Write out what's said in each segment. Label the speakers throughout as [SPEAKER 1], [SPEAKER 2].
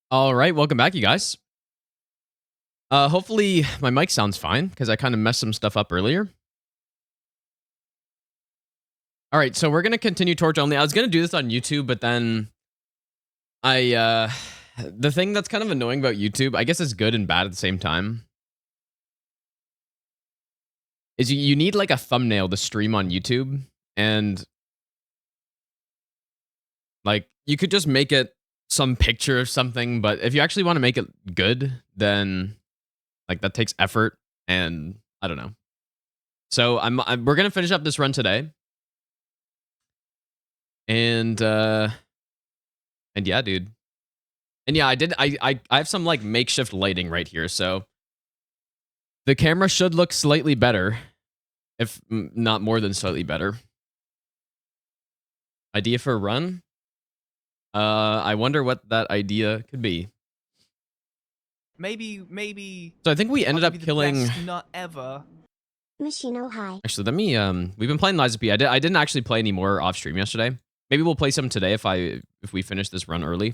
[SPEAKER 1] All right, welcome back, you guys. Hopefully my mic sounds fine because I kind of messed some stuff up earlier. All right, so we're gonna continue torch only. I was gonna do this on YouTube, but then the thing that's kind of annoying about YouTube, I guess it's good and bad at the same time, is you need like a thumbnail to stream on YouTube, and like you could just make it some picture or something, but if you actually want to make it good, then like that takes effort, and I don't know. So we're gonna finish up this run today, and yeah, dude, and yeah, I have some like makeshift lighting right here, so the camera should look slightly better, if not more than slightly better. Idea for a run? I wonder what that idea could be.
[SPEAKER 2] Maybe.
[SPEAKER 1] So I think we ended up killing.
[SPEAKER 2] Not ever.
[SPEAKER 3] Machino high.
[SPEAKER 1] Actually, let me. We've been playing Liza P. I didn't actually play any more off stream yesterday. Maybe we'll play some today if we finish this run early.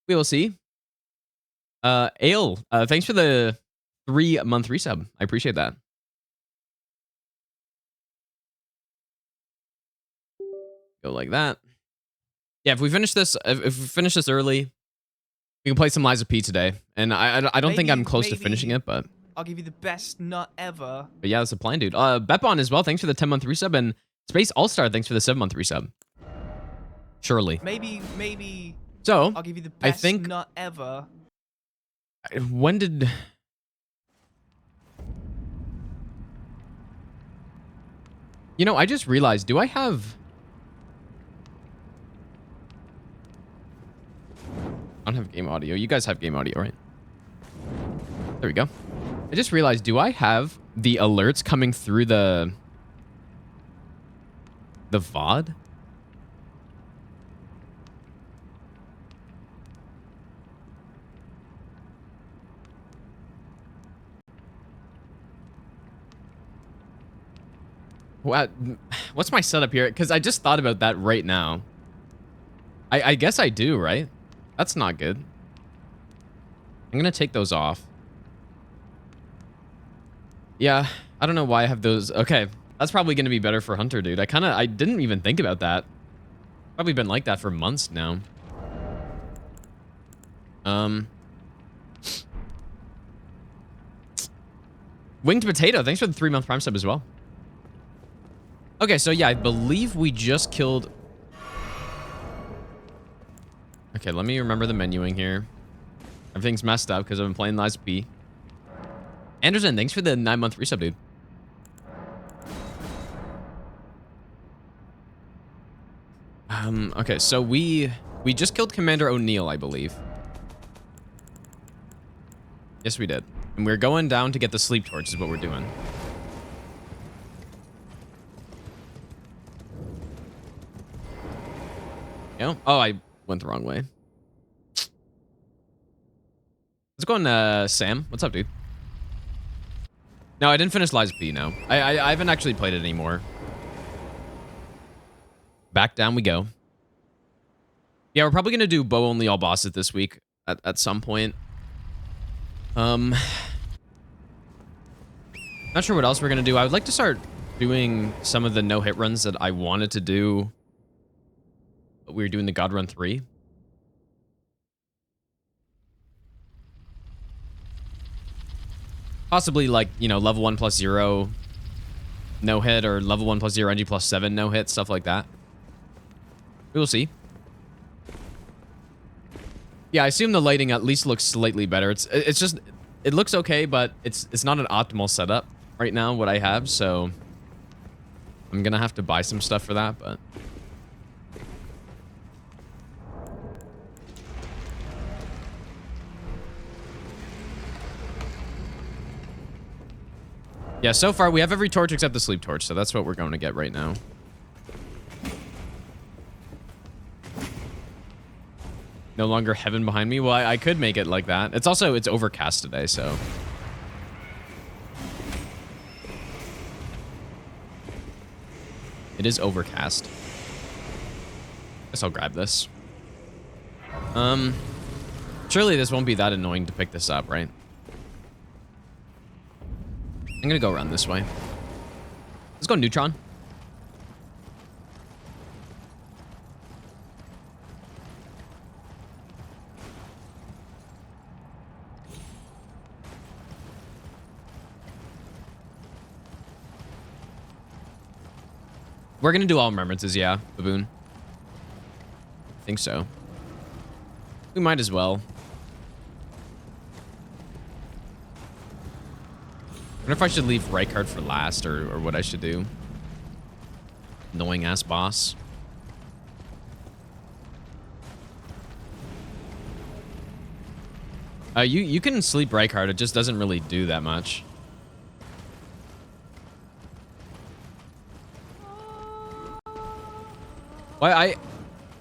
[SPEAKER 1] We will see. Ale, thanks for the 3-month resub. I appreciate that. Go like that. Yeah, if we finish this, if we finish this early, we can play some Liza P today. And I don't think I'm close to finishing it, but
[SPEAKER 2] I'll give you the best nut ever.
[SPEAKER 1] But yeah, that's the plan, dude. Bepon as well, thanks for the 10-month resub, and Space All-Star, thanks for the 7-month resub. Surely.
[SPEAKER 2] Maybe.
[SPEAKER 1] So,
[SPEAKER 2] I'll give you the best nut ever.
[SPEAKER 1] When did... You know, I just realized, do I have... I don't have game audio. You guys have game audio, right? There we go. I just realized, do I have the alerts coming through the VOD? What's my setup here? Because I just thought about that right now. I guess I do, right? That's not good. I'm gonna take those off. Yeah, I don't know why I have those. Okay, that's probably gonna be better for Hunter, dude. I didn't even think about that. Probably been like that for months now. Winged Potato, thanks for the 3-month Prime sub as well. Okay, so yeah, I believe we just killed... Okay, let me remember the menuing here. Everything's messed up because I've been playing Liza P. Anderson, thanks for the 9-month resub, dude. Okay, so we just killed Commander O'Neill, I believe. Yes, we did. And we're going down to get the sleep torch is what we're doing. You know? Oh, I went the wrong way. Let's go on, Sam. What's up, dude? No, I didn't finish Liza P, no. I haven't actually played it anymore. Back down we go. Yeah, we're probably going to do bow only all bosses this week at some point. Not sure what else we're going to do. I would like to start doing some of the no-hit runs that I wanted to do. But we were doing the God Run 3. Possibly like, you know, level 1+0 no hit or level 1+0 NG +7 no hit, stuff like that. We will see. Yeah, I assume the lighting at least looks slightly better. It's just, it looks okay, but it's not an optimal setup right now, what I have, so I'm gonna have to buy some stuff for that, but... Yeah, so far we have every torch except the sleep torch, so that's what we're going to get right now. No longer heaven behind me? Well, I could make it like that. It's overcast today, so... It is overcast. Guess I'll grab this. Surely this won't be that annoying to pick this up, right? I'm gonna go around this way. Let's go Neutron. We're gonna do all remembrances, yeah, Baboon. I think so. We might as well. I wonder if I should leave Rykard for last or what I should do. Annoying ass boss. You can sleep Rykard, it just doesn't really do that much. Well, I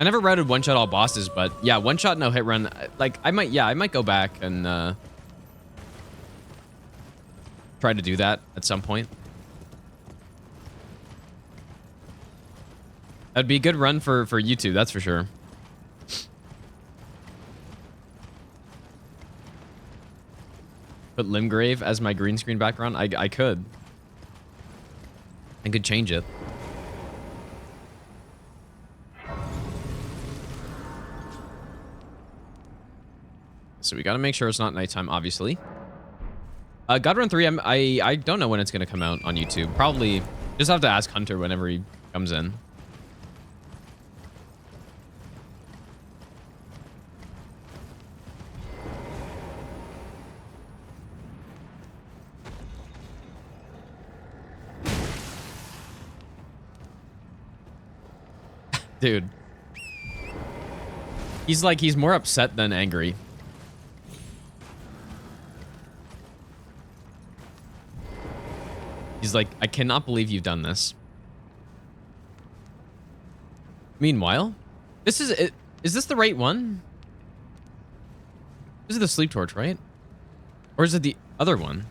[SPEAKER 1] never routed one-shot all bosses, but yeah, one-shot no hit run. Like I might go back and try to do that at some point. That'd be a good run for YouTube, that's for sure. Put Limgrave as my green screen background. I could. I could change it. So we got to make sure it's not nighttime, obviously. God Run 3, I don't know when it's going to come out on YouTube. Probably just have to ask Hunter whenever he comes in. Dude. He's more upset than angry. He's like, I cannot believe you've done this. Meanwhile, this is it. Is this the right one? This is the sleep torch, right? Or is it the other one?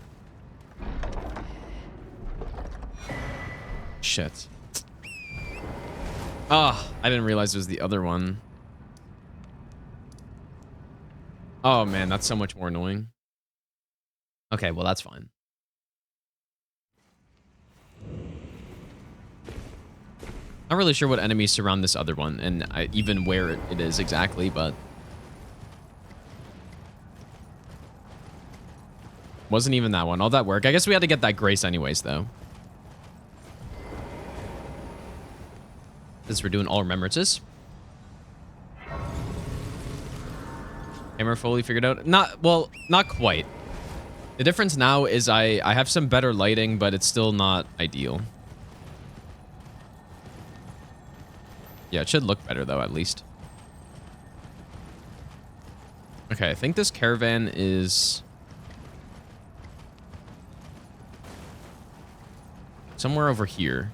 [SPEAKER 1] Shit. Oh, I didn't realize it was the other one. Oh man, that's so much more annoying. Okay, well that's fine. Not really sure what enemies surround this other one, and even where it is exactly, but... Wasn't even that one. All that work. I guess we had to get that grace anyways, though. Since we're doing all remembrances. Camera fully figured out. Not quite. The difference now is I have some better lighting, but it's still not ideal. Yeah, it should look better, though, at least. Okay, I think this caravan is... somewhere over here.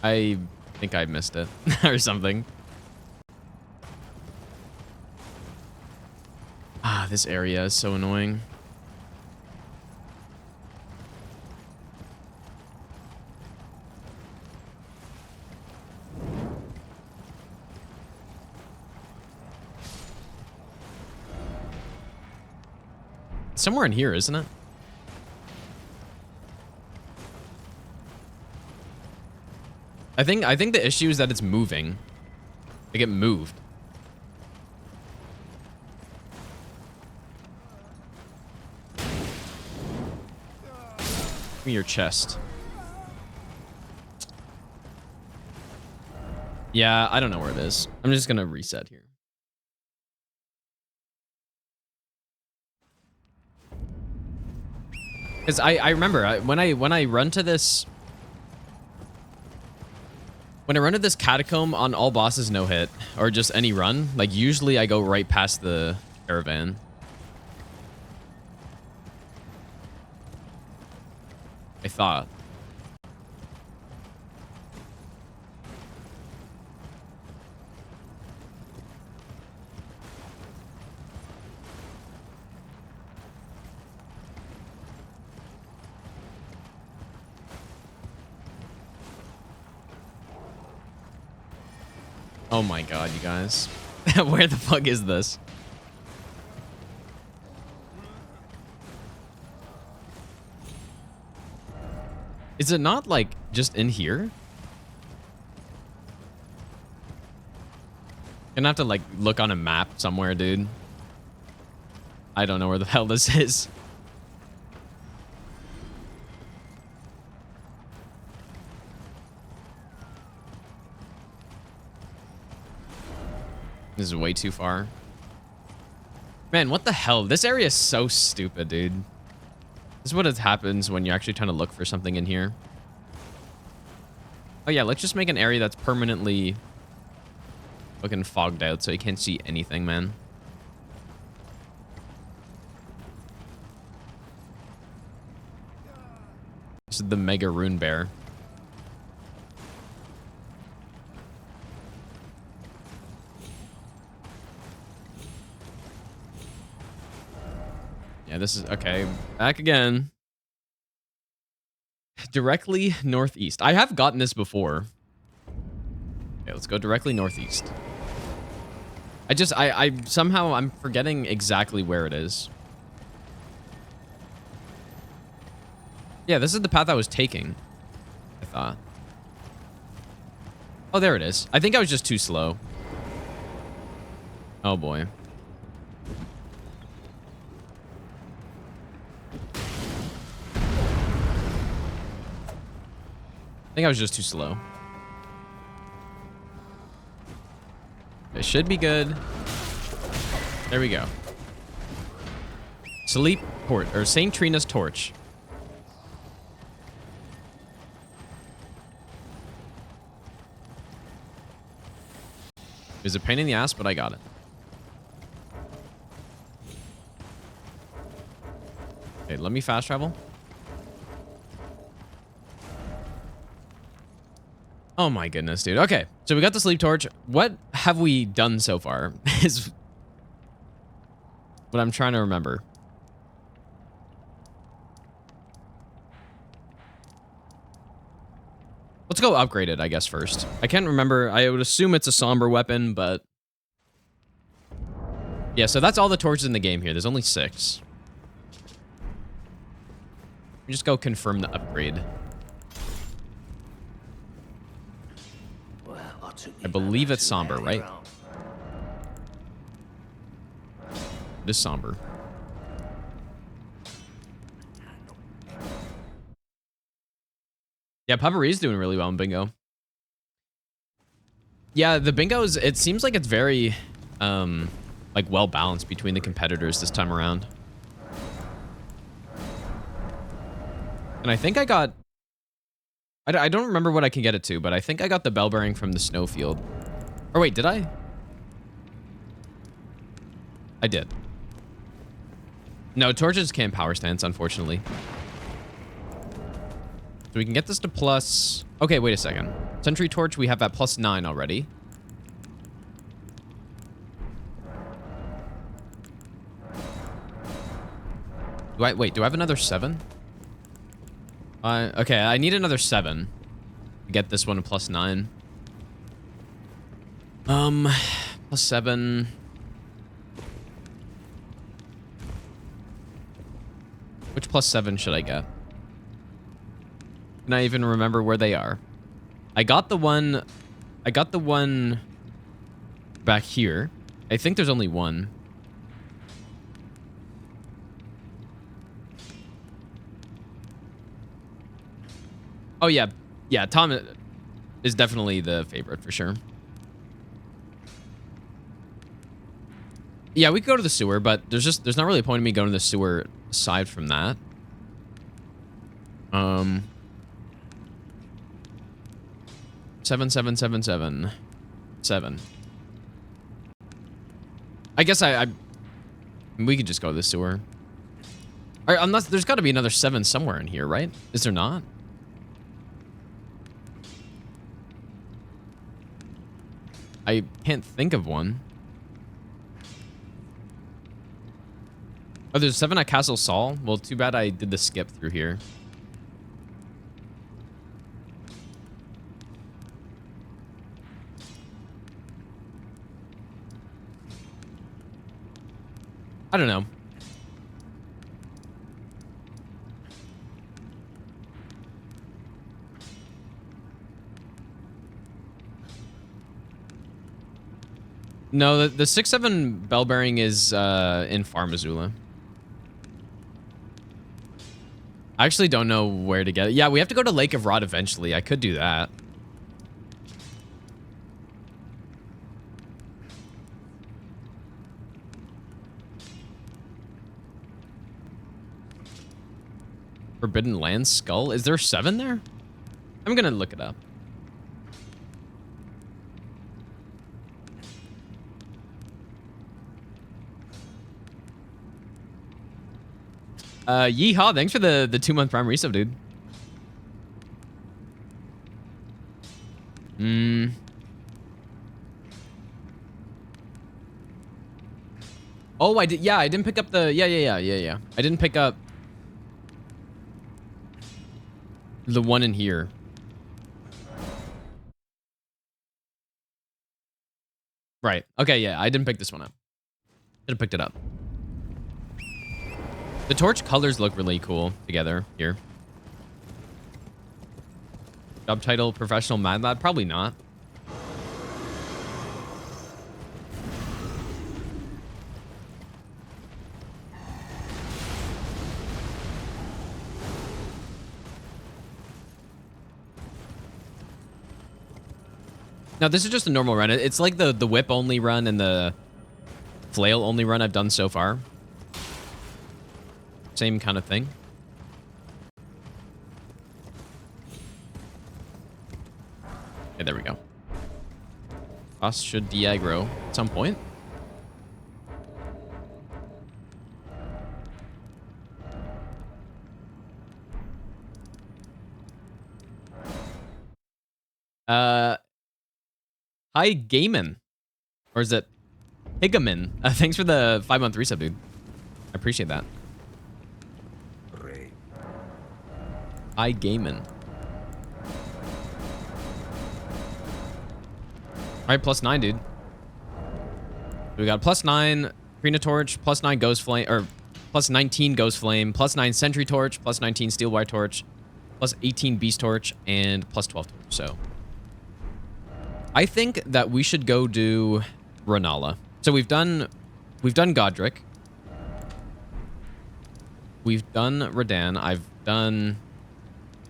[SPEAKER 1] I think I missed it or something. Ah, this area is so annoying. Somewhere in here, isn't it? I think the issue is that it's moving. Like it moved. Give me your chest. Yeah, I don't know where it is. I'm just gonna reset here. Because I remember when I run to this... When I run to this catacomb on all bosses no hit, or just any run, like usually I go right past the caravan. I thought. Oh my god, you guys. Where the fuck is this? Is it not, like, just in here? Gonna have to, like, look on a map somewhere, dude. I don't know where the hell this is. This is way too far. Man, what the hell? This area is so stupid, dude. This is what happens when you're actually trying to look for something in here. Oh yeah, let's just make an area that's permanently fucking fogged out so you can't see anything, man. This is the Mega Rune Bear. Yeah, this is... Okay, back again. Directly northeast. I have gotten this before. Okay, let's go directly northeast. I somehow I'm forgetting exactly where it is. Yeah, this is the path I was taking, I thought. Oh, there it is. I think I was just too slow. Oh boy. I think I was just too slow. It should be good. There we go. Sleep Port, or St. Trina's Torch. It was a pain in the ass, but I got it. Okay, let me fast travel. Oh my goodness, dude. Okay, so we got the sleep torch. What have we done so far is what I'm trying to remember. Let's go upgrade it, I guess, first. I can't remember. I would assume it's a somber weapon, but... Yeah, so that's all the torches in the game here. There's only 6. We just go confirm the upgrade. I believe it's somber, right? It is somber. Yeah, Peppery's doing really well in bingo. Yeah, the bingos, it seems like it's very, like, well balanced between the competitors this time around. And I think I got... I don't remember what I can get it to, but I think I got the bell bearing from the snowfield. Or wait, did I? I did. No, torches can't power stance, unfortunately. So we can get this to plus... Okay, wait a second. Sentry torch, we have at plus 9 already. Do I have another 7? Okay, I need another 7 to get this one to plus 9. Plus 7. Which plus 7 should I get? Can I even remember where they are? I got the one back here. I think there's only one. Oh, yeah. Yeah, Tom is definitely the favorite for sure. Yeah, we could go to the sewer, but there's not really a point in me going to the sewer aside from that. 7, 7, 7, 7. 7. I guess we could just go to the sewer. Or unless there's got to be another 7 somewhere in here, right? Is there not? I can't think of one. Oh, there's 7 at Castle Saul? Well, too bad I did the skip through here. I don't know. No, the 6-7 bell bearing is in Farm Azula. I actually don't know where to get it. Yeah, we have to go to Lake of Rod eventually. I could do that. Forbidden Land Skull? Is there 7 there? I'm gonna look it up. Yeehaw, thanks for the 2-month Prime resub, dude. Oh, I did. Yeah, I didn't pick up the. Yeah. I didn't pick up the one in here. Right. Okay. Yeah, I didn't pick this one up. Should have picked it up. The torch colors look really cool together here. Job title: Professional Mad Lad? Probably not. No, this is just a normal run. It's like the whip only run and the flail only run I've done so far. Same kind of thing. Okay, there we go. Boss should de-aggro at some point. Hi, Gaiman. Or is it Higamin? Thanks for the 5-month resub, dude. I appreciate that. Hi, Gaiman. Alright, +9, dude. We got +9 Krina Torch, +9 Ghost Flame, or +19 Ghost Flame, +9 Sentry Torch, +19 Steel Wire Torch, +18 Beast Torch, and +12 Torch. So I think that we should go do Rennala. So we've done Godric. We've done Radan. I've done,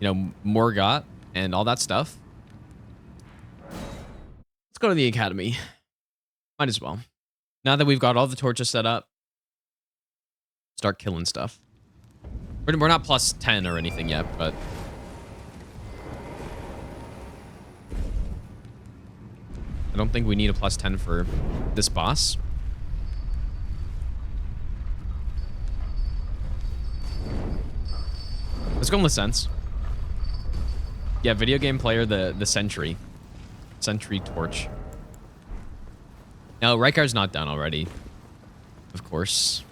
[SPEAKER 1] Morgott and all that stuff. Let's go to the academy. Might as well. Now that we've got all the torches set up, start killing stuff. We're not +10 or anything yet, but I don't think we need a +10 for this boss. Let's go with sense. Yeah, video game player, the Sentry. Sentry Torch. No, Rykard's not done already. Of course.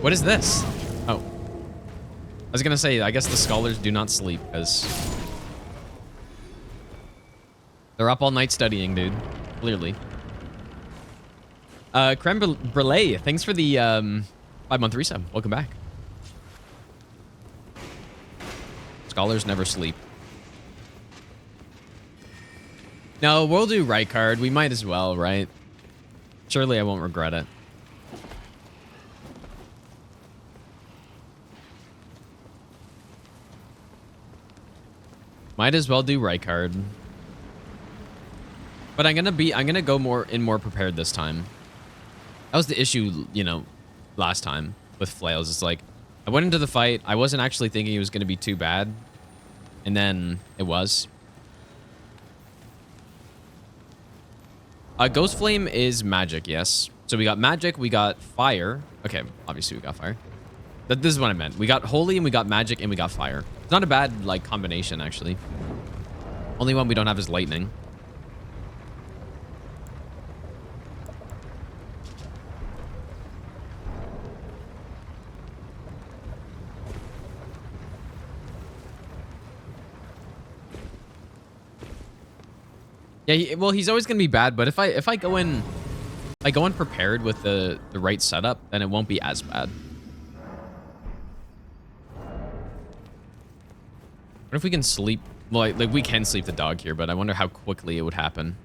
[SPEAKER 1] What is this? Oh. I was gonna say, I guess the scholars do not sleep, because they're up all night studying, dude. Clearly. Creme Brulee, thanks for the 5-month resub. Welcome back. Scholars never sleep. No, we'll do Rykard. We might as well, right? Surely I won't regret it. Might as well do Rykard. But I'm gonna go more prepared this time. That was the issue, last time with flails. It's like, I went into the fight, I wasn't actually thinking it was gonna be too bad. And then it was. Ghost Flame is magic, yes. So we got magic, we got fire. Okay, obviously we got fire. This is what I meant. We got holy and we got magic and we got fire. It's not a bad, combination, actually. Only one we don't have is lightning. Yeah, well, he's always gonna be bad, but if I go in prepared with the right setup, then it won't be as bad. What if we can sleep? Well, like we can sleep the dog here, but I wonder how quickly it would happen.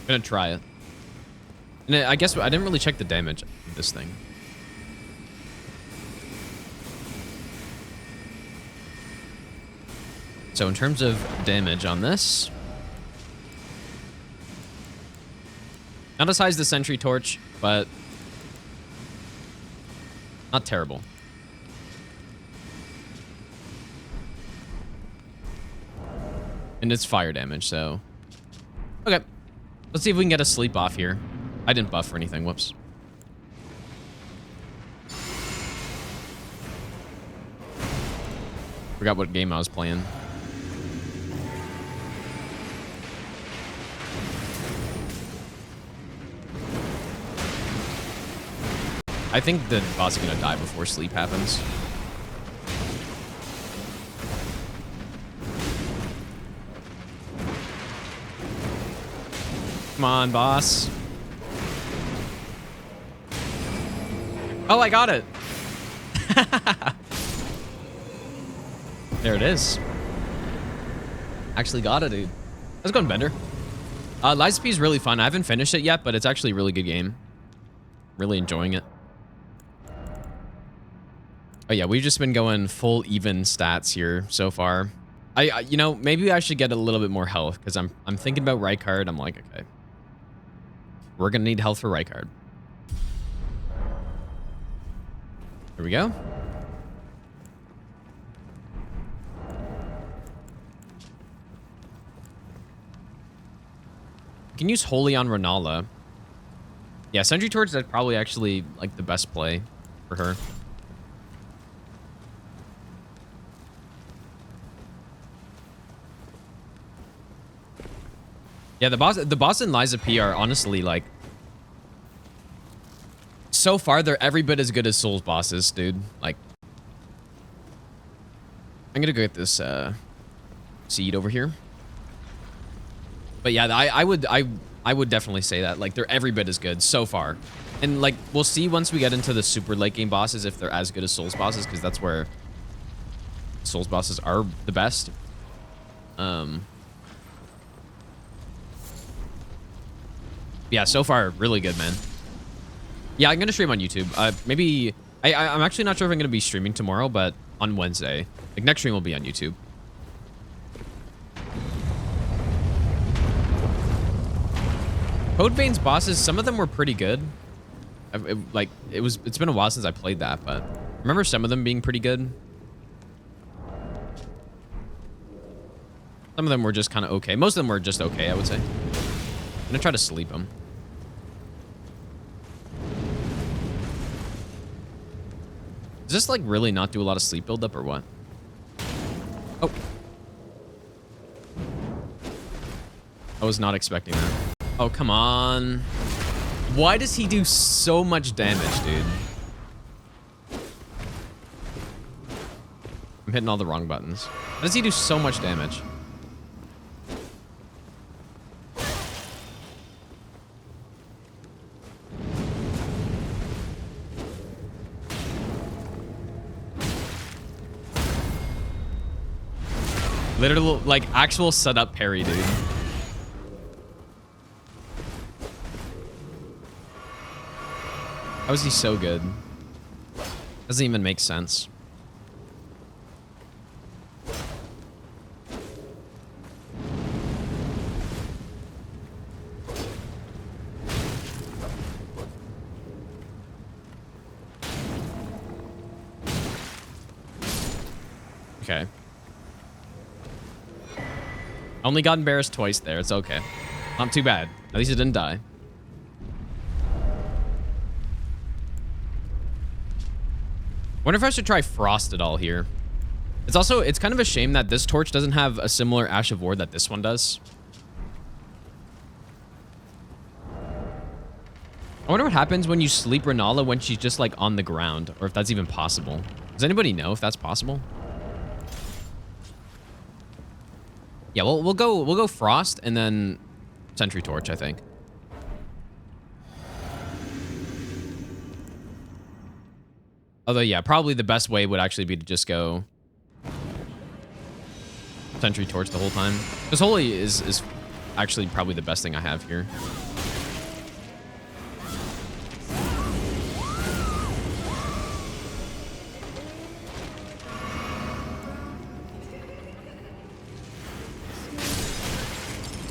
[SPEAKER 1] I'm gonna try it. And I guess I didn't really check the damage of this thing. So in terms of damage on this, not as high as the Sentry Torch, but not terrible. And it's fire damage, so... Okay. Let's see if we can get a sleep off here. I didn't buff or anything. Whoops. Forgot what game I was playing. I think the boss is gonna die before sleep happens. Come on, boss. Oh, I got it. There it is. Actually got it, dude. Let's go on Bender. Lies of P is really fun. I haven't finished it yet, but it's actually a really good game. Really enjoying it. Oh yeah, we've just been going full even stats here so far. You know, maybe I should get a little bit more health because I'm thinking about Rykard. I'm like, okay, we're gonna need health for Rykard. Here we go. You can use Holy on Rennala. Yeah, Sentry Torch is probably actually like the best play for her. Yeah, the boss and Lies of P are honestly like, so far they're every bit as good as Souls bosses, dude. Like, I'm gonna go get this seed over here. But yeah, I would definitely say that like they're every bit as good so far, and like we'll see once we get into the super late game bosses if they're as good as Souls bosses, because that's where Souls bosses are the best. Yeah, so far, really good, man. Yeah, I'm gonna stream on YouTube. Maybe I'm actually not sure if I'm gonna be streaming tomorrow, but on Wednesday, like next stream will be on YouTube. Codeveins bosses, some of them were pretty good. It's been a while since I played that, but I remember some of them being pretty good. Some of them were just kind of okay. Most of them were just okay, I would say. I'm gonna try to sleep them. Does this like really not do a lot of sleep buildup or what? Oh. I was not expecting that. Oh, come on. Why does he do so much damage, dude? I'm hitting all the wrong buttons. Why does he do so much damage? Literal, like, actual setup parry, dude. How is he so good? Doesn't even make sense. Okay. Only got embarrassed twice there. It's okay. Not too bad. At least it didn't die. Wonder if I should try Frost at all here. It's kind of a shame that this torch doesn't have a similar Ash of War that this one does. I wonder what happens when you sleep Rennala when she's just like on the ground, or if that's even possible. Does anybody know if that's possible? Yeah, we'll go Frost and then Sentry Torch, I think. Although, yeah, probably the best way would actually be to just go Sentry Torch the whole time. Because Holy is actually probably the best thing I have here.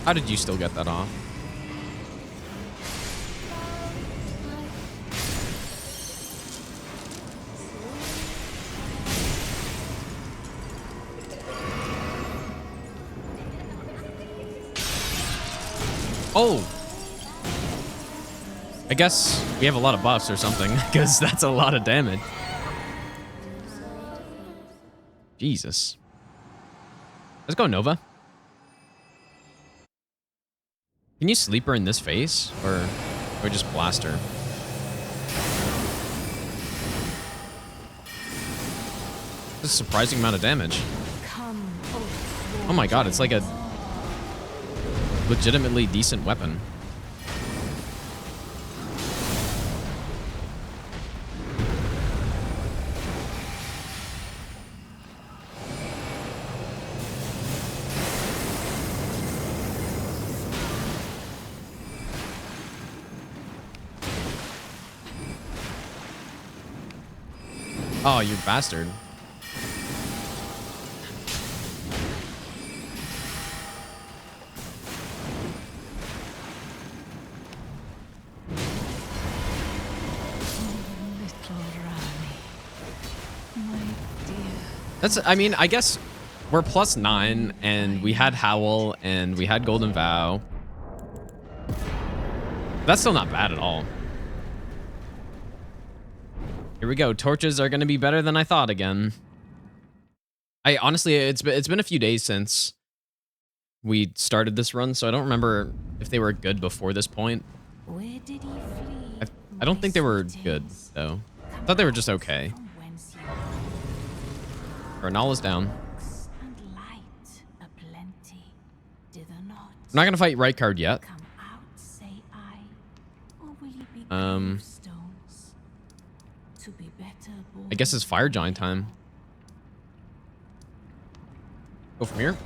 [SPEAKER 1] How did you still get that off? Oh! I guess we have a lot of buffs or something, because that's a lot of damage. Jesus. Let's go Nova. Can you sleep her in this phase? Or just blast her? That's a surprising amount of damage. Oh my god, it's like a legitimately decent weapon. Oh, you bastard. That's, I mean, I guess we're +9 and we had Howl and we had Golden Vow. That's still not bad at all. Here we go. Torches are going to be better than I thought again. I honestly, it's been a few days since we started this run, so I don't remember if they were good before this point.
[SPEAKER 4] Where did he flee?
[SPEAKER 1] I don't think they were good, though. I thought they were just okay. Rennala's down. I'm not going to fight Rykard yet. I guess it's Fire Giant time. Go from here.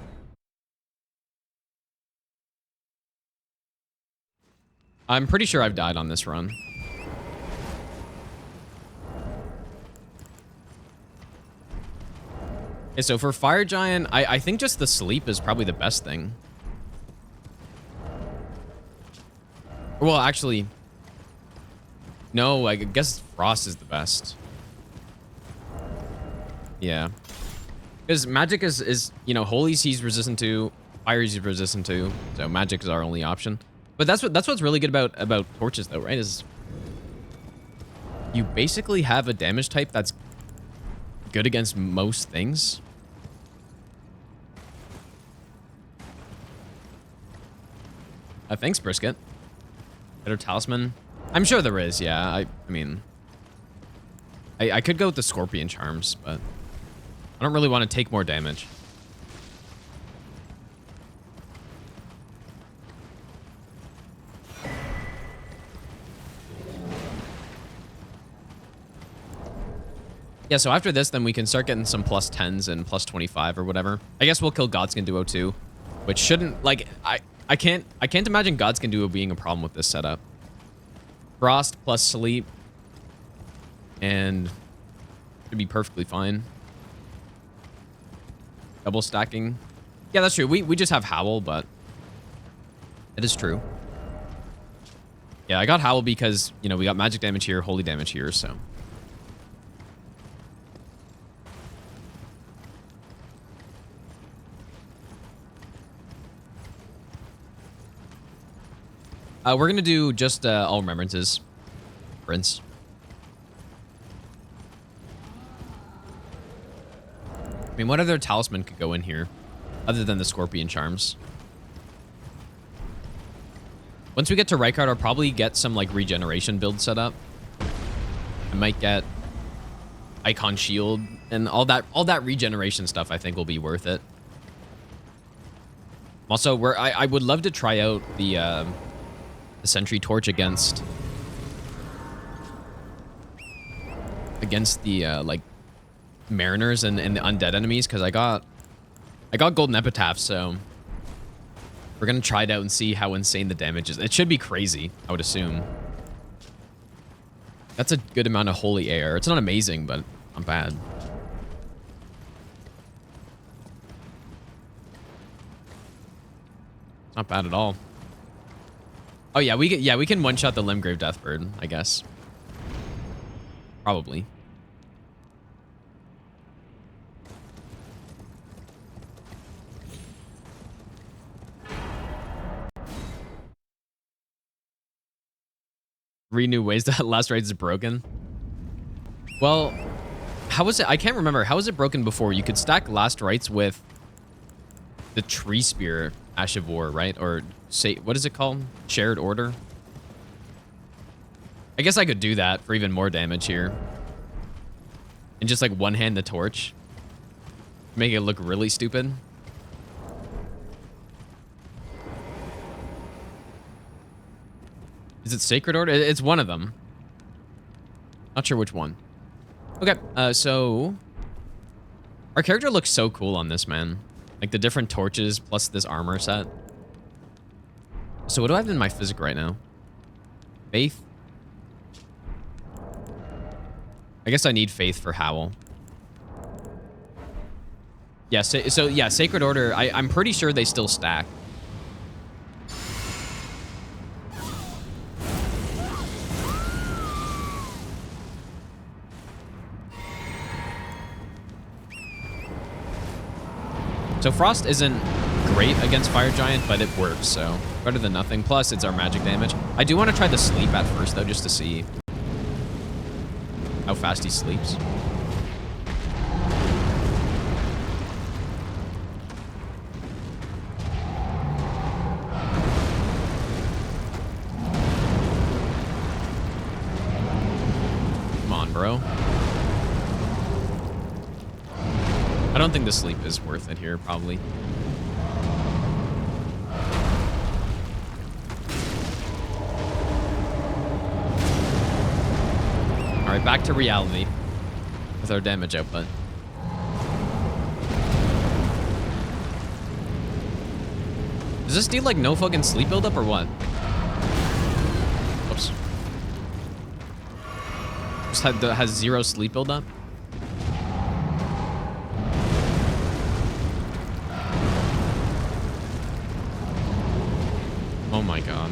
[SPEAKER 1] I'm pretty sure I've died on this run. Okay, so for Fire Giant, I think just the sleep is probably the best thing. Well, actually, no, I guess Frost is the best. Yeah. Because magic is, you know, Holy's he's resistant to, Fire he's resistant to, so magic is our only option. But that's what's really good about torches though, right? Is you basically have a damage type that's good against most things. Thanks, Brisket. Better talisman. I'm sure there is, yeah. I mean, I could go with the Scorpion Charms, but I don't really want to take more damage. Yeah, so after this, then we can start getting some +10s and +25 or whatever. I guess we'll kill Godskin Duo too, which shouldn't, like, I can't imagine Godskin Duo being a problem with this setup. Frost plus sleep, and should be perfectly fine. Double stacking. Yeah, that's true. We just have Howl, but it is true. Yeah, I got Howl because, you know, we got magic damage here, holy damage here, so. We're going to do just all remembrances. Prince. I mean, what other talisman could go in here other than the Scorpion Charms? Once we get to Rykard, I'll probably get some like regeneration build set up. I might get Icon Shield and all that regeneration stuff I think will be worth it. Also, I would love to try out the sentry torch against the like mariners and the undead enemies, because I got golden epitaph, so we're gonna try it out and see how insane the damage is. It should be crazy, I would assume. That's a good amount of holy air. It's not amazing, but not bad. It's not bad at all. Oh yeah, we can one-shot the Limgrave Deathbird, I guess. Probably. Renew ways that last rites is broken. Well, how was it? I can't remember. How was it broken before? You could stack last rites with the tree spear Ash of War, right? Or say, what is it called? Shared order. I guess I could do that for even more damage here. And just like one-hand the torch. Make it look really stupid. Is it Sacred Order? It's one of them. Not sure which one. Okay, so our character looks so cool on this, man. Like the different torches plus this armor set. So what do I have in my physic right now? Faith? I guess I need faith for Howl. Yeah, so yeah, Sacred Order, I'm pretty sure they still stack. So Frost isn't great against Fire Giant, but it works, so better than nothing. Plus, it's our magic damage. I do want to try the sleep at first, though, just to see how fast he sleeps. Come on, bro. I don't think the sleep is worth it here, probably. All right, back to reality with our damage output. Does this deal like no fucking sleep buildup or what? Oops. Just has 0 sleep buildup? Oh my god.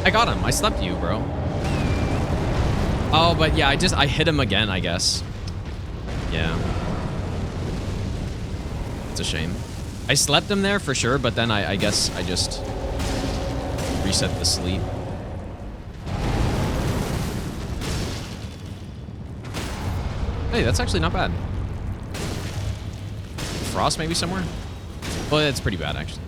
[SPEAKER 1] I got him. I slept you, bro. Oh, but yeah, I hit him again, I guess. Yeah. It's a shame. I slept him there for sure, but then I guess I just reset the sleep. Hey, that's actually not bad. Frost maybe somewhere? Well, that's pretty bad, actually.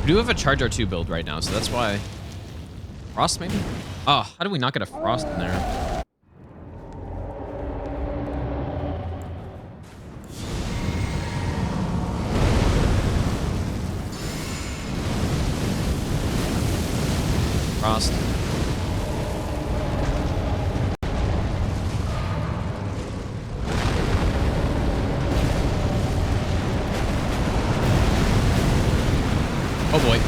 [SPEAKER 1] We do have a Charge R2 build right now, so that's why. Frost, maybe? Oh, how do we not get a Frost in there? Frost. Oh boy.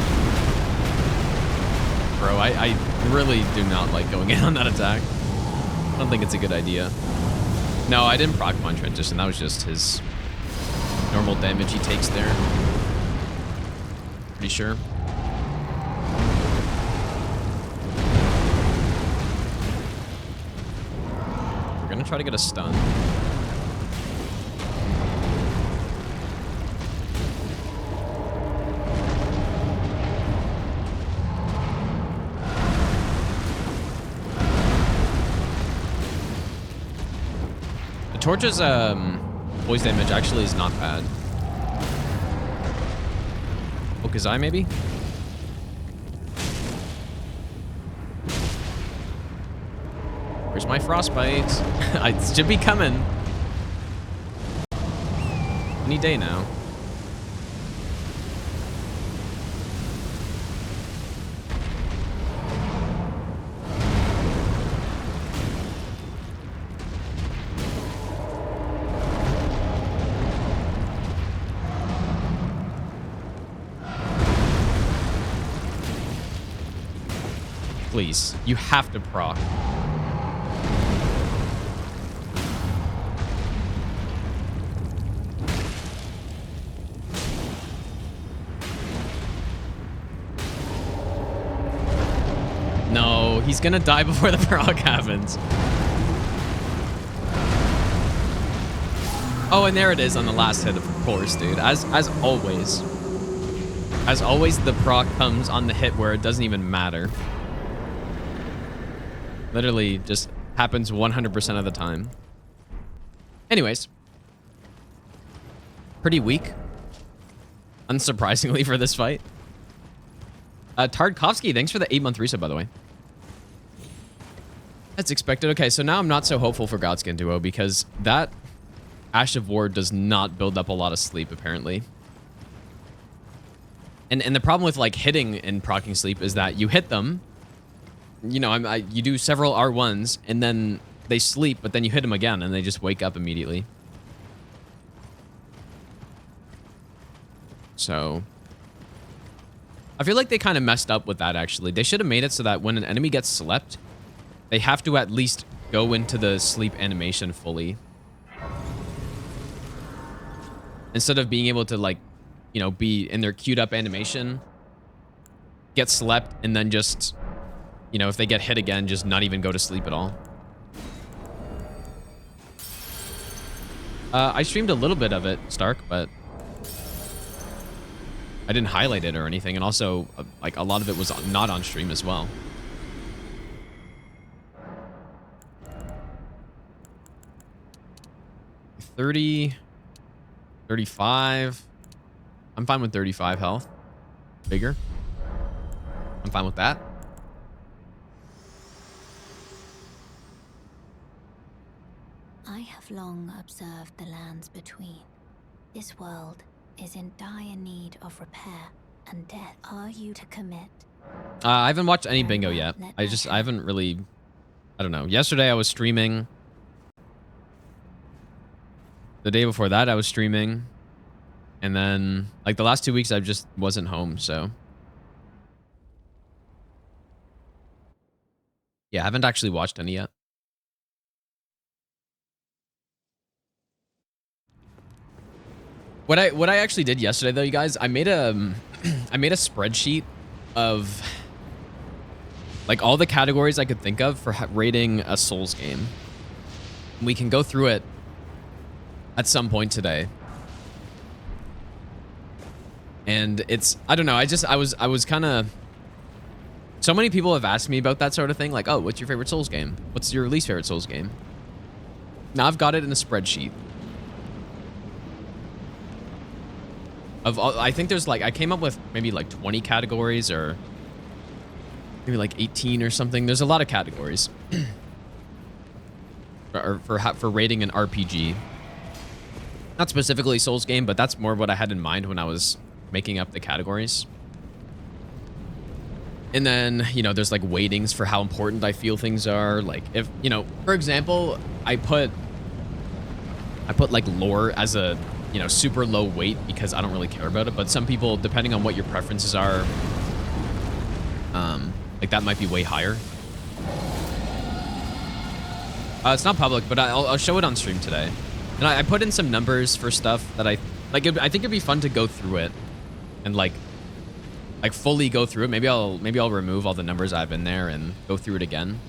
[SPEAKER 1] really do not like going in on that attack. I don't think it's a good idea. No, I didn't proc on transition. That was just his normal damage he takes there. Pretty sure. We're gonna try to get a stun. Torch's poise damage actually is not bad. Okazai maybe? Where's my frostbite? It should be coming. Any day now. Please, you have to proc. No, he's gonna die before the proc happens. Oh, and there it is on the last hit, of course, dude. As always. As always, the proc comes on the hit where it doesn't even matter. Literally just happens 100% of the time. Anyways. Pretty weak. Unsurprisingly for this fight. Tarkovsky, thanks for the 8-month resub, by the way. That's expected. Okay, so now I'm not so hopeful for Godskin Duo because that Ash of War does not build up a lot of sleep, apparently. And the problem with like hitting and proccing sleep is that you hit them, you know, you do several R1s and then they sleep, but then you hit them again and they just wake up immediately. So I feel like they kind of messed up with that, actually. They should have made it so that when an enemy gets slept, they have to at least go into the sleep animation fully. Instead of being able to, like, you know, be in their queued up animation, get slept, and then just, you know, if they get hit again, just not even go to sleep at all. I streamed a little bit of it, Stark, but I didn't highlight it or anything. And also, like, a lot of it was not on stream as well. $30, 35. I'm fine with 35 health. Bigger. I'm fine with that.
[SPEAKER 4] I have long observed the lands between. This world is in dire need of repair and death. Are you to commit?
[SPEAKER 1] I haven't watched any bingo yet. I haven't really, I don't know. Yesterday I was streaming. The day before that I was streaming. And then, like, the last 2 weeks I just wasn't home, so. Yeah, I haven't actually watched any yet. What I actually did yesterday, though, you guys, I made a spreadsheet of, like, all the categories I could think of for rating a Souls game. We can go through it at some point today. And it's, I don't know, I was kind of, so many people have asked me about that sort of thing. Like, oh, what's your favorite Souls game? What's your least favorite Souls game? Now I've got it in a spreadsheet. Of all, I think there's like, I came up with maybe like 20 categories or maybe like 18 or something. There's a lot of categories for rating an RPG. Not specifically Souls game, but that's more what I had in mind when I was making up the categories. And then, you know, there's like weightings for how important I feel things are. Like, if, you know, for example, I put like lore as a, you know, super low weight because I don't really care about it. But some people, depending on what your preferences are, like that might be way higher. It's not public, but I'll show it on stream today. And I put in some numbers for stuff that I think it'd be fun to go through it and like fully go through it. Maybe I'll remove all the numbers I've in there and go through it again.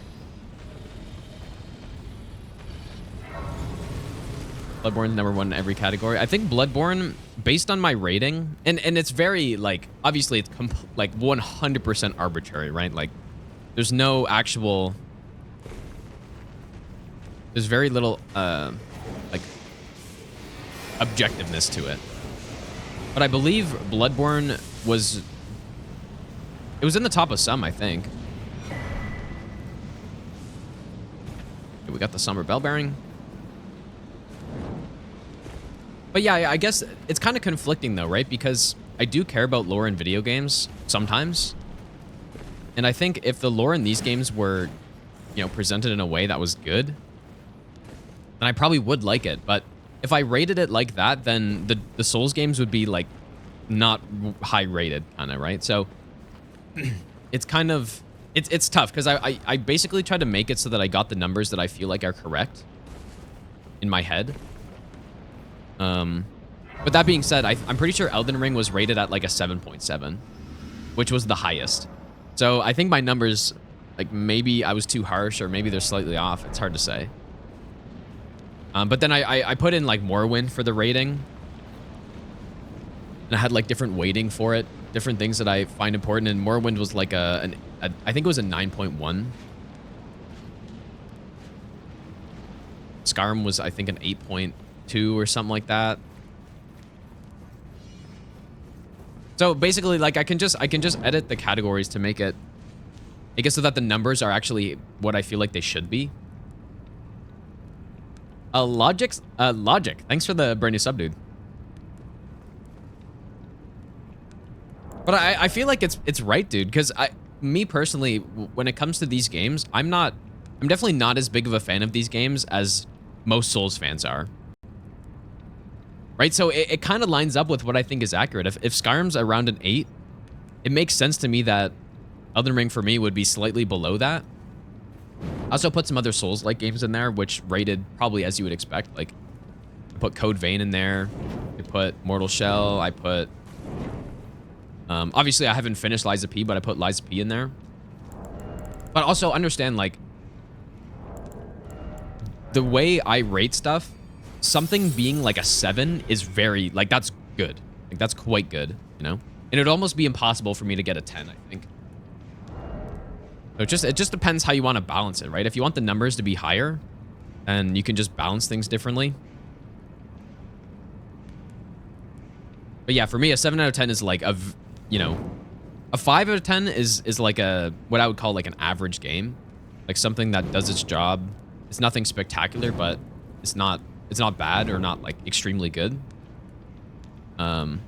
[SPEAKER 1] Bloodborne #1 in every category. I think Bloodborne, based on my rating, and it's very like, obviously it's like 100% arbitrary, right? Like there's no actual, there's very little like objectiveness to it. But I believe Bloodborne was, it was in the top of some, I think. Okay, we got the Somber Bell Bearing. But yeah, I guess it's kind of conflicting though, right? Because I do care about lore in video games sometimes. And I think if the lore in these games were, you know, presented in a way that was good, then I probably would like it. But if I rated it like that, then the Souls games would be like not high rated kind of, right? So it's kind of, it's tough because I basically tried to make it so that I got the numbers that I feel like are correct in my head. But that being said, I'm pretty sure Elden Ring was rated at like a 7.7, which was the highest. So I think my numbers, like maybe I was too harsh or maybe they're slightly off. It's hard to say. But then I put in like Mohgwyn for the rating. And I had like different weighting for it, different things that I find important. And Mohgwyn was like I think it was a 9.1. Skyrim was, I think, an 8.2 or something like that. So basically, like I can just edit the categories to make it so that the numbers are actually what I feel like they should be. Logic, thanks for the brand new sub, dude. But I feel like it's right, dude, because me personally, when it comes to these games, I'm definitely not as big of a fan of these games as most Souls fans are. Right, so it kind of lines up with what I think is accurate. If Skyrim's around an 8, it makes sense to me that Elden Ring for me would be slightly below that. I also put some other Souls-like games in there, which rated probably as you would expect. Like, I put Code Vein in there. I put Mortal Shell. I put... obviously, I haven't finished Lies of P, but I put Lies of P in there. But also understand, like, the way I rate stuff, something being like a 7 is very, like, that's good. Like, that's quite good, you know? And it would almost be impossible for me to get a 10, I think. So it just depends how you want to balance it, right? If you want the numbers to be higher, then you can just balance things differently. But yeah, for me, a 7 out of 10 is like a 5 out of 10 is like what I would call like an average game. Like something that does its job. It's nothing spectacular, but it's not bad or not like extremely good. And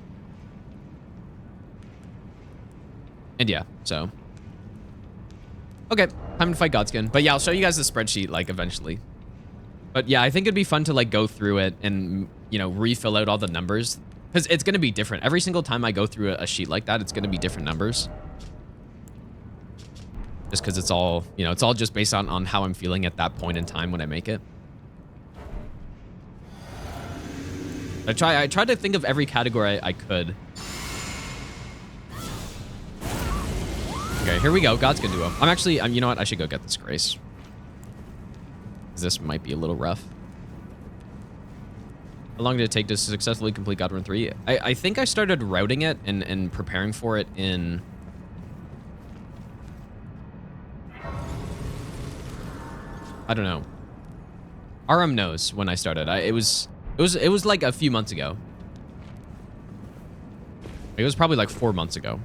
[SPEAKER 1] yeah, so. Okay, time to fight Godskin. But yeah, I'll show you guys the spreadsheet like eventually. But yeah, I think it'd be fun to like go through it and, you know, refill out all the numbers. Because it's going to be different. Every single time I go through a sheet like that, it's going to be different numbers. Just because it's all, you know, it's all just based on how I'm feeling at that point in time when I make it. I tried to think of every category I could. Okay, here we go. Godskin Duo. I'm actually, you know what? I should go get this Grace. This might be a little rough. How long did it take to successfully complete God Run 3? I think I started routing it and preparing for it in... I don't know. Aram knows when I started. It was like a few months ago. It was probably like 4 months ago.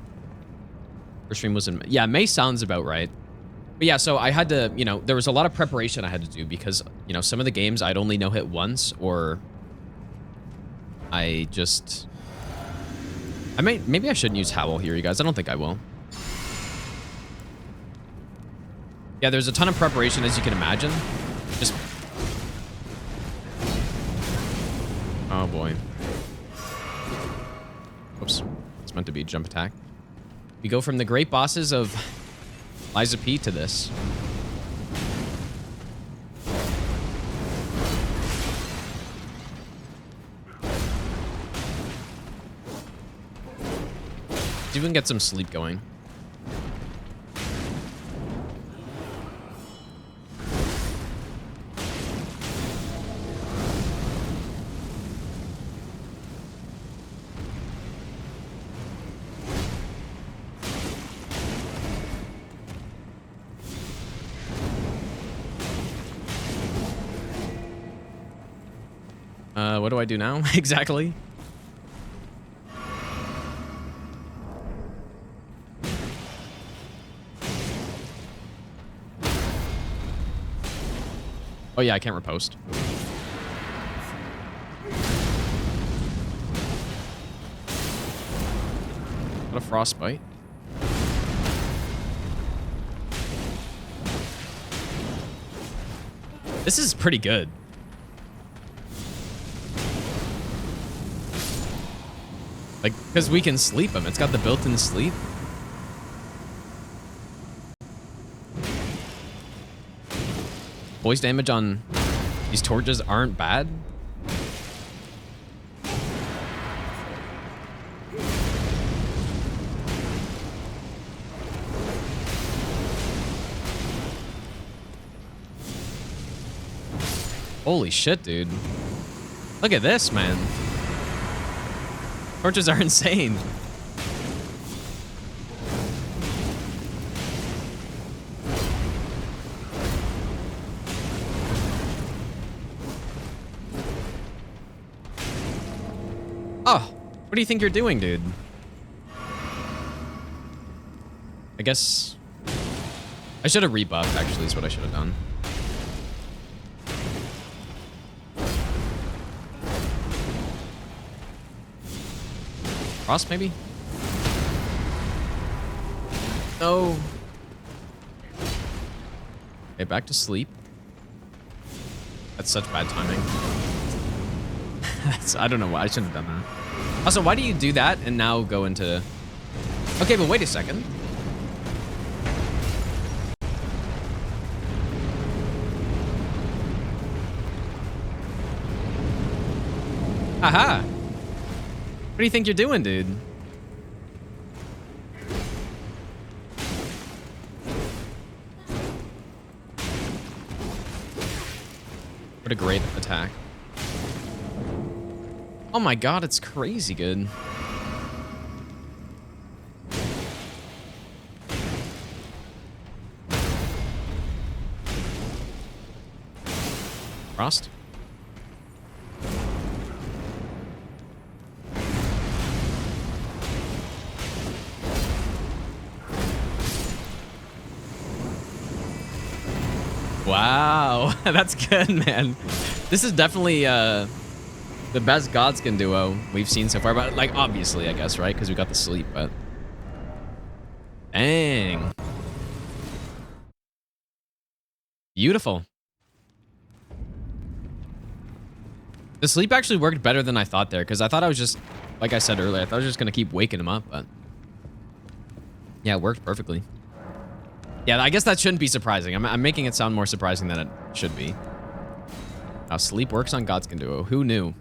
[SPEAKER 1] First stream was in... Yeah, May sounds about right. But yeah, so I had to, you know, there was a lot of preparation I had to do because, you know, some of the games I'd only no-hit once or... maybe I shouldn't use Howl here, you guys. I don't think I will. Yeah, there's a ton of preparation, as you can imagine. Just... Oh, boy. Whoops. It's meant to be a jump attack. We go from the great bosses of Lies of P to this. see if we can get some sleep going. What do I do now? Exactly. Oh yeah, I can't repost. What a frostbite. This is pretty good. Like, because we can sleep him. It's got the built-in sleep. Voice damage on these torches aren't bad. Holy shit, dude. Look at this, man. Torches are insane. Oh, what do you think you're doing, dude? I guess I should have rebuffed, actually, is what I should have done. Frost, maybe? No. Okay, back to sleep. That's such bad timing. I don't know why. I shouldn't have done that. Also, why do you do that and now go into... Okay, but wait a second. Aha! What do you think you're doing, dude? What a great attack. Oh my god, it's crazy good. Frost? Wow, that's good, man. This is definitely the best Godskin Duo we've seen so far, but like obviously, I guess, right? Because we got the sleep, but dang, beautiful. The sleep actually worked better than I thought there, because I thought I was just, like I said earlier, I thought I was just gonna keep waking him up, but yeah, it worked perfectly. Yeah, I guess that shouldn't be surprising. I'm making it sound more surprising than it should be. Now, sleep works on Godskin Duo. Who knew?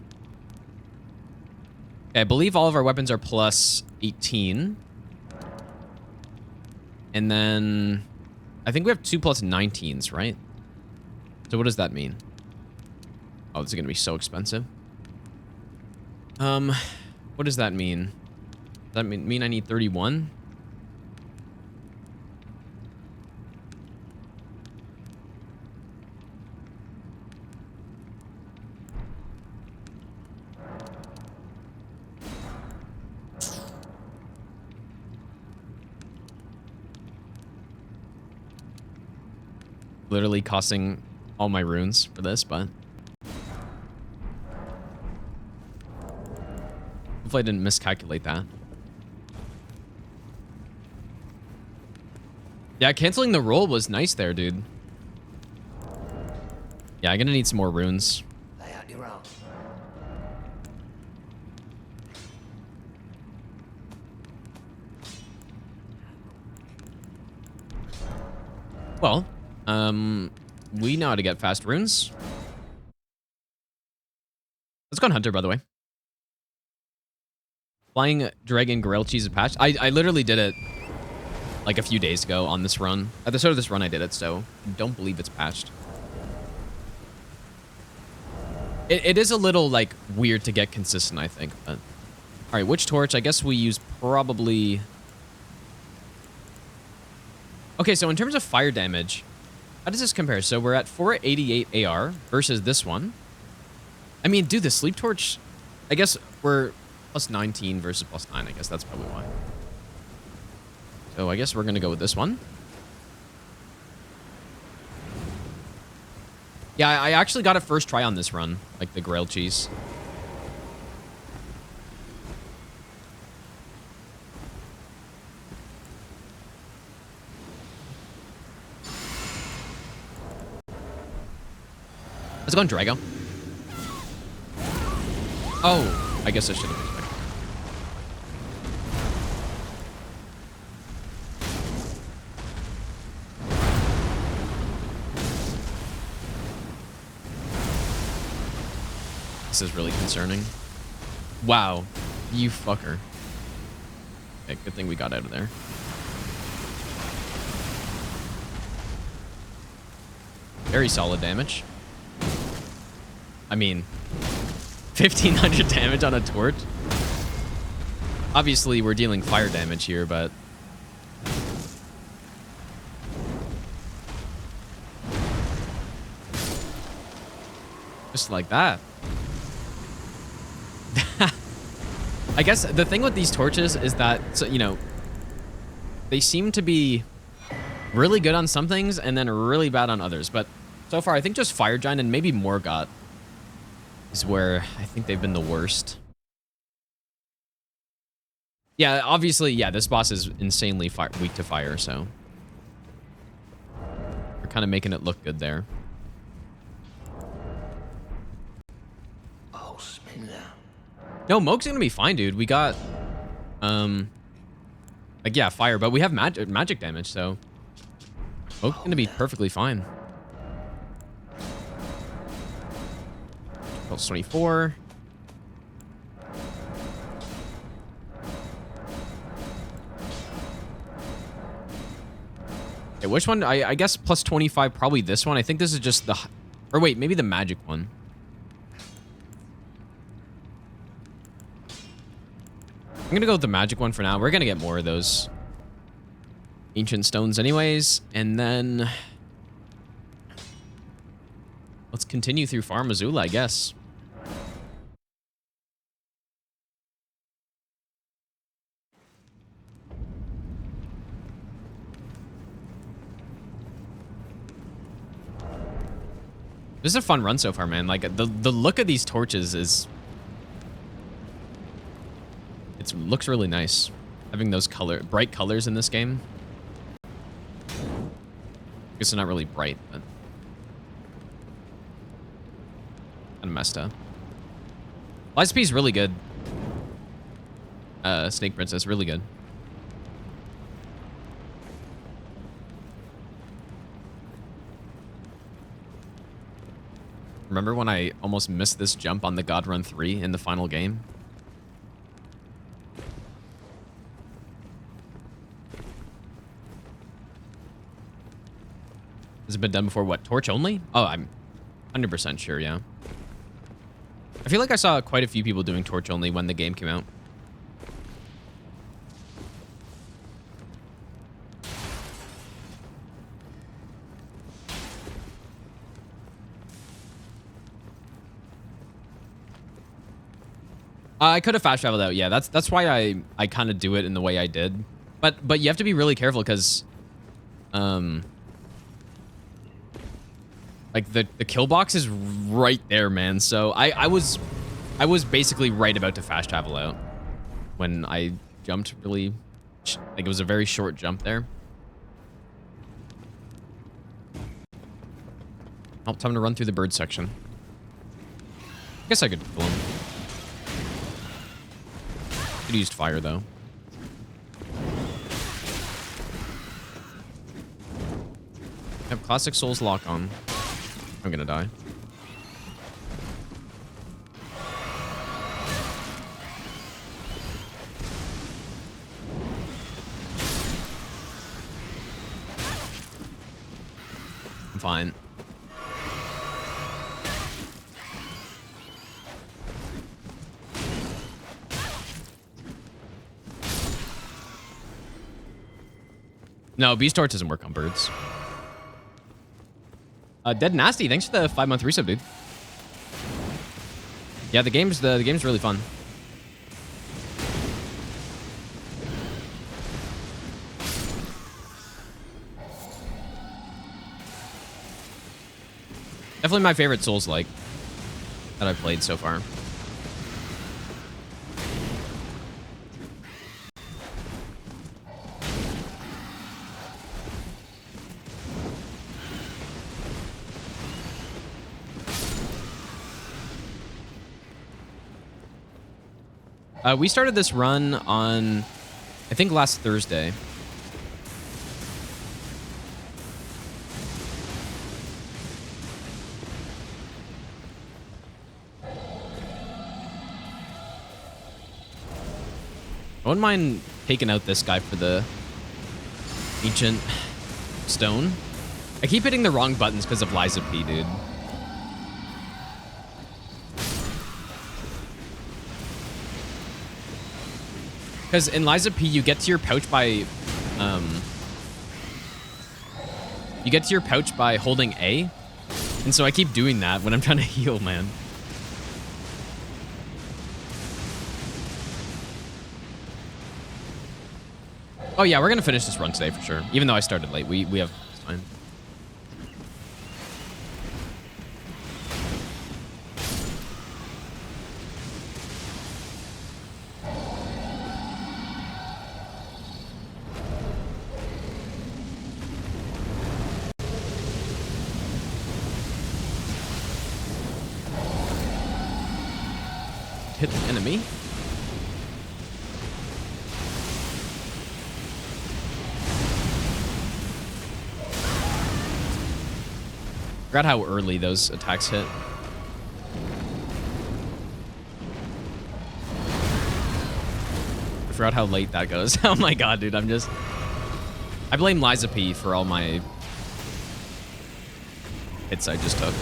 [SPEAKER 1] Okay, I believe all of our weapons are plus 18. And then I think we have 2 plus 19s, right? So what does that mean? Oh, this is going to be so expensive. What does that mean? Does that mean I need 31? Literally costing all my runes for this, but hopefully I didn't miscalculate that. Yeah, canceling the roll was nice there, dude. Yeah, I'm gonna need some more runes.
[SPEAKER 5] Lay out your arms.
[SPEAKER 1] Well, we know how to get fast runes. Let's go on Hunter, by the way. Flying Dragon Grilled Cheese is patched. I literally did it like a few days ago on this run. At the start of this run, I did it, so don't believe it's patched. It is a little, like, weird to get consistent, I think. But... All right, which torch? I guess we use probably... Okay, so in terms of fire damage, how does this compare? So we're at 488 AR versus this one. I mean, dude, the sleep torch... I guess we're plus 19 versus plus 9. I guess that's probably why. So I guess we're going to go with this one. Yeah, I actually got a first try on this run, like the grilled cheese. Let's go on Drago. Oh, I guess I should have expected. This is really concerning. Wow, you fucker. Okay, good thing we got out of there. Very solid damage. I mean, 1,500 damage on a torch. Obviously, we're dealing fire damage here, but... just like that. I guess the thing with these torches is that, so, you know, they seem to be really good on some things and then really bad on others. But so far, I think just Fire Giant and maybe Morgott is where I think they've been the worst. Yeah, obviously, yeah, this boss is insanely weak to fire, so we're kind of making it look good there. No, Mohg's gonna be fine, dude. We got, like, yeah, fire, but we have magic damage, so Mohg's gonna be perfectly fine. Plus 24. Okay, which one? I guess plus 25, probably this one. I think this is just the, or wait, maybe the magic one. I'm gonna go with the magic one for now. We're gonna get more of those ancient stones anyways, and then let's continue through Farum Azula, I guess. This is a fun run so far, man. Like, the look of these torches is... it looks really nice. Having those bright colors in this game. I guess they're not really bright, but... kind of messed up. Lies is really good. Snake Princess, really good. Remember when I almost missed this jump on the God Run 3 in the final game? Has it been done before? What, torch only? Oh, I'm 100% sure, yeah. I feel like I saw quite a few people doing torch only when the game came out. I could have fast traveled out, yeah. That's why I kind of do it in the way I did. But you have to be really careful because like the kill box is right there, man. So I was basically right about to fast travel out when I jumped really, like, it was a very short jump there. Oh, time to run through the bird section. I guess I could kill him. Could have used fire though. I have classic Souls lock on. I'm gonna die. I'm fine. No, Beast Torch doesn't work on birds. Dead Nasty, thanks for the 5-month resub, dude. Yeah, the game's really fun. Definitely my favorite Souls-like that I've played so far. We started this run on, I think, last Thursday. I wouldn't mind taking out this guy for the ancient stone. I keep hitting the wrong buttons because of Liza P, dude. Because in Liza P, you get to your pouch by, holding A, and so I keep doing that when I'm trying to heal, man. Oh yeah, we're gonna finish this run today for sure. Even though I started late, we have time. Hit the enemy. Forgot how early those attacks hit. I forgot how late that goes. Oh my god, dude, I blame Liza P for all my hits I just took.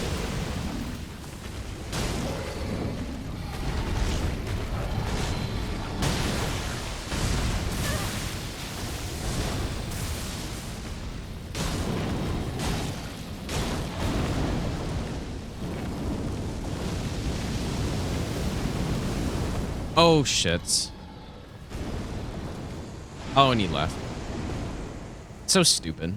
[SPEAKER 1] Oh, shit. Oh, and he left. So stupid.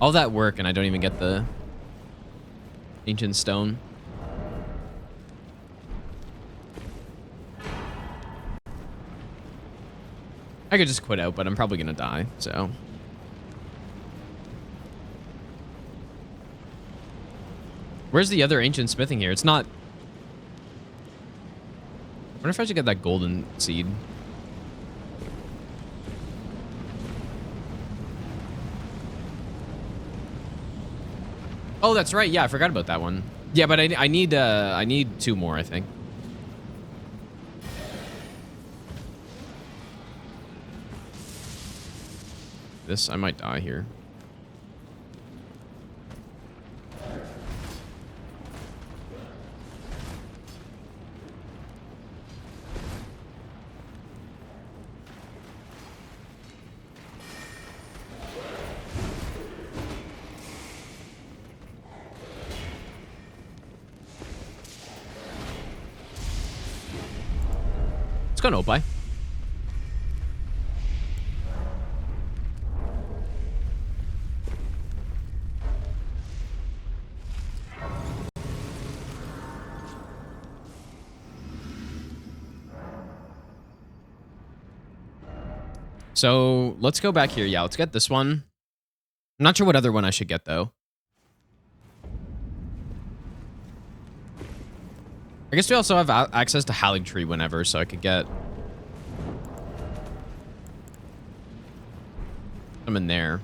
[SPEAKER 1] All that work, and I don't even get the ancient stone. I could just quit out, but I'm probably gonna die, so... Where's the other ancient smithing here? It's not... I wonder if I should get that golden seed. Oh, that's right. Yeah, I forgot about that one. Yeah, but I need 2 more, I think. This, I might die here. Let's go Nopai. So let's go back here. Yeah, let's get this one. I'm not sure what other one I should get, though. I guess we also have access to Haligtree whenever, so I could get them in there.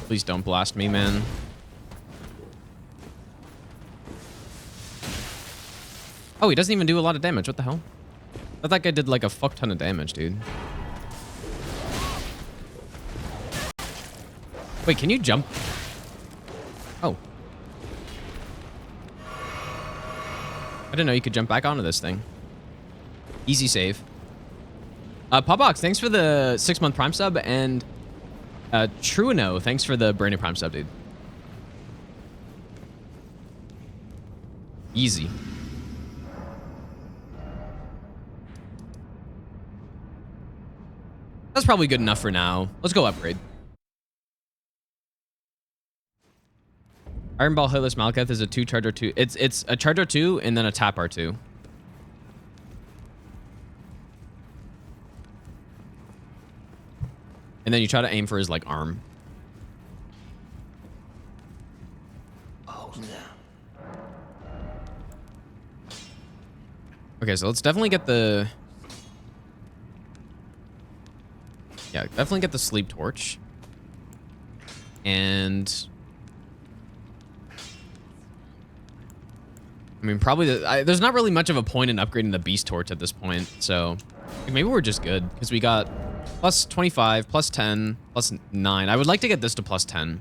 [SPEAKER 1] Please don't blast me, man. Oh, he doesn't even do a lot of damage. What the hell? I thought that guy did like a fuck ton of damage, dude. Wait, can you jump? Oh. I didn't know you could jump back onto this thing. Easy save. Popbox, thanks for the 6-month Prime sub, and Truino, thanks for the brand new Prime sub, dude. Easy. That's probably good enough for now. Let's go upgrade. Iron Ball Hitless Maliketh is a 2 charge R2. It's a charge R2 and then a tap R2. And then you try to aim for his like arm.
[SPEAKER 2] Oh no.
[SPEAKER 1] Okay, so let's definitely get the... Yeah, definitely get the sleep torch. And... I mean, probably there's not really much of a point in upgrading the beast torch at this point, so maybe we're just good because we got plus 25, plus 10, plus 9. I would like to get this to plus 10,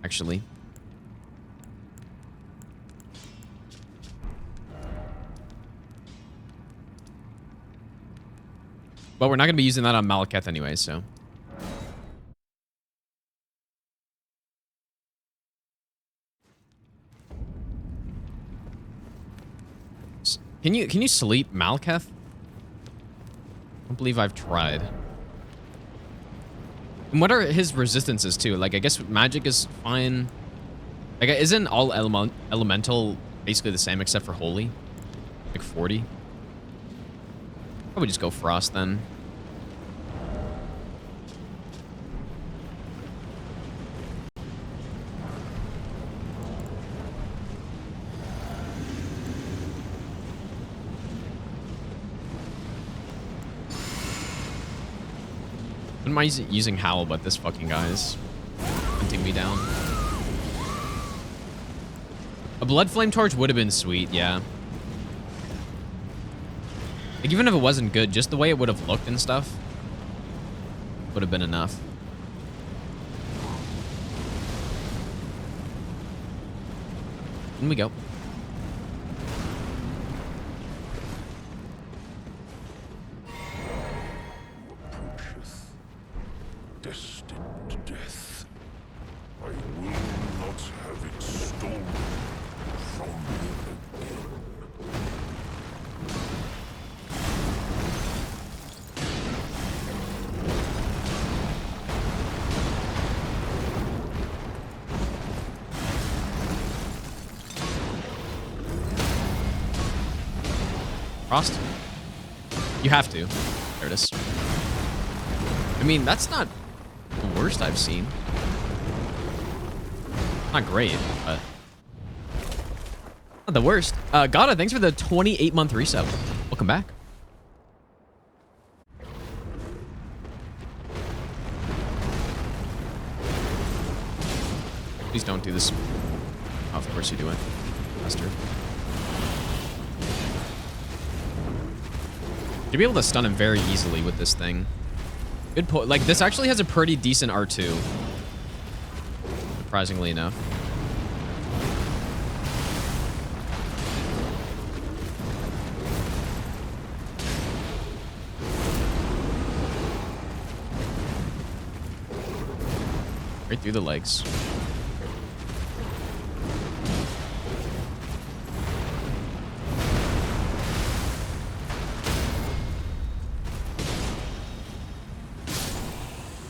[SPEAKER 1] actually. But we're not going to be using that on Maliketh anyway, so. Can you sleep Maliketh? I don't believe I've tried. And what are his resistances too? Like, I guess magic is fine. Like, isn't all elemental basically the same except for holy? Like 40? Probably just go frost then. Wouldn't mind using Howl, but this fucking guy is hunting me down. A Blood Flame Torch would have been sweet, yeah. Like, even if it wasn't good, just the way it would have looked and stuff would have been enough. In we go.
[SPEAKER 5] Destined to death. I will not have it stolen from me again.
[SPEAKER 1] Frost? You have to. There it is. I mean, that's not the worst I've seen. Not great, but not the worst. Gata, thanks for the 28-month resub. Welcome back. Please don't do this. Oh, of course you do it. Master. You'll be able to stun him very easily with this thing. Good point. Like, this actually has a pretty decent R2. Surprisingly enough. Right through the legs.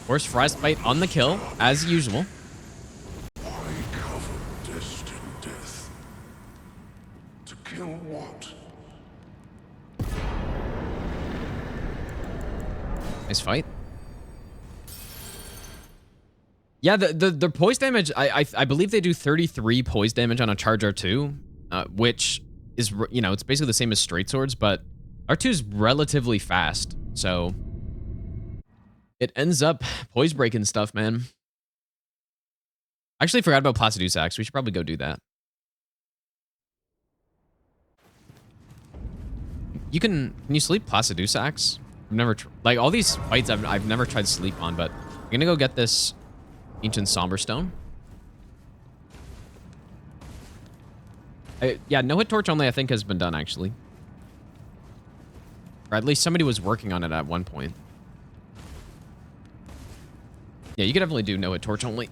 [SPEAKER 1] Of course, Frostbite on the kill, as usual.
[SPEAKER 5] Why cover destined death? To kill what?
[SPEAKER 1] Nice fight. Yeah, the poise damage, I believe they do 33 poise damage on a charge R2, which is, you know, it's basically the same as straight swords, but R2 is relatively fast, so it ends up poise breaking stuff, man. I actually forgot about Placidusax. We should probably go do that. Can you sleep Placidusax? I've never, like all these fights I've never tried to sleep on, but I'm gonna go get this Ancient Somber Stone. Yeah, no hit torch only I think has been done actually. Or at least somebody was working on it at one point. Yeah, you could definitely do no hit torch only.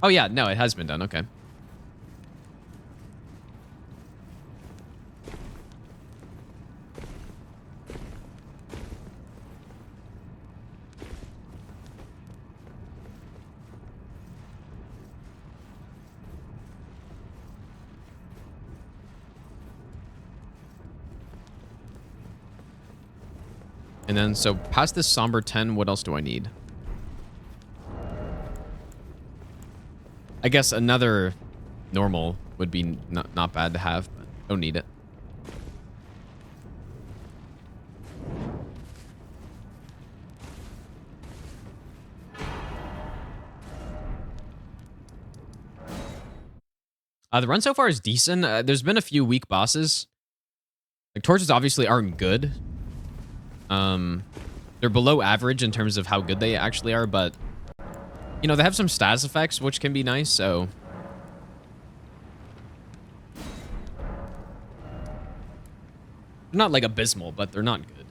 [SPEAKER 1] Oh yeah, no, it has been done. Okay. And then, so past this Somber 10, what else do I need? I guess another normal would be not bad to have, but don't need it. The run so far is decent. There's been a few weak bosses. Like, torches obviously aren't good. They're below average in terms of how good they actually are, but you know, they have some status effects, which can be nice, so. They're not like abysmal, but they're not good.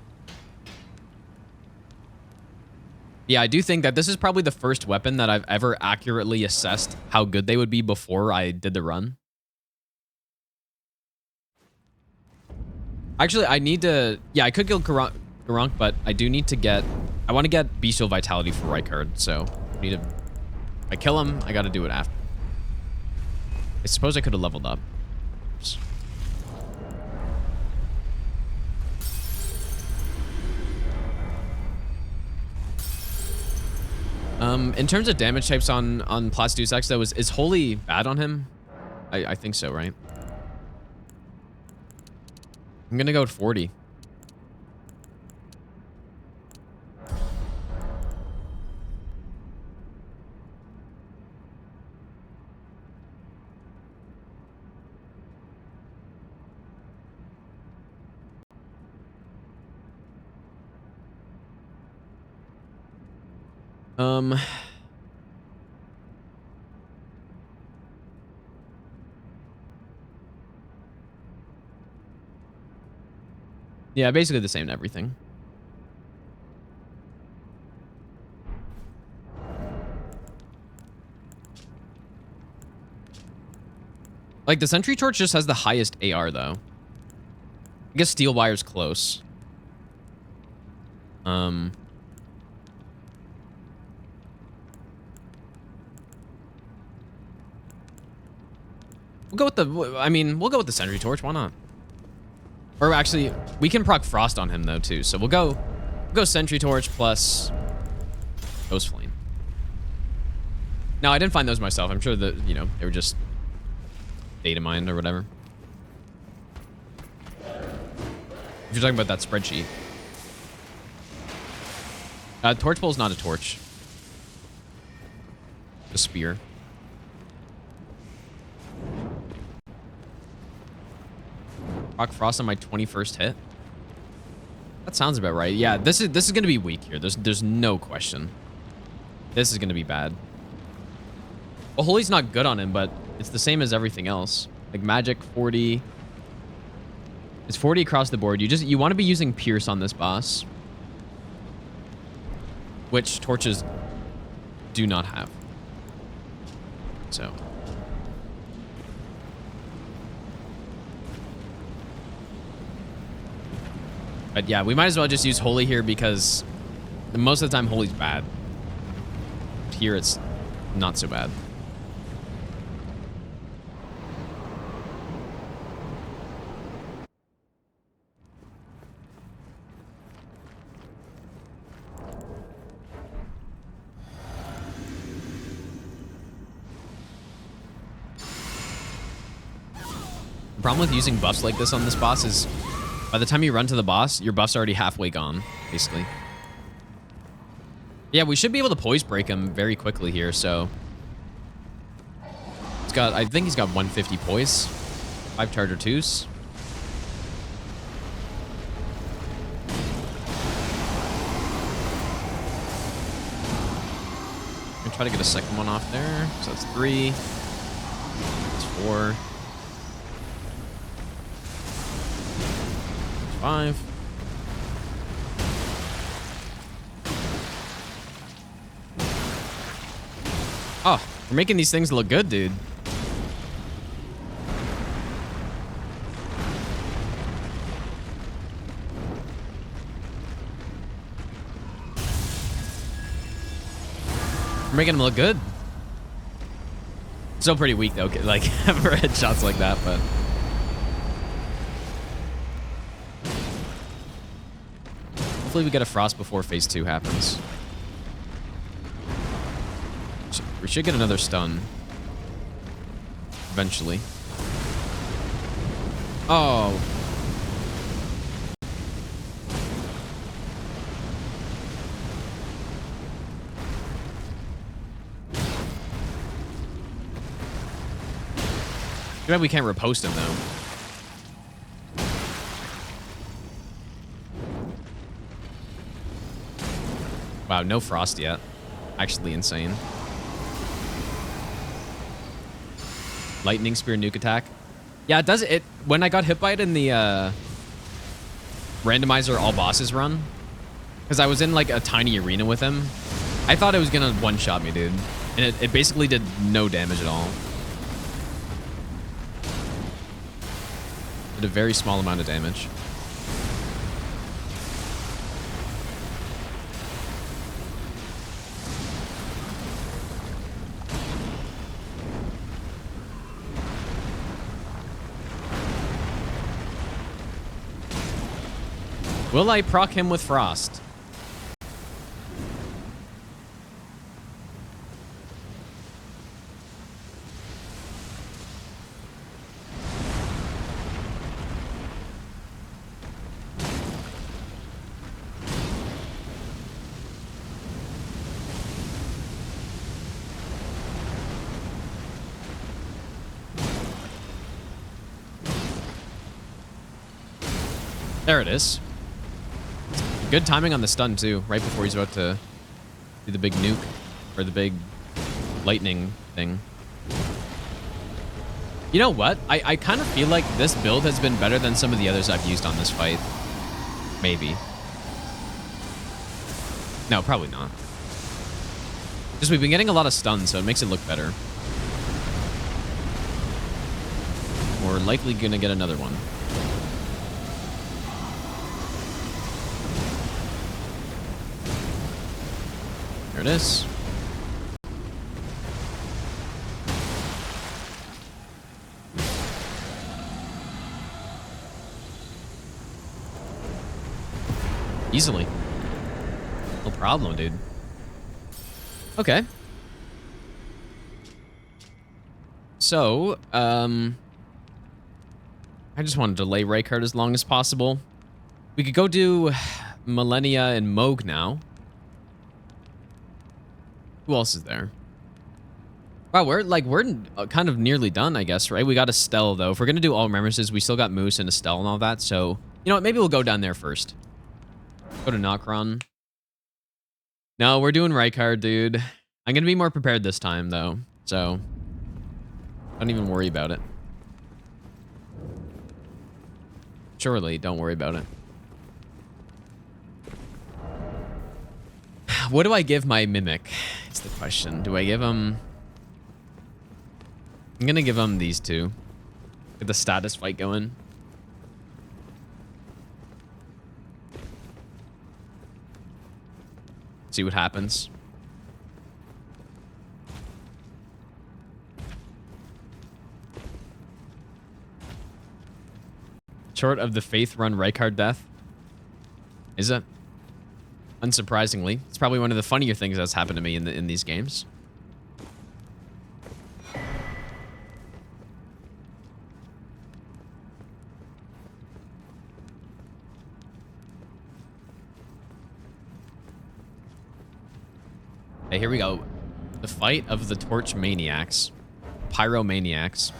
[SPEAKER 1] Yeah, I do think that this is probably the first weapon that I've ever accurately assessed how good they would be before I did the run. Actually, I need to, yeah, I could kill Garunk, but I do need to get, I want to get Bestial Vitality for Rykard, so I need to, if I kill him, I got to do it after. I suppose I could have leveled up. Oops. In terms of damage types on Placidusax, though, is Holy bad on him? I think so, right? I'm gonna go with 40. Yeah, basically the same to everything. Like, the Sentry Torch just has the highest AR, though. I guess Steel Wire's close. We'll go with the, I mean, we'll go with the Sentry Torch, why not? Or actually, we can proc Frost on him, though, too. So we'll go Sentry Torch plus Ghost Flame. No, I didn't find those myself. I'm sure that, you know, they were just data mined or whatever. If you're talking about that spreadsheet. Torch Bowl's not a torch. A spear. Rock Frost on my 21st hit. That sounds about right. Yeah, this is gonna be weak here. There's no question. This is gonna be bad. Well, Holy's not good on him, but it's the same as everything else. Like magic 40. It's 40 across the board. You want to be using Pierce on this boss, which torches do not have. So. But yeah, we might as well just use Holy here because most of the time Holy's bad. Here it's not so bad. The problem with using buffs like this on this boss is by the time you run to the boss, your buff's already halfway gone, basically. Yeah, we should be able to poise break him very quickly here, so got, I think he's got 150 poise. 5 charger 2s. I'm gonna try to get a second one off there. So that's 3. That's 4. 5. Oh, we're making these things look good, dude. We're making them look good. Still pretty weak though, like for headshots like that, but. Hopefully we get a frost before phase 2 happens. We should get another stun. Eventually. Oh. Too bad we can't repost him though. Wow, no frost yet. Actually insane. Lightning spear nuke attack. Yeah, it does it. When I got hit by it in the randomizer all bosses run, because I was in like a tiny arena with him, I thought it was gonna one-shot me, dude. And it basically did no damage at all. Did a very small amount of damage. Will I proc him with frost? There it is. Good timing on the stun, too, right before he's about to do the big nuke, or the big lightning thing. You know what? I kind of feel like this build has been better than some of the others I've used on this fight. Maybe. No, probably not. Just we've been getting a lot of stuns, so it makes it look better. We're likely gonna get another one. There it is. Easily. No problem, dude. Okay. So, I just want to delay Rykard as long as possible. We could go do Malenia and Mohg now. Who else is there? Wow, we're kind of nearly done, I guess, right? We got Astel, though. If we're going to do all remembrances, we still got Moose and Astel and all that. So, you know what? Maybe we'll go down there first. Go to Nokron. No, we're doing Rykard, dude. I'm going to be more prepared this time, though. So, don't even worry about it. Surely, don't worry about it. What do I give my Mimic? Is the question. Do I give him... I'm gonna give him these two. Get the status fight going. See what happens. Short of the Faith Run Rykard death. Is it? Unsurprisingly, it's probably one of the funnier things that's happened to me in these games. Hey, here we go. The fight of the Torch Maniacs. pyromaniacs.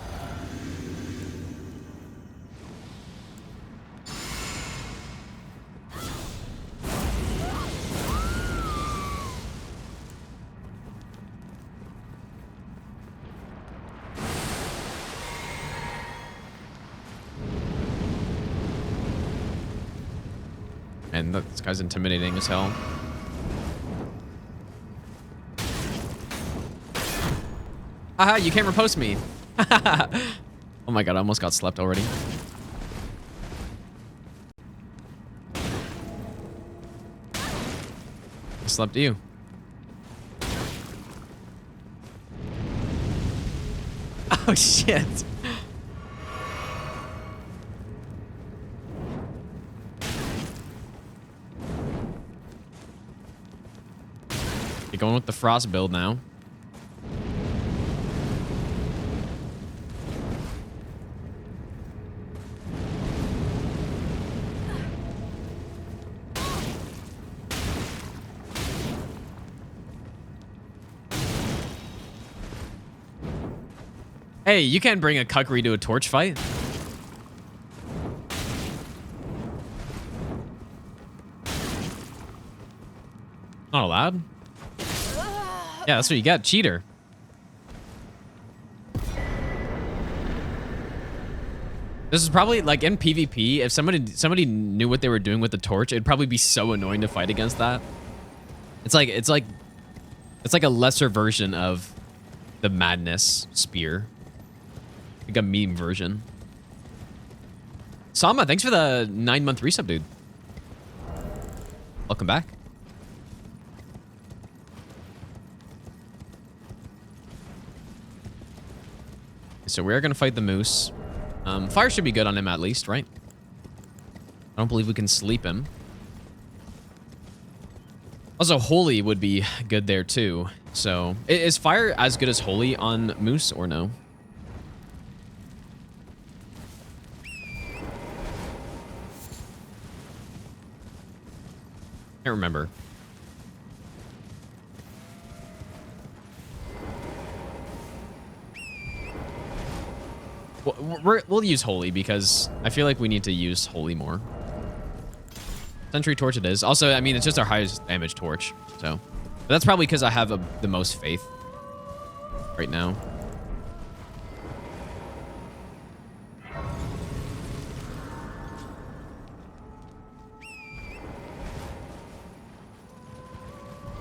[SPEAKER 1] And this guy's intimidating as hell. Haha, you can't repost me. Oh my god, I almost got slept already. I slept you. Oh shit. You're going with the frost build now. Hey, you can't bring a Kukri to a torch fight. Not allowed? Yeah, that's what you get, cheater. This is probably like in PvP, if somebody knew what they were doing with the torch, it'd probably be so annoying to fight against that. It's like a lesser version of the madness spear. Like a meme version. Sama, thanks for the 9-month resub, dude. Welcome back. So we are going to fight the moose. Fire should be good on him at least, right? I don't believe we can sleep him. Also, holy would be good there too. So is fire as good as holy on moose or no? Can't remember. We'll use holy because I feel like we need to use holy more. Sentry torch it is. Also, I mean, it's just our highest damage torch. So but that's probably because I have the most faith right now.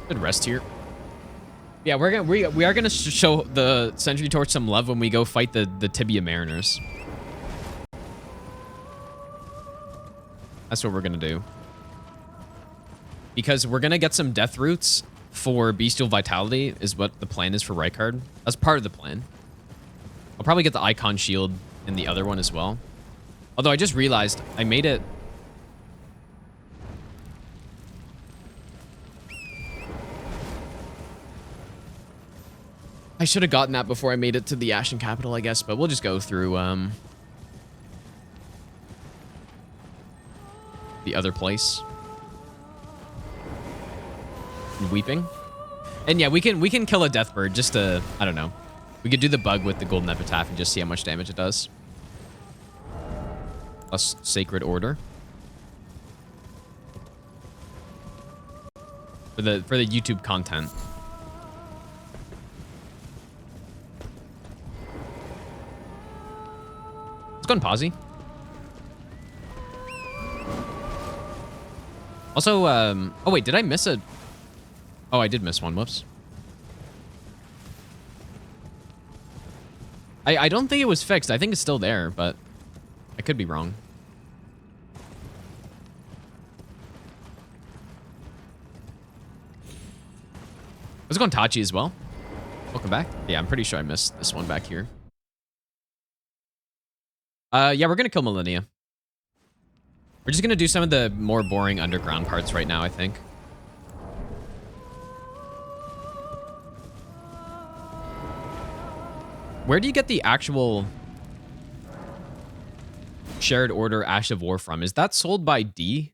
[SPEAKER 1] Good rest here. Yeah, we are gonna show the Sentry Torch some love when we go fight the Tibia Mariners. That's what we're gonna do. Because we're gonna get some death roots for Bestial Vitality is what the plan is for Rykard. That's part of the plan. I'll probably get the Icon Shield in the other one as well. Although I just realized I made it. I should have gotten that before I made it to the Ashen Capital, I guess, but we'll just go through the other place. Weeping. And yeah, we can kill a Deathbird just to, I don't know. We could do the bug with the Golden Epitaph and just see how much damage it does. Plus Sacred Order. For the YouTube content. Let's go on Posy. Also, oh wait, did I miss a... Oh, I did miss one, whoops. I don't think it was fixed. I think it's still there, but I could be wrong. Let's go on Tachi as well. Welcome back. Yeah, I'm pretty sure I missed this one back here. Yeah, we're gonna kill Malenia. We're just gonna do some of the more boring underground parts right now, I think. Where do you get the actual shared order Ash of War from? Is that sold by D?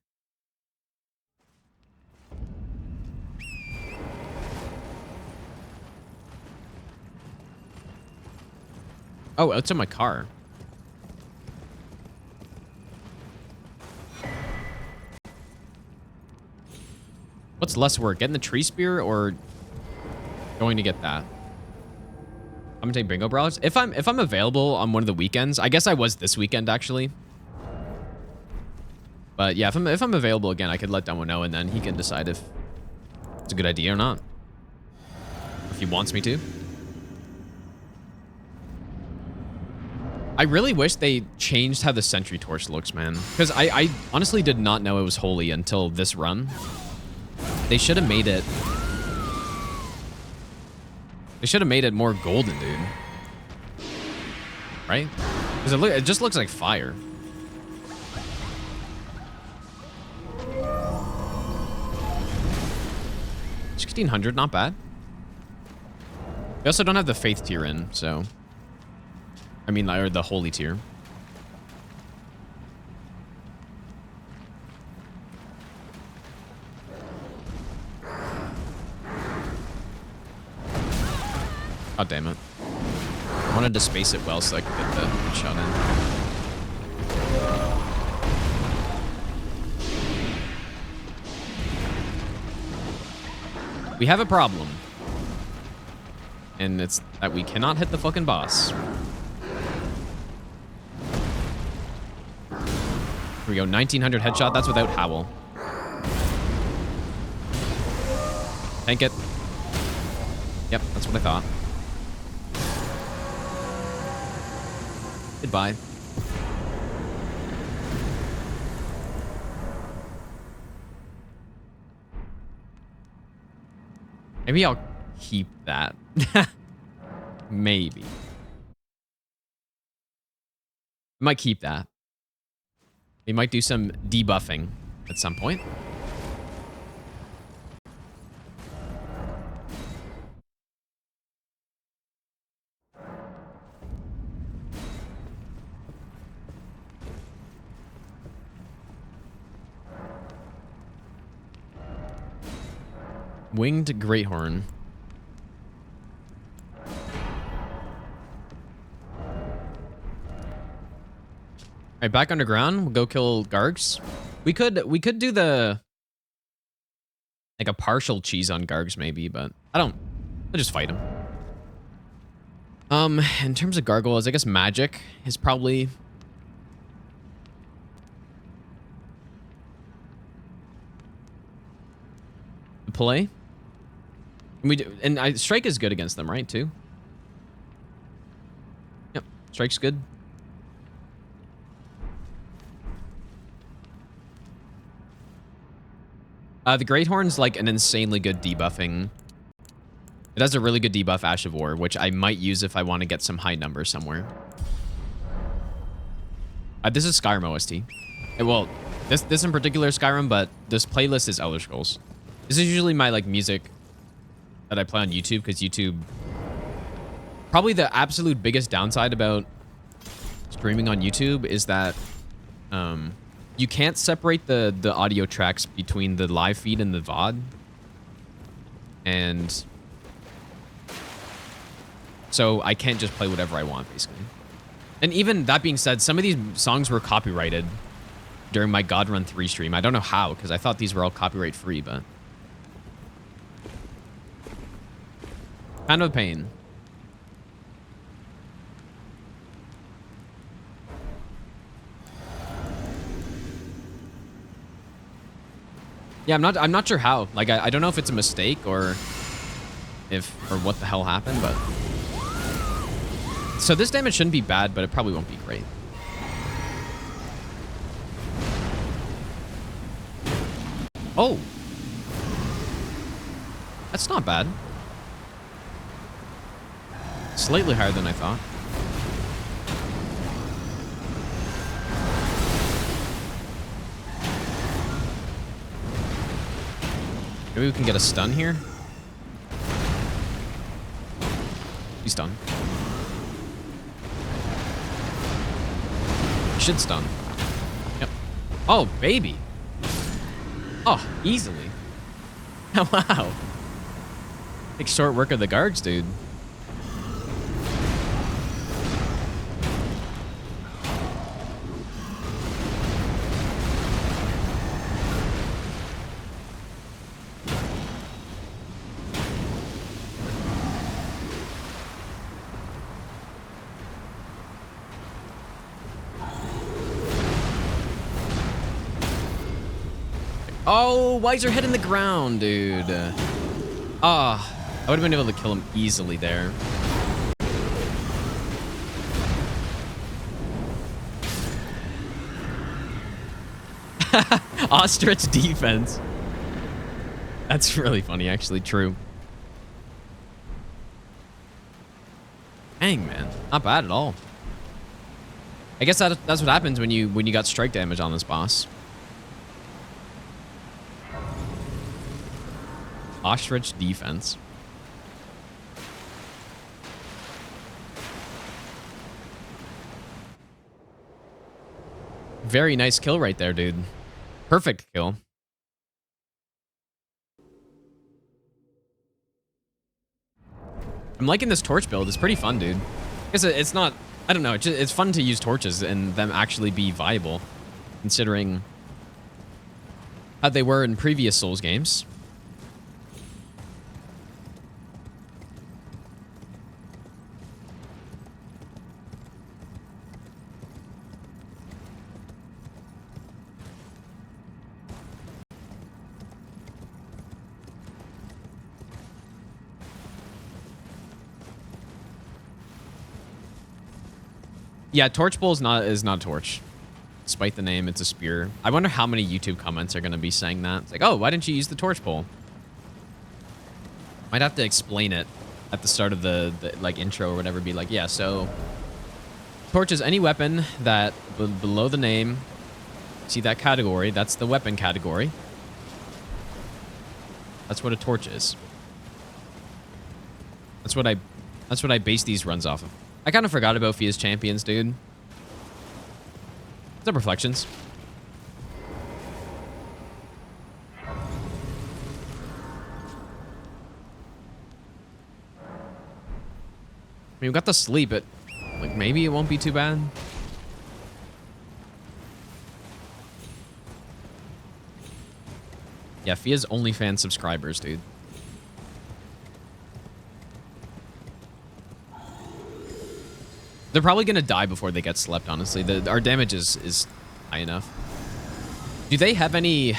[SPEAKER 1] Oh, it's in my car. What's less work, getting the tree spear or going to get that? I'm gonna take bingo brawlers. If I'm available on one of the weekends, I guess I was this weekend actually. But yeah, if I'm available again, I could let Demo know and then he can decide if it's a good idea or not. If he wants me to. I really wish they changed how the sentry torch looks, man. Because I honestly did not know it was holy until this run. They should have made it... They should have made it more golden, dude. Right? Because it just looks like fire. $1,600, not bad. We also don't have the faith tier in, so... I mean, or the holy tier. God damn it. I wanted to space it well so I could get the shot in. We have a problem. And it's that we cannot hit the fucking boss. Here we go, 1900 headshot. That's without Howl. Tank it. Yep, that's what I thought. Goodbye. Maybe I'll keep that. Maybe. I might keep that. We might do some debuffing at some point. Winged Greathorn. All right, back underground. We'll go kill Gargs. We could do the like a partial cheese on Gargs maybe, but I'll just fight him. In terms of gargoyles, I guess magic is probably the play. And strike is good against them, right? Too. Yep, strike's good. The Greathorn's like an insanely good debuffing. It has a really good debuff Ash of War, which I might use if I want to get some high numbers somewhere. This is Skyrim OST. Well, this in particular is Skyrim, but this playlist is Elder Scrolls. This is usually my like music that I play on YouTube, because YouTube... Probably the absolute biggest downside about streaming on YouTube is that you can't separate the audio tracks between the live feed and the VOD. And so I can't just play whatever I want, basically. And even that being said, some of these songs were copyrighted during my God Run 3 stream. I don't know how, because I thought these were all copyright free, but... kind of a pain. Yeah, I'm not sure how. Like, I don't know if it's a mistake or what the hell happened, but... So this damage shouldn't be bad, but it probably won't be great. Oh! That's not bad. Slightly higher than I thought. Maybe we can get a stun here. He's done. Should stun. Yep. Oh, baby. Oh, easily. Wow. Take short work of the guards, dude. Oh, why is your head in the ground, dude? Ah, I would have been able to kill him easily there. Ostrich defense. That's really funny, actually. True. Dang, man. Not bad at all. I guess that's what happens when you got strike damage on this boss. Ostrich defense. Very nice kill right there, dude. Perfect kill. I'm liking this torch build. It's pretty fun, dude. Because it's not, I don't know, it's fun to use torches and them actually be viable, considering how they were in previous Souls games. Yeah, torch bowl is not a torch. Despite the name, it's a spear. I wonder how many YouTube comments are going to be saying that. It's like, oh, why didn't you use the torch bowl? Might have to explain it at the start of the like intro or whatever. Be like, yeah, so torch is any weapon that below the name, see that category? That's the weapon category. That's what a torch is. That's what I base these runs off of. I kind of forgot about Fia's champions, dude. What's up, Reflections? I mean, we got the sleep, but like maybe it won't be too bad. Yeah, Fia's OnlyFans subscribers, dude. They're probably gonna die before they get slept, honestly. Our damage is high enough. Do they have any...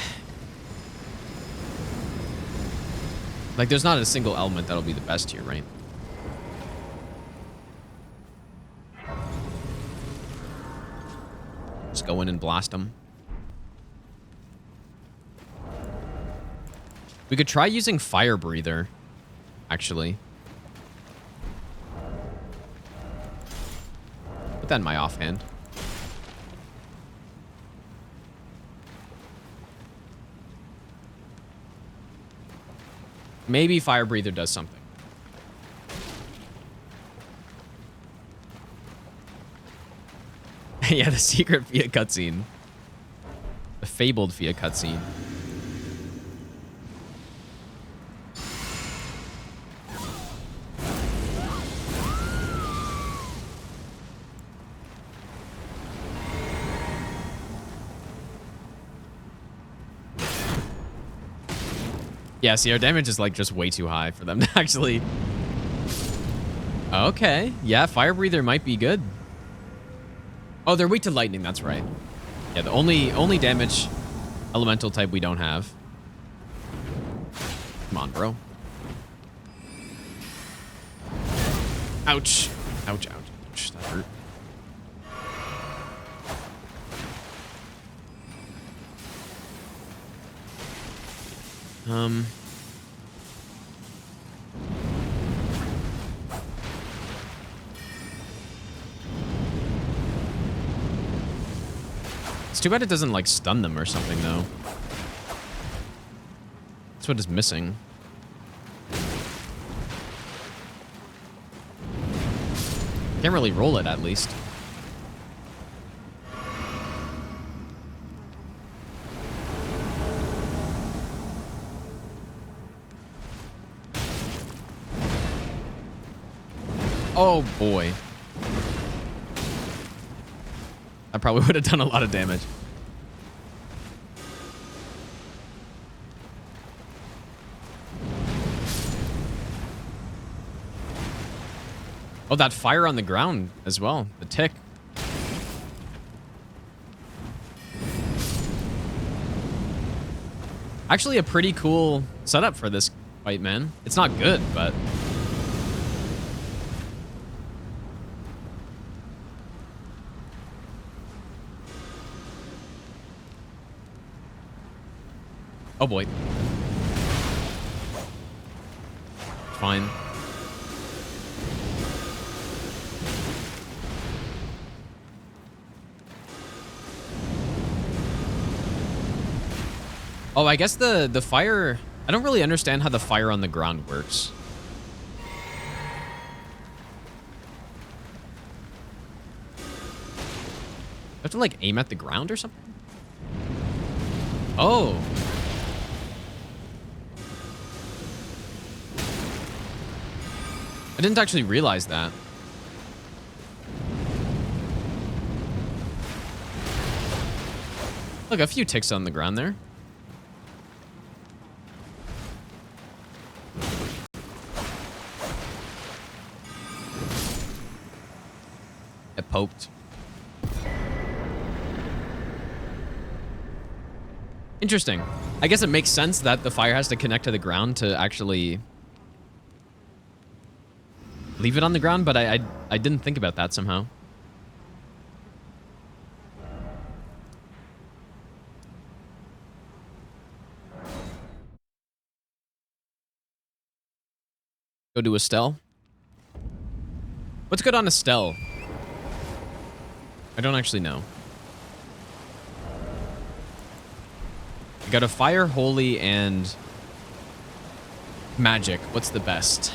[SPEAKER 1] Like, there's not a single element that'll be the best here, right? Just go in and blast them. We could try using Fire Breather, actually. Put that in my offhand. Maybe Fire Breather does something. Yeah, the secret Fia cutscene. The fabled Fia cutscene. Yeah, see, our damage is like just way too high for them to actually... Okay. Yeah, Fire Breather might be good. Oh, they're weak to lightning, that's right. Yeah, the only damage elemental type we don't have. Come on, bro. Ouch. Ouch, ouch, ouch. That hurt. It's too bad it doesn't, like, stun them or something, though. That's what is missing. Can't really roll it, at least. Oh, boy. I probably would have done a lot of damage. Oh, that fire on the ground as well. The tick. Actually a pretty cool setup for this fight, man. It's not good, but... Oh boy. Fine. Oh, I guess the fire... I don't really understand how the fire on the ground works. I have to, like, aim at the ground or something? Oh. I didn't actually realize that. Look, a few ticks on the ground there. It poked. Interesting. I guess it makes sense that the fire has to connect to the ground to actually leave it on the ground, but I didn't think about that somehow. Go to Astel. What's good on Astel? I don't actually know. You got a fire, holy, and magic. What's the best?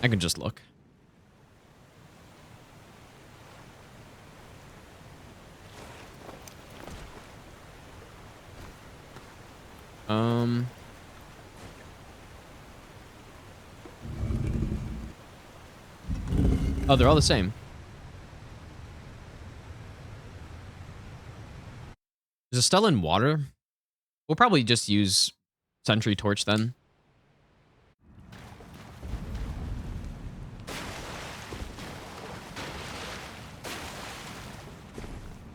[SPEAKER 1] I can just look. Oh, they're all the same. Is Astel in water? We'll probably just use Sentry Torch then.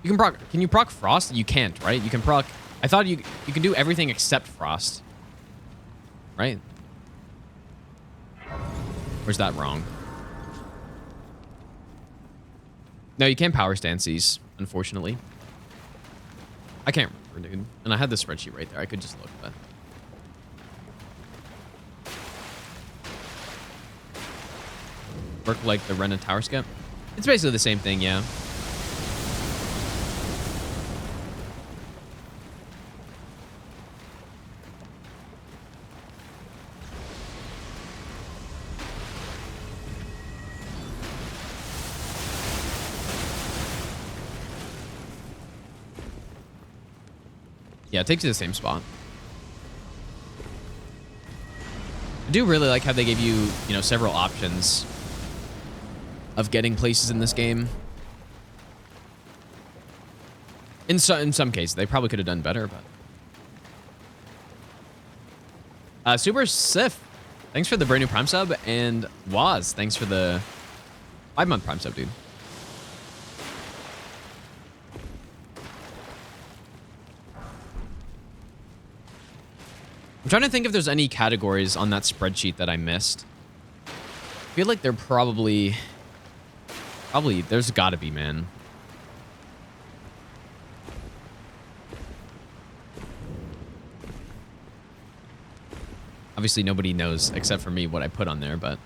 [SPEAKER 1] You can proc... Can you proc Frost? You can't, right? You can proc... I thought you can do everything except Frost. Right? Or is that wrong? No, you can't power stance these, unfortunately. I can't remember, dude. And I had the spreadsheet right there. I could just look, but... Work like the Rennala Tower Skip? It's basically the same thing, yeah. Yeah, it takes you to the same spot. I do really like how they gave you, you know, several options of getting places in this game. In some cases, they probably could have done better, but... Super Sif, thanks for the brand new Prime sub, and Waz, thanks for the 5-month Prime sub, dude. I'm trying to think if there's any categories on that spreadsheet that I missed. I feel like there probably there's gotta be, man. Obviously nobody knows except for me what I put on there, but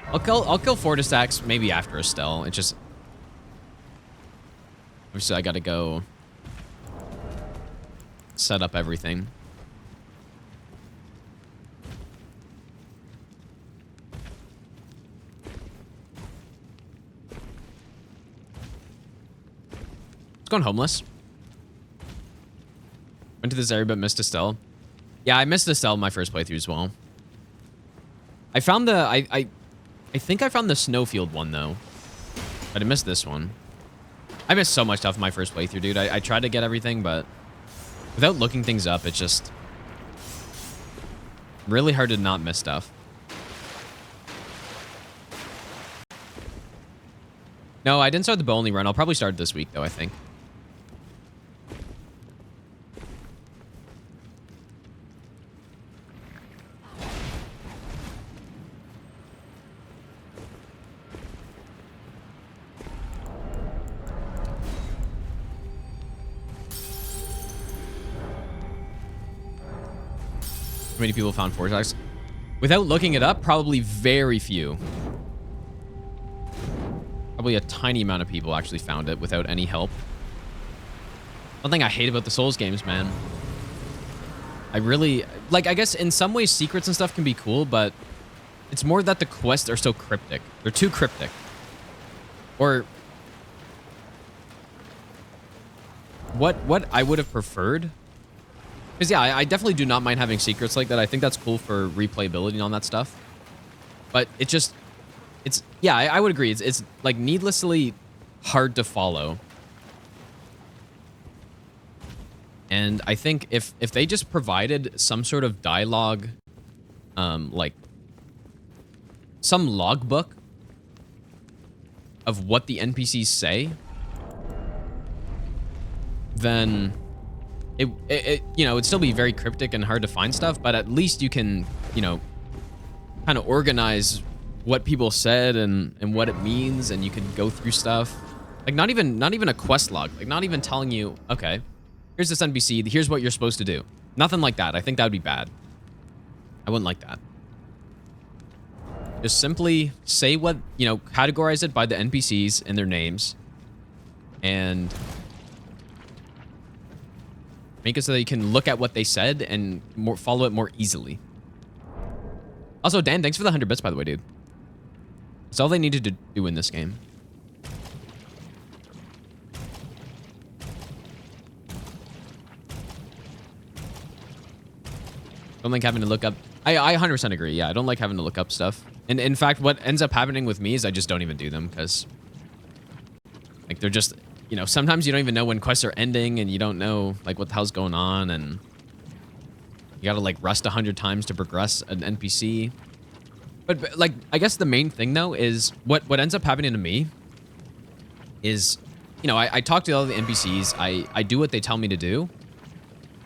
[SPEAKER 1] I'll kill Fortissax maybe after Astel. It just obviously I gotta go set up everything. It's going homeless. Went to this area but missed Astel. Yeah, I missed Astel in my first playthrough as well. I found the I think I found the snowfield one though. But I missed this one. I missed so much stuff in my first playthrough, dude. I tried to get everything, but without looking things up, it's just really hard to not miss stuff. No, I didn't start the bow only run. I'll probably start this week, though, I think. How many people found Fortissax? Without looking it up, probably very few. Probably a tiny amount of people actually found it without any help. One thing I hate about the Souls games, man. I really... Like, I guess in some ways secrets and stuff can be cool, but it's more that the quests are so cryptic. They're too cryptic. Or... What I would have preferred... Because, yeah, I definitely do not mind having secrets like that. I think that's cool for replayability and all that stuff. But it just... It's... Yeah, I would agree. It's like, needlessly hard to follow. And I think if they just provided some sort of dialogue, like some logbook of what the NPCs say, then it you know, it'd still be very cryptic and hard to find stuff, but at least you can, you know, kind of organize what people said and what it means, and you can go through stuff. Like not even a quest log, like not even telling you, okay, here's this NPC, here's what you're supposed to do. Nothing like that. I think that would be bad. I wouldn't like that. Just simply say what, you know, categorize it by the NPCs and their names, and make it so that you can look at what they said and follow it more easily. Also, Dan, thanks for the 100 bits, by the way, dude. That's all they needed to do in this game. Don't like having to look up. I 100% agree. Yeah, I don't like having to look up stuff. And in fact, what ends up happening with me is I just don't even do them because, like, they're just, you know, sometimes you don't even know when quests are ending and you don't know, like, what the hell's going on, and you gotta, like, rest 100 times to progress an NPC. But like, I guess the main thing, though, is what ends up happening to me is, you know, I talk to all the NPCs, I do what they tell me to do,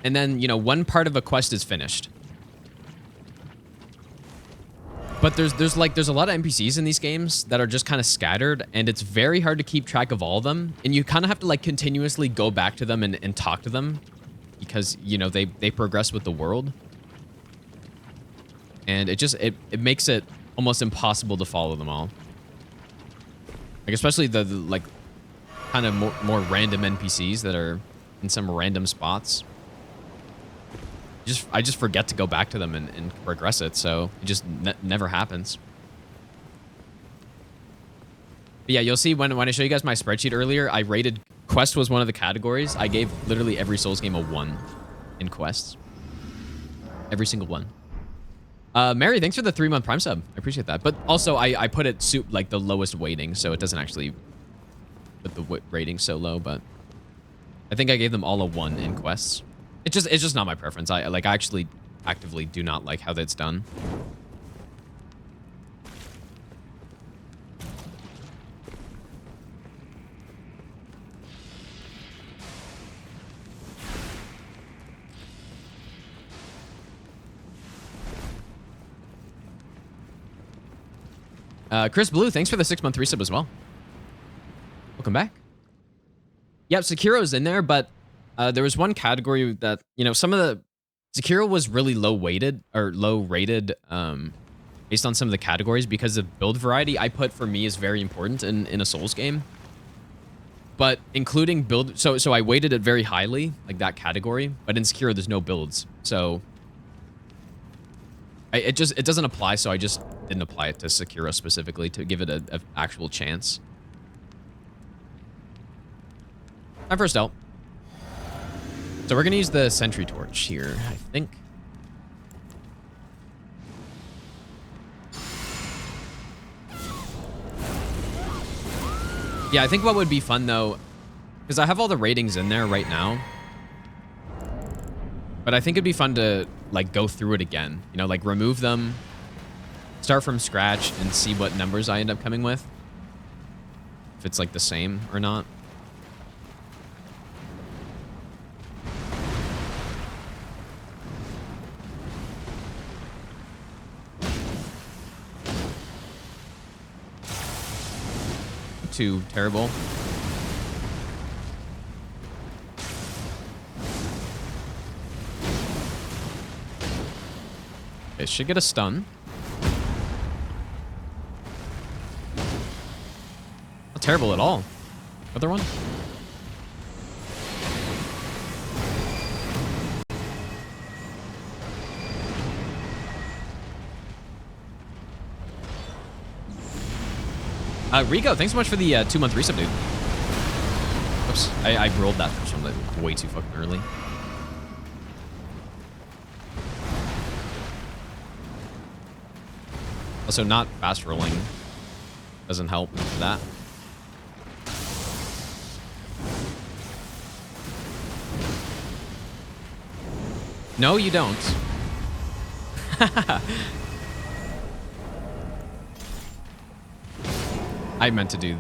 [SPEAKER 1] and then, you know, one part of a quest is finished. But there's a lot of NPCs in these games that are just kind of scattered, and it's very hard to keep track of all of them, and you kind of have to, like, continuously go back to them and talk to them because, you know, they progress with the world. And it makes it almost impossible to follow them all. Like, especially the like, kind of more random NPCs that are in some random spots. I just forget to go back to them and progress it, so it just never happens. But yeah, you'll see when I show you guys my spreadsheet earlier, I rated quest was one of the categories. I gave literally every Souls game a 1 in quests. Every single one. Mary, thanks for the 3-month Prime sub. I appreciate that. But also, I put it like the lowest weighting, so it doesn't actually put the rating so low, but I think I gave them all a 1 in quests. It's just not my preference. I actually actively do not like how that's done. Chris Blue, thanks for the 6-month resub as well. Welcome back. Yep, Sekiro's in there, but there was one category that, you know, some of the... Sekiro was really low weighted, or low rated, based on some of the categories because of build variety. I put, for me, is very important in a Souls game. But including build... So I weighted it very highly, like that category, but in Sekiro, there's no builds. So... It doesn't apply, so I just didn't apply it to Sekiro specifically to give it an actual chance. Time for a stealth. So we're gonna use the sentry torch here, I think. Yeah, I think what would be fun though, because I have all the ratings in there right now, but I think it'd be fun to like go through it again, you know, like remove them, start from scratch and see what numbers I end up coming with. If it's like the same or not. Too terrible. Okay, should get a stun. Not terrible at all. Other one? Rico, thanks so much for the 2-month resub, dude. Oops, I rolled that first one like, way too fucking early. Also, not fast rolling doesn't help with that. No, you don't. I meant to do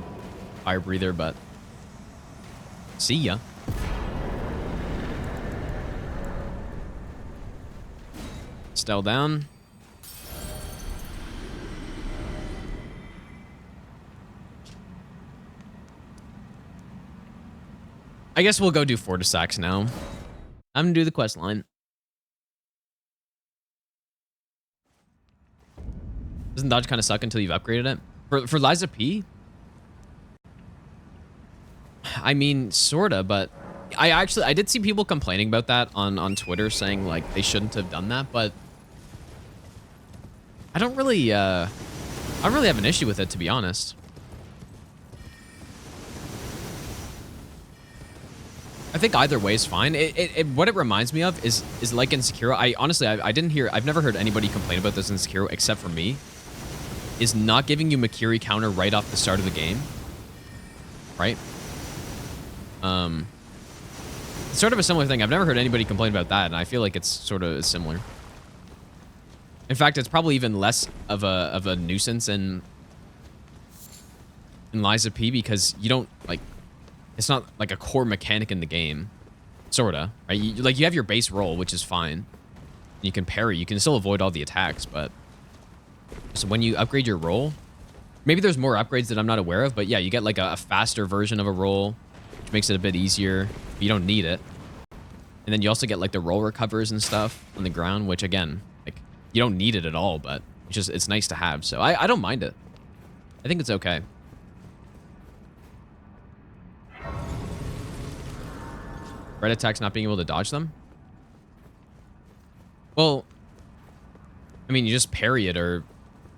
[SPEAKER 1] fire breather, but see ya. Astel down. I guess we'll go do Fortissax now. I'm gonna do the quest line. Doesn't dodge kind of suck until you've upgraded it? For Liza P? I mean, sorta, but I did see people complaining about that on Twitter, saying like they shouldn't have done that, but I don't really have an issue with it, to be honest. I think either way is fine. What it reminds me of is like in Sekiro. I've never heard anybody complain about this in Sekiro except for me. Is not giving you Makiri counter right off the start of the game, right? It's sort of a similar thing. I've never heard anybody complain about that, and I feel like it's sort of similar. In fact, it's probably even less of a nuisance in Liza P because you don't like. It's not like a core mechanic in the game, sorta. Right? You have your base roll, which is fine. You can parry. You can still avoid all the attacks, but so when you upgrade your roll, maybe there's more upgrades that I'm not aware of, but yeah, you get like a faster version of a roll, which makes it a bit easier. But you don't need it. And then you also get like the roll recovers and stuff on the ground, which again, like you don't need it at all, but it's nice to have. So I don't mind it. I think it's okay. Red attacks not being able to dodge them? Well, I mean, you just parry it, or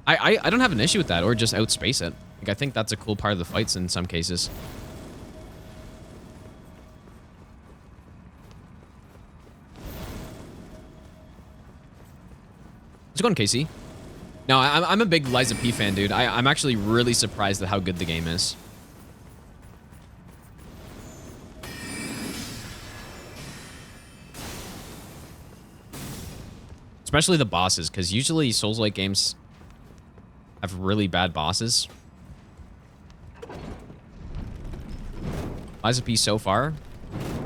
[SPEAKER 1] I don't have an issue with that, or just outspace it. Like, I think that's a cool part of the fights in some cases. Let's go on KC. No, I'm a big Liza P fan, dude. I'm actually really surprised at how good the game is. Especially the bosses, because usually Souls-like games have really bad bosses. Liza P so far,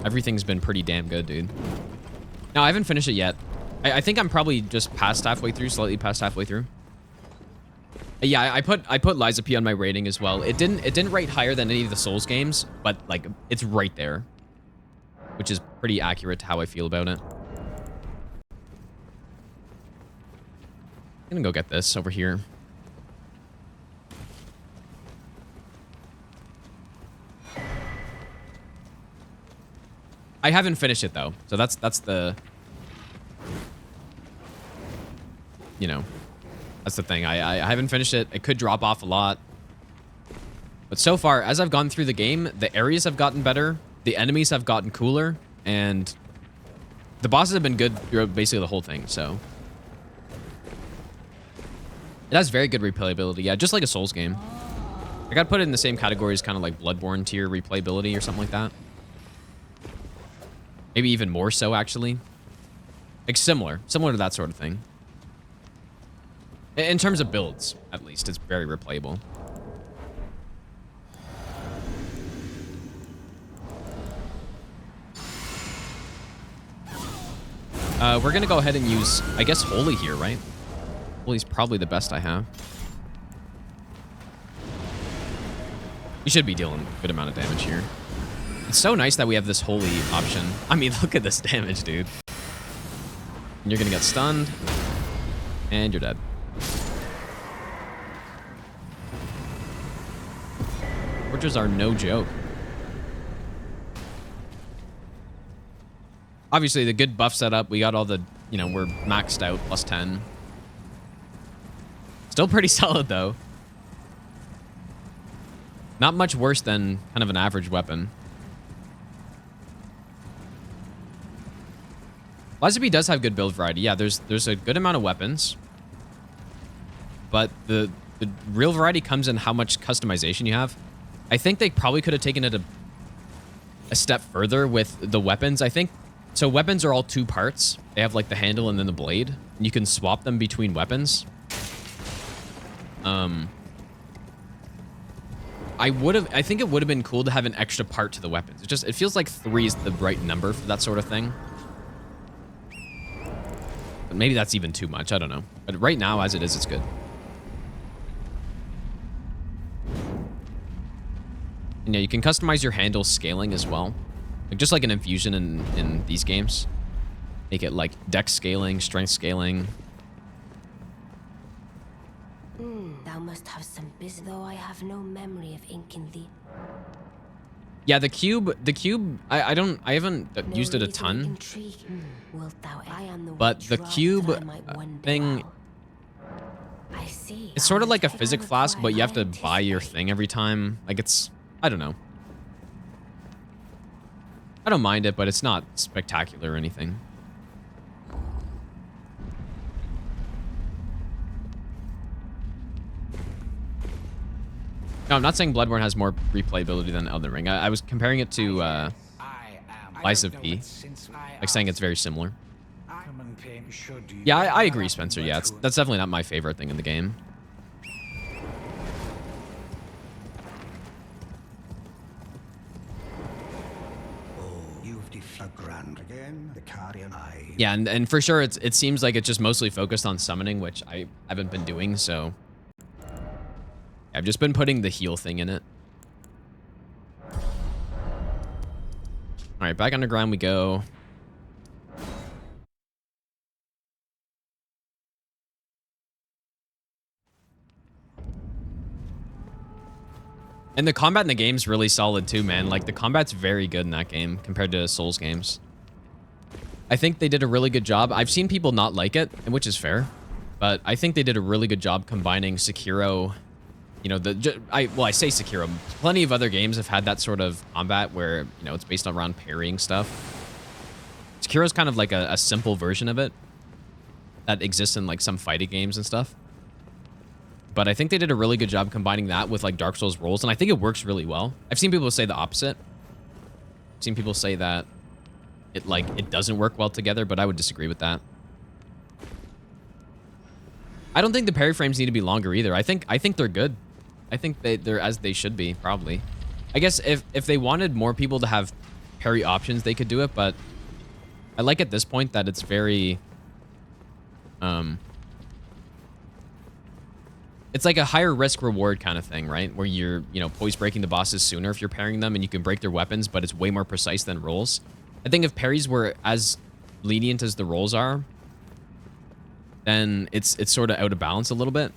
[SPEAKER 1] everything's been pretty damn good, dude. No, I haven't finished it yet. I think I'm probably just past halfway through, slightly past halfway through. Yeah, I put Liza P on my rating as well. It didn't rate higher than any of the Souls games, but like it's right there, which is pretty accurate to how I feel about it. I'm gonna go get this over here. I haven't finished it though, so that's the, you know, that's the thing. I haven't finished it. It could drop off a lot, but so far as I've gone through the game, the areas have gotten better, the enemies have gotten cooler, and the bosses have been good throughout basically the whole thing. So it has very good replayability. Yeah, just like a Souls game. I gotta put it in the same category as kind of like Bloodborne tier replayability or something like that. Maybe even more so, actually. Like similar to that sort of thing. In terms of builds, at least, it's very replayable. We're gonna go ahead and use, I guess, Holy here, right? Holy's probably the best I have. We should be dealing a good amount of damage here. It's so nice that we have this Holy option. I mean, look at this damage, dude. And you're gonna get stunned. And you're dead. Forges are no joke. Obviously, the good buff setup. We got all the, you know, we're maxed out, plus 10. Still pretty solid, though. Not much worse than kind of an average weapon. Placidusax does have good build variety. Yeah, there's a good amount of weapons. But the real variety comes in how much customization you have. I think they probably could have taken it a step further with the weapons. I think, so weapons are all two parts. They have like the handle and then the blade. And you can swap them between weapons. I think it would have been cool to have an extra part to the weapons. It feels like 3 is the right number for that sort of thing. But maybe that's even too much. I don't know. But right now, as it is, it's good. And yeah, you can customize your handle scaling as well. Like, just like an infusion in these games. Make it like dex scaling, strength scaling.
[SPEAKER 6] Thou must have some business, though I have no memory of ink in thee.
[SPEAKER 1] Yeah, the cube, I haven't used it a ton. But the cube thing, it's sort of like a physic flask, but you have to buy your thing every time. Like, it's, I don't know. I don't mind it, but it's not spectacular or anything. No, I'm not saying Bloodborne has more replayability than Elden Ring. I was comparing it to Lies of P. Like, saying it's very similar. Yeah, I agree, Spencer. Yeah, that's definitely not my favorite thing in the game. Yeah, and for sure, it seems like it's just mostly focused on summoning, which I haven't been doing, so... I've just been putting the heal thing in it. Alright, back underground we go. And the combat in the game's really solid too, man. Like, the combat's very good in that game compared to Souls games. I think they did a really good job. I've seen people not like it, and which is fair. But I think they did a really good job combining Sekiro... You know, I say Sekiro. Plenty of other games have had that sort of combat where, you know, it's based around parrying stuff. Sekiro's kind of like a simple version of it that exists in like some fighting games and stuff. But I think they did a really good job combining that with like Dark Souls roles, and I think it works really well. I've seen people say the opposite. I've seen people say that it doesn't work well together, but I would disagree with that. I don't think the parry frames need to be longer either. I think they're good. I think they're as they should be, probably. I guess if they wanted more people to have parry options, they could do it, but I like at this point that it's very... It's like a higher risk reward kind of thing, right? Where you're, you know, poise breaking the bosses sooner if you're parrying them, and you can break their weapons, but it's way more precise than rolls. I think if parries were as lenient as the rolls are, then it's sort of out of balance a little bit.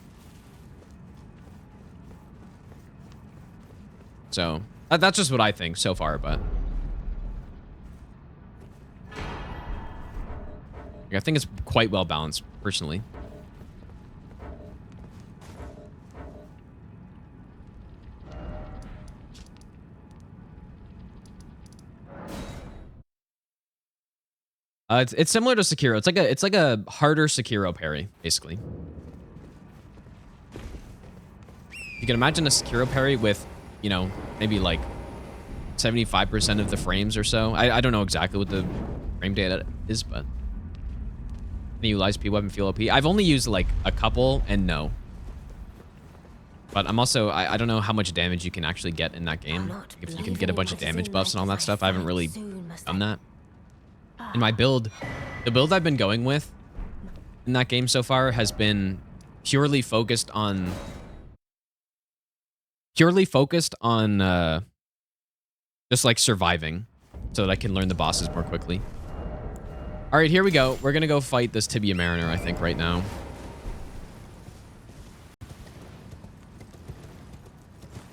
[SPEAKER 1] So that's just what I think so far, but I think it's quite well balanced, personally. It's similar to Sekiro. It's like a harder Sekiro parry, basically. You can imagine a Sekiro parry with, you know, maybe like 75% of the frames or so. I don't know exactly what the frame data is, but any utilize P weapon feel OP. I've only used like a couple and no. But I'm also I don't know how much damage you can actually get in that game. If you can get a bunch of damage buffs and all that stuff. I haven't really done that. In my build, the build I've been going with in that game so far has been purely focused on just like surviving so that I can learn the bosses more quickly. All right, here we go. We're going to go fight this Tibia Mariner, I think, right now.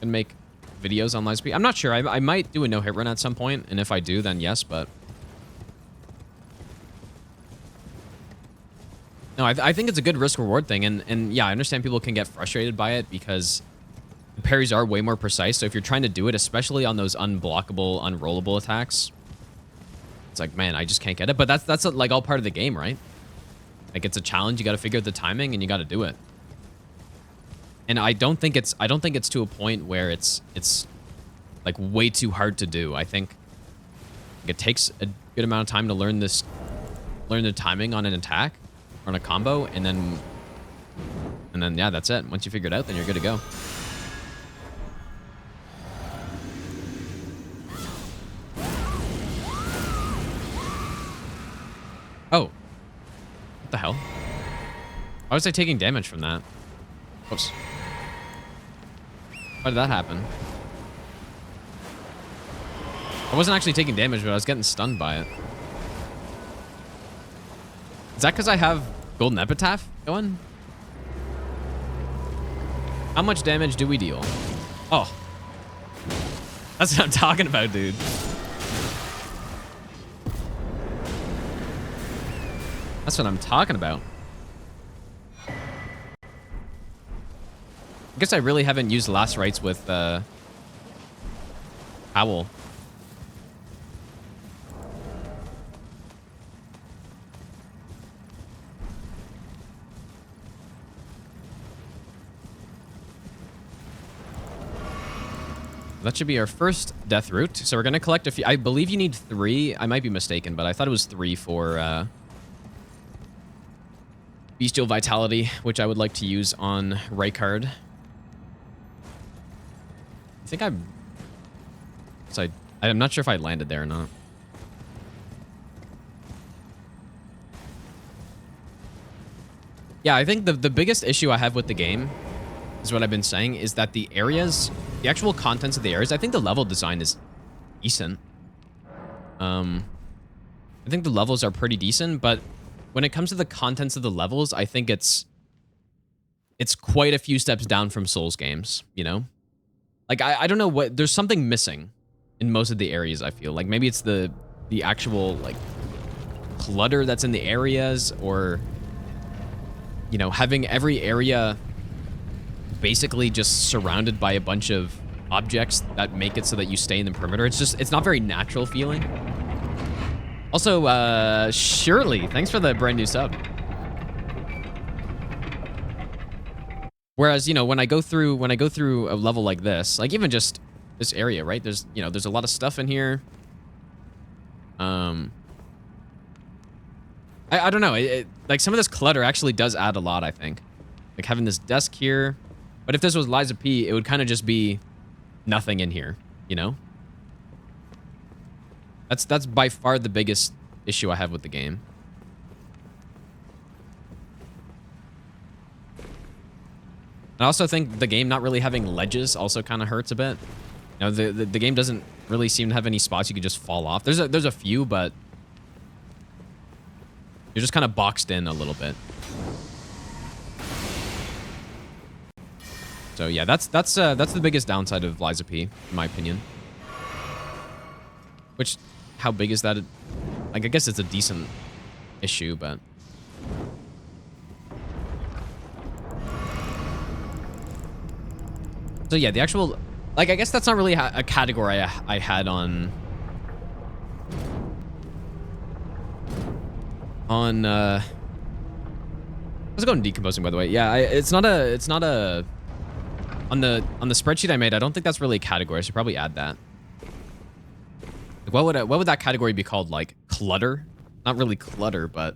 [SPEAKER 1] gonna make videos on Lies of P. I'm not sure. I might do a no-hit run at some point, and if I do, then yes, but... No, I think it's a good risk-reward thing, and yeah, I understand people can get frustrated by it because the parries are way more precise, so if you're trying to do it, especially on those unblockable, unrollable attacks, it's like, man, I just can't get it. But that's like all part of the game, right? Like, it's a challenge. You got to figure out the timing, and you got to do it. And I don't think it's to a point where it's like way too hard to do. I think it takes a good amount of time to learn the timing on an attack or on a combo, and then yeah, that's it. Once you figure it out, then you're good to go. Oh. What the hell? Why was I taking damage from that? Oops. Why did that happen? I wasn't actually taking damage, but I was getting stunned by it. Is that because I have Golden Epitaph going? How much damage do we deal? Oh. That's what I'm talking about, dude. That's what I'm talking about. I guess I really haven't used Last Rites with Owl. That should be our first death route. So we're going to collect a few. I believe you need 3. I might be mistaken, but I thought it was 3 for Bestial Vitality, which I would like to use on Rykard. I think I'm not sure if I landed there or not. Yeah, I think the biggest issue I have with the game is what I've been saying, is that the areas, the actual contents of the areas, I think the level design is decent. I think the levels are pretty decent, but when it comes to the contents of the levels, I think it's quite a few steps down from Souls games, you know? Like, I don't know what, there's something missing in most of the areas, I feel. Like, maybe it's the actual, like, clutter that's in the areas, or, you know, having every area basically just surrounded by a bunch of objects that make it so that you stay in the perimeter. It's not very natural feeling. Also, Shirley, thanks for the brand new sub. Whereas, you know, when I go through a level like this, like even just this area, right? There's a lot of stuff in here. I don't know. Like some of this clutter actually does add a lot, I think. Like having this desk here. But if this was Lies of P, it would kind of just be nothing in here, you know? That's by far the biggest issue I have with the game. I also think the game not really having ledges also kind of hurts a bit. You know, the game doesn't really seem to have any spots you could just fall off. There's a few, but you're just kind of boxed in a little bit. So yeah, that's the biggest downside of Lies of P, in my opinion. Which, how big is that? Like, I guess it's a decent issue, but... So yeah, the actual... Like, I guess that's not really a category I had on... How's it going decomposing, by the way? Yeah, it's not a... On the spreadsheet I made, I don't think that's really a category. I should probably add that. Like, what would that category be called? Like clutter? Not really clutter, but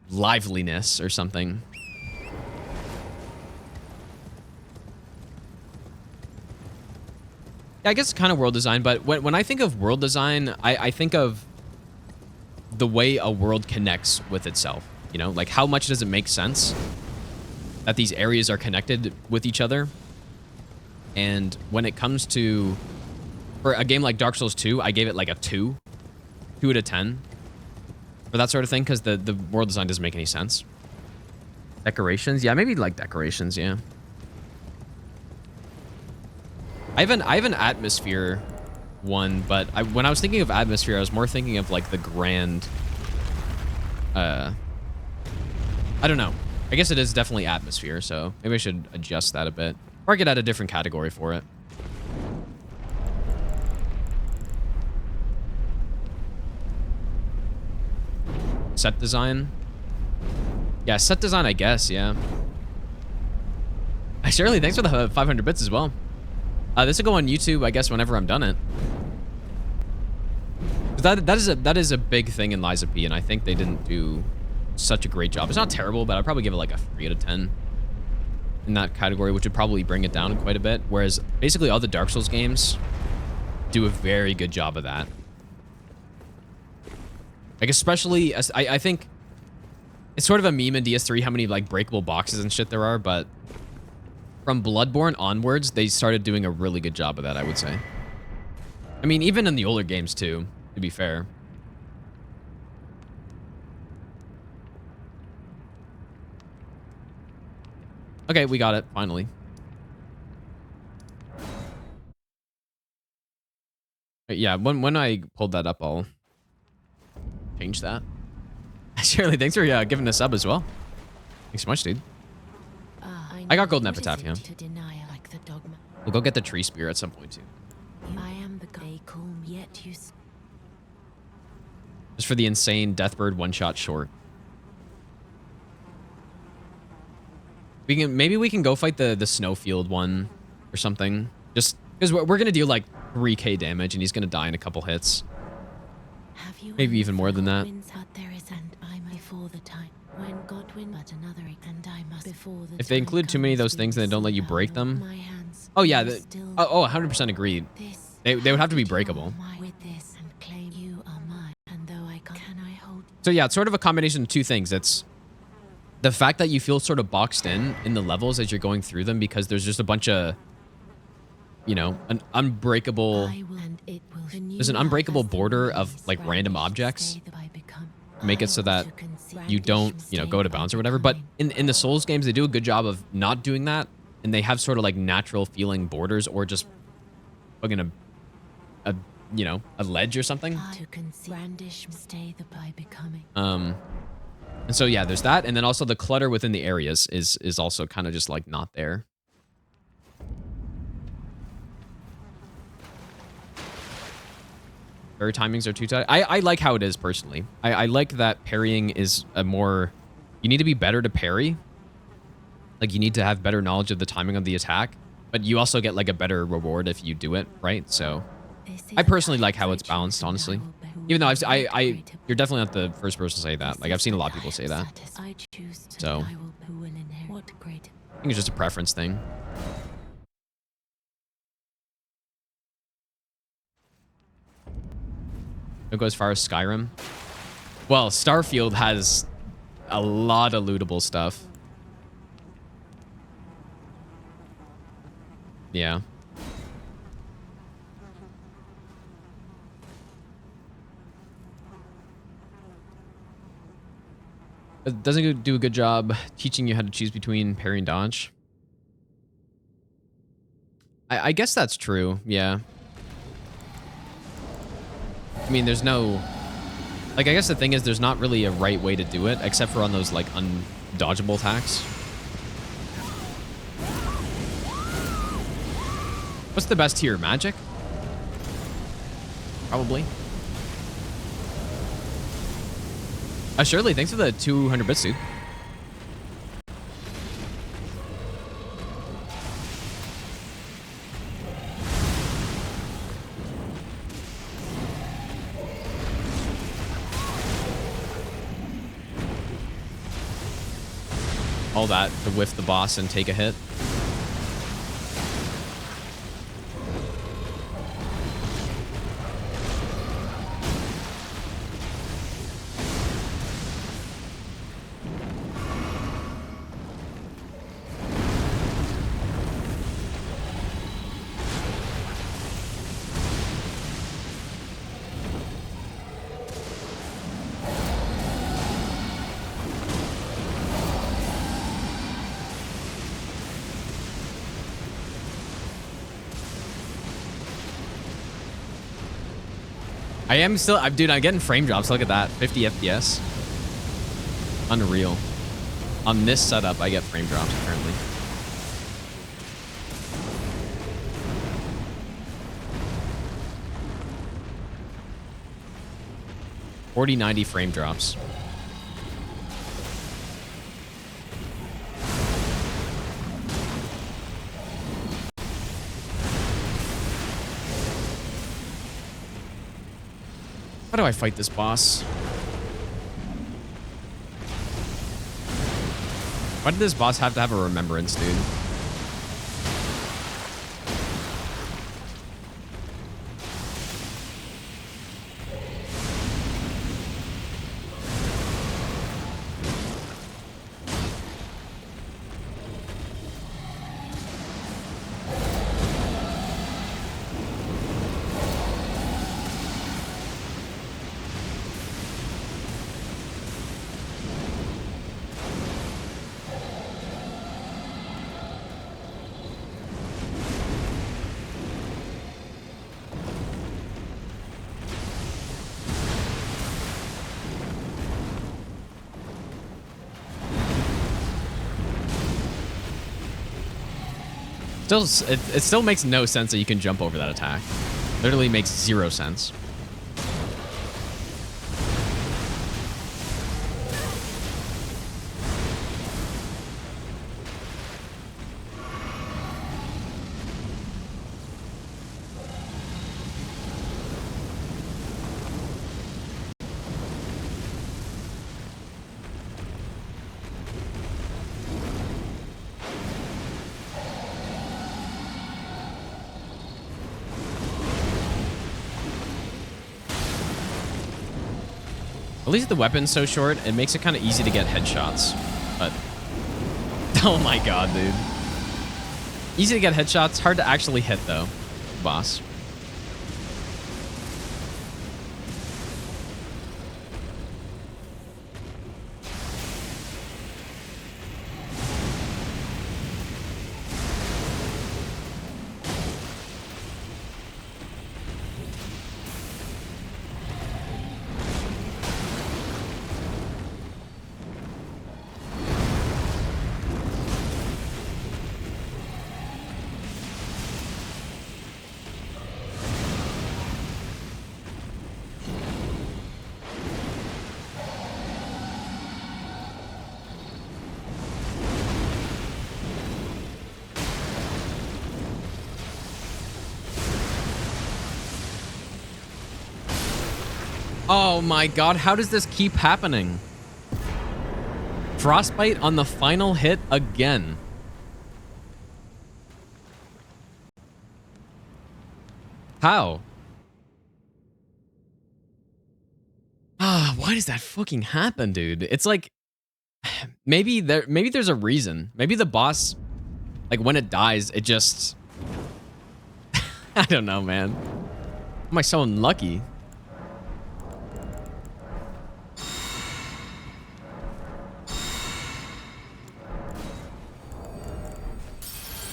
[SPEAKER 1] liveliness or something. Yeah, I guess it's kind of world design, but when I think of world design, I think of the way a world connects with itself. You know, like how much does it make sense that these areas are connected with each other? And when it comes to, for a game like Dark Souls 2, I gave it like a 2 out of 10 for that sort of thing, because the world design doesn't make any sense. Decorations, yeah, maybe like decorations, yeah. I have an atmosphere one, but when I was thinking of atmosphere, I was more thinking of like the grand. I don't know. I guess it is definitely atmosphere, so maybe I should adjust that a bit, or I could add a different category for it. Set design. Yeah, set design, I guess. Yeah. Shirley, thanks for the 500 bits as well. This will go on YouTube, I guess, whenever I'm done it. That is a big thing in Lies of P, and I think they didn't do such a great job. It's not terrible, but I'd probably give it like a 3 out of 10 in that category, which would probably bring it down quite a bit. Whereas basically all the Dark Souls games do a very good job of that. Like especially, I think it's sort of a meme in DS3 how many like breakable boxes and shit there are, but from Bloodborne onwards, they started doing a really good job of that, I would say. I mean, even in the older games too, to be fair. Okay, we got it, finally. Yeah, when I pulled that up, I'll change that. Shirley, thanks for giving a sub as well. Thanks so much, dude. I got Golden Epitaph, yeah. We'll go get the tree spear at some point, too.
[SPEAKER 6] I am the guy calm yet you.
[SPEAKER 1] Just for the insane Deathbird one-shot short. Maybe we can go fight the Snowfield one or something. Just because we're gonna do like 3k damage and he's gonna die in a couple hits. Maybe even more than that. If they include too many of those things and they don't let you break them. Oh yeah, 100% agreed. They would have to be breakable. So yeah, it's sort of a combination of two things. It's the fact that you feel sort of boxed in the levels as you're going through them because there's just a bunch of, you know, an unbreakable border of like random objects. Make it so that you don't, you know, go out of bounds or whatever. But in the Souls games, they do a good job of not doing that, and they have sort of like natural feeling borders or just fucking a you know, a ledge or something. And so yeah, there's that, and then also the clutter within the areas is also kind of just like not there. Parry timings are too tight. I like how it is personally. I like that parrying is a more, you need to be better to parry. Like you need to have better knowledge of the timing of the attack, but you also get like a better reward if you do it right. So I personally like how it's balanced, honestly. Even though you're definitely not the first person to say that. Like I've seen a lot of people say that. So I think it's just a preference thing. Don't go as far as Skyrim. Well, Starfield has a lot of lootable stuff. Yeah. It doesn't do a good job teaching you how to choose between parry and dodge. I guess that's true, yeah. I mean, there's no... Like, I guess the thing is there's not really a right way to do it, except for on those, like, undodgeable attacks. What's the best tier? Magic? Probably. Shirley, thanks for the 200 bits, dude. All that to whiff the boss and take a hit. I am still, dude, I'm getting frame drops. Look at that. 50 FPS. Unreal. On this setup, I get frame drops apparently. $4090 frame drops. How do I fight this boss? Why did this boss have to have a remembrance, dude? It still makes no sense that you can jump over that attack. Literally makes 0 sense. At least the weapon's so short, it makes it kind of easy to get headshots. But, oh my god, dude. Easy to get headshots, hard to actually hit though, boss. Oh my god, how does this keep happening? Frostbite on the final hit again. How? Why does that fucking happen, dude? It's like maybe there's a reason. Maybe the boss, like when it dies, it just I don't know, man. Am I so unlucky?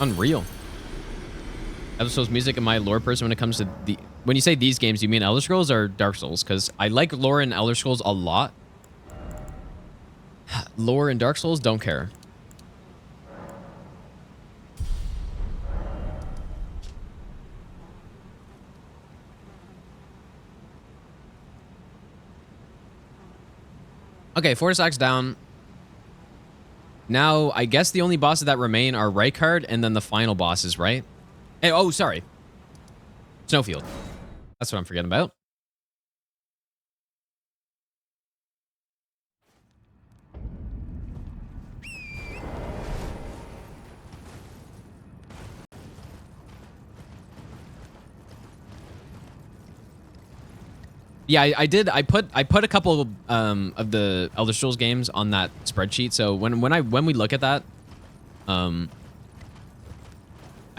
[SPEAKER 1] Unreal. Elder Scrolls music and my lore person when it comes to the... When you say these games, you mean Elder Scrolls or Dark Souls? Because I like lore in Elder Scrolls a lot. Lore in Dark Souls, don't care. Okay, Fortissax down. Now, I guess the only bosses that remain are Rykard and then the final bosses, right? Hey, oh, sorry. Snowfield. That's what I'm forgetting about. Yeah, I did. I put a couple of the Elder Scrolls games on that spreadsheet. So when we look at that, I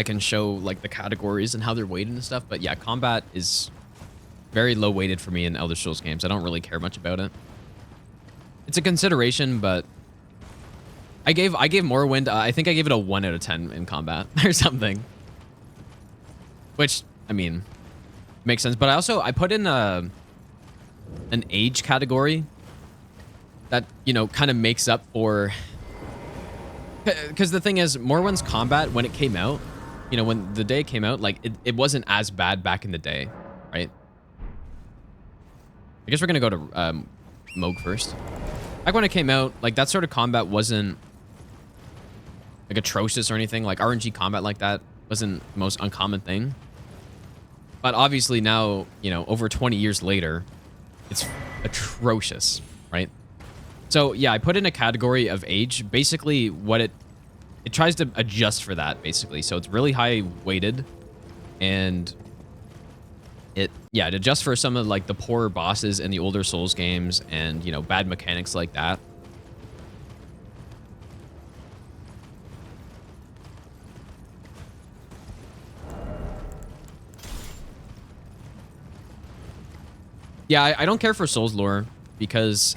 [SPEAKER 1] can show like the categories and how they're weighted and stuff. But yeah, combat is very low weighted for me in Elder Scrolls games. I don't really care much about it. It's a consideration, but I gave Morrowind. I think I gave it a 1 out of 10 in combat or something. Which I mean makes sense. But I put in an age category that, you know, kind of makes up for... Because the thing is, Morwyn's combat, when it came out, you know, when the day came out, like, it wasn't as bad back in the day, right? I guess we're going to go to Mohg first. Back when it came out, like, that sort of combat wasn't, like, atrocious or anything. Like, RNG combat like that wasn't the most uncommon thing. But obviously now, you know, over 20 years later, it's atrocious, right? So, yeah, I put in a category of age. Basically, what it tries to adjust for that, basically. So it's really high weighted, and it adjusts for some of, like, the poorer bosses in the older Souls games and, you know, bad mechanics like that. Yeah, I don't care for Souls lore because,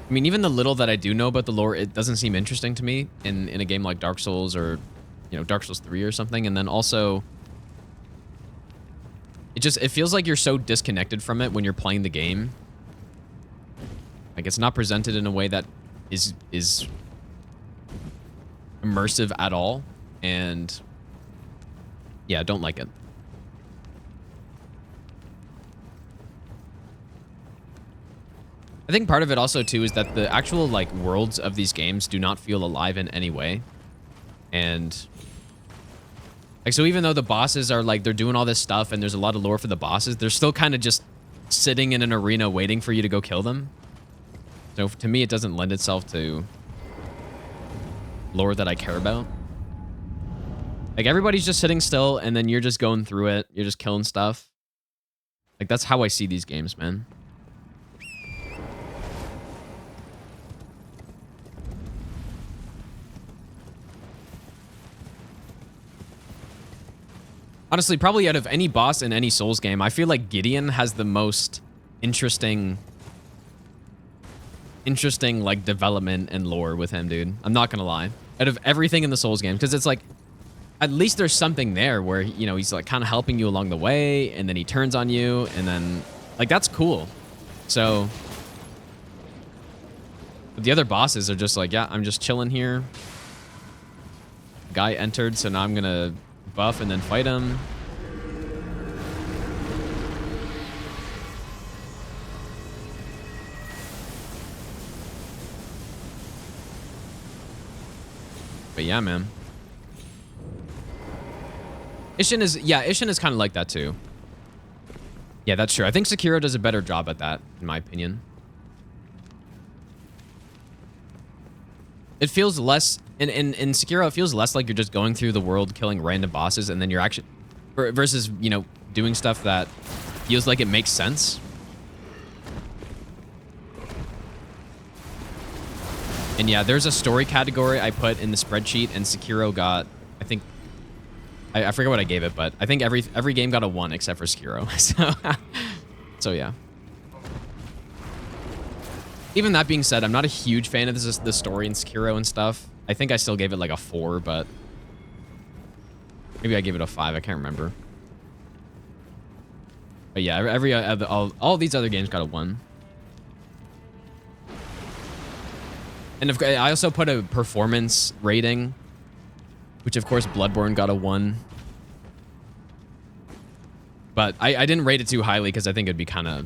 [SPEAKER 1] I mean, even the little that I do know about the lore, it doesn't seem interesting to me in a game like Dark Souls or, you know, Dark Souls 3 or something. And then also, it feels like you're so disconnected from it when you're playing the game. Like, it's not presented in a way that is immersive at all. And yeah, I don't like it. I think part of it also, too, is that the actual, like, worlds of these games do not feel alive in any way. And, like, so even though the bosses are, like, they're doing all this stuff and there's a lot of lore for the bosses, they're still kind of just sitting in an arena waiting for you to go kill them. So, to me, it doesn't lend itself to lore that I care about. Like, everybody's just sitting still and then you're just going through it. You're just killing stuff. Like, that's how I see these games, man. Honestly, probably out of any boss in any Souls game, I feel like Gideon has the most interesting like development and lore with him, dude. I'm not gonna lie. Out of everything in the Souls game, because it's like, at least there's something there where, you know, he's like kind of helping you along the way, and then he turns on you, and then, like, that's cool. So, but the other bosses are just like, yeah, I'm just chilling here. Guy entered, so now I'm gonna buff and then fight him. But yeah, man. Ishin is kind of like that too. Yeah, that's true. I think Sekiro does a better job at that, in my opinion. It feels less... In Sekiro, it feels less like you're just going through the world killing random bosses and then you're actually... Versus, you know, doing stuff that feels like it makes sense. And yeah, there's a story category I put in the spreadsheet, and Sekiro got... I think... I forget what I gave it, but I think every game got a 1 except for Sekiro. So yeah. Even that being said, I'm not a huge fan of the story in Sekiro and stuff. I think I still gave it like a 4, but maybe I gave it a 5. I can't remember. But yeah, all these other games got a 1. And I also put a performance rating, which of course Bloodborne got a 1. But I didn't rate it too highly because I think it'd be kind of...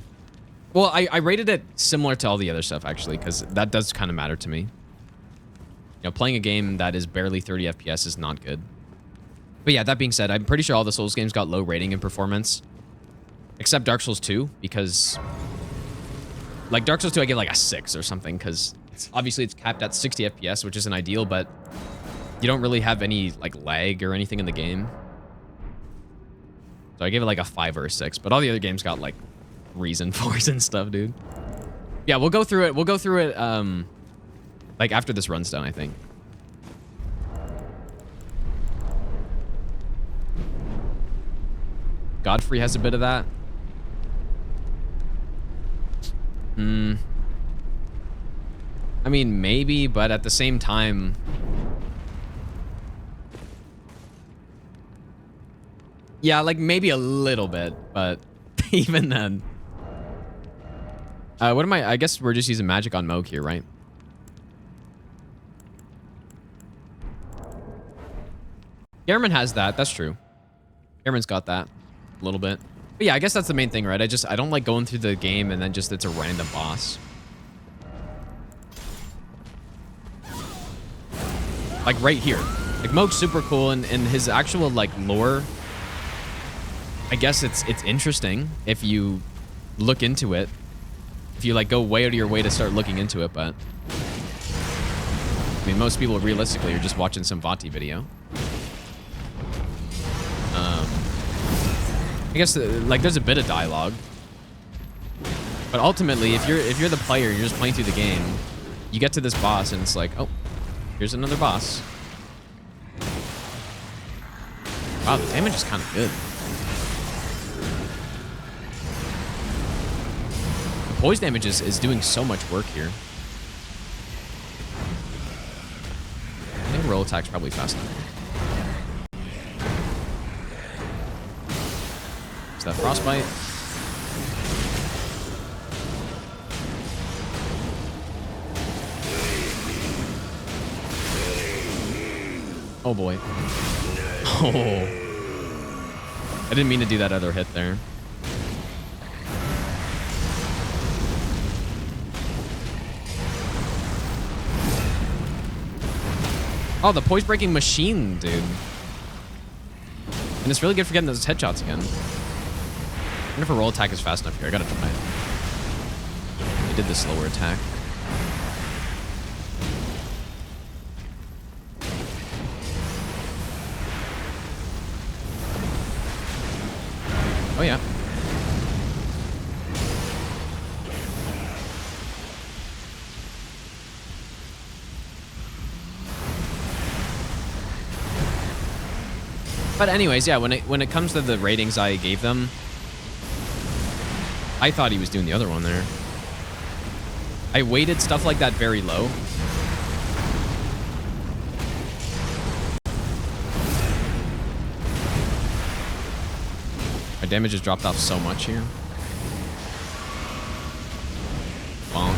[SPEAKER 1] Well, I rated it similar to all the other stuff, actually, because that does kind of matter to me. You know, playing a game that is barely 30 FPS is not good. But yeah, that being said, I'm pretty sure all the Souls games got low rating in performance. Except Dark Souls 2, because... Like, Dark Souls 2, I give like a 6 or something, because obviously it's capped at 60 FPS, which isn't ideal, but you don't really have any, like, lag or anything in the game. So I gave it like a 5 or a 6, but all the other games got, like, 3s and 4s and stuff, dude. Yeah, we'll go through it. We'll go through it, like, after this run's done, I think. Godfrey has a bit of that. I mean, maybe, but at the same time... Yeah, like, maybe a little bit, but even then... What am I guess we're just using magic on Mohg here, right? Gehrman has that. That's true. Gehrman's got that a little bit. But yeah, I guess that's the main thing, right? I don't like going through the game and then just it's a random boss. Like right here. Like Mohg's super cool and his actual like lore, I guess it's interesting if you look into it. If you like go way out of your way to start looking into it, but I mean most people realistically are just watching some Vati video. I guess like there's a bit of dialogue, but ultimately, if you're the player, and you're just playing through the game, you get to this boss, and it's like, oh, here's another boss. Wow, the damage is kind of good. The poise damage is doing so much work here. I think roll attack's probably fast enough. That frostbite. Oh boy. Oh. I didn't mean to do that other hit there. Oh, the poise breaking machine, dude. And it's really good for getting those headshots again. I wonder if a roll attack is fast enough here. I gotta try it. He did the slower attack. Oh yeah. But anyways, yeah, when it comes to the ratings I gave them, I thought he was doing the other one there. I weighted stuff like that very low. My damage has dropped off so much here. Bonk.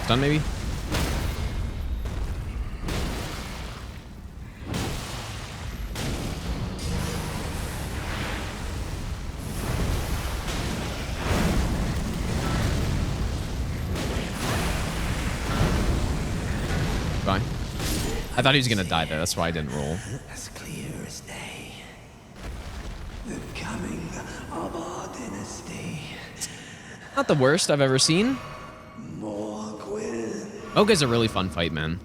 [SPEAKER 1] Done maybe? I thought he was gonna die there. That's why I didn't roll.
[SPEAKER 2] As clear as day. The coming of our dynasty.
[SPEAKER 1] Not the worst I've ever seen.
[SPEAKER 2] Mohgwyn.
[SPEAKER 1] Mohg is a really fun fight, man.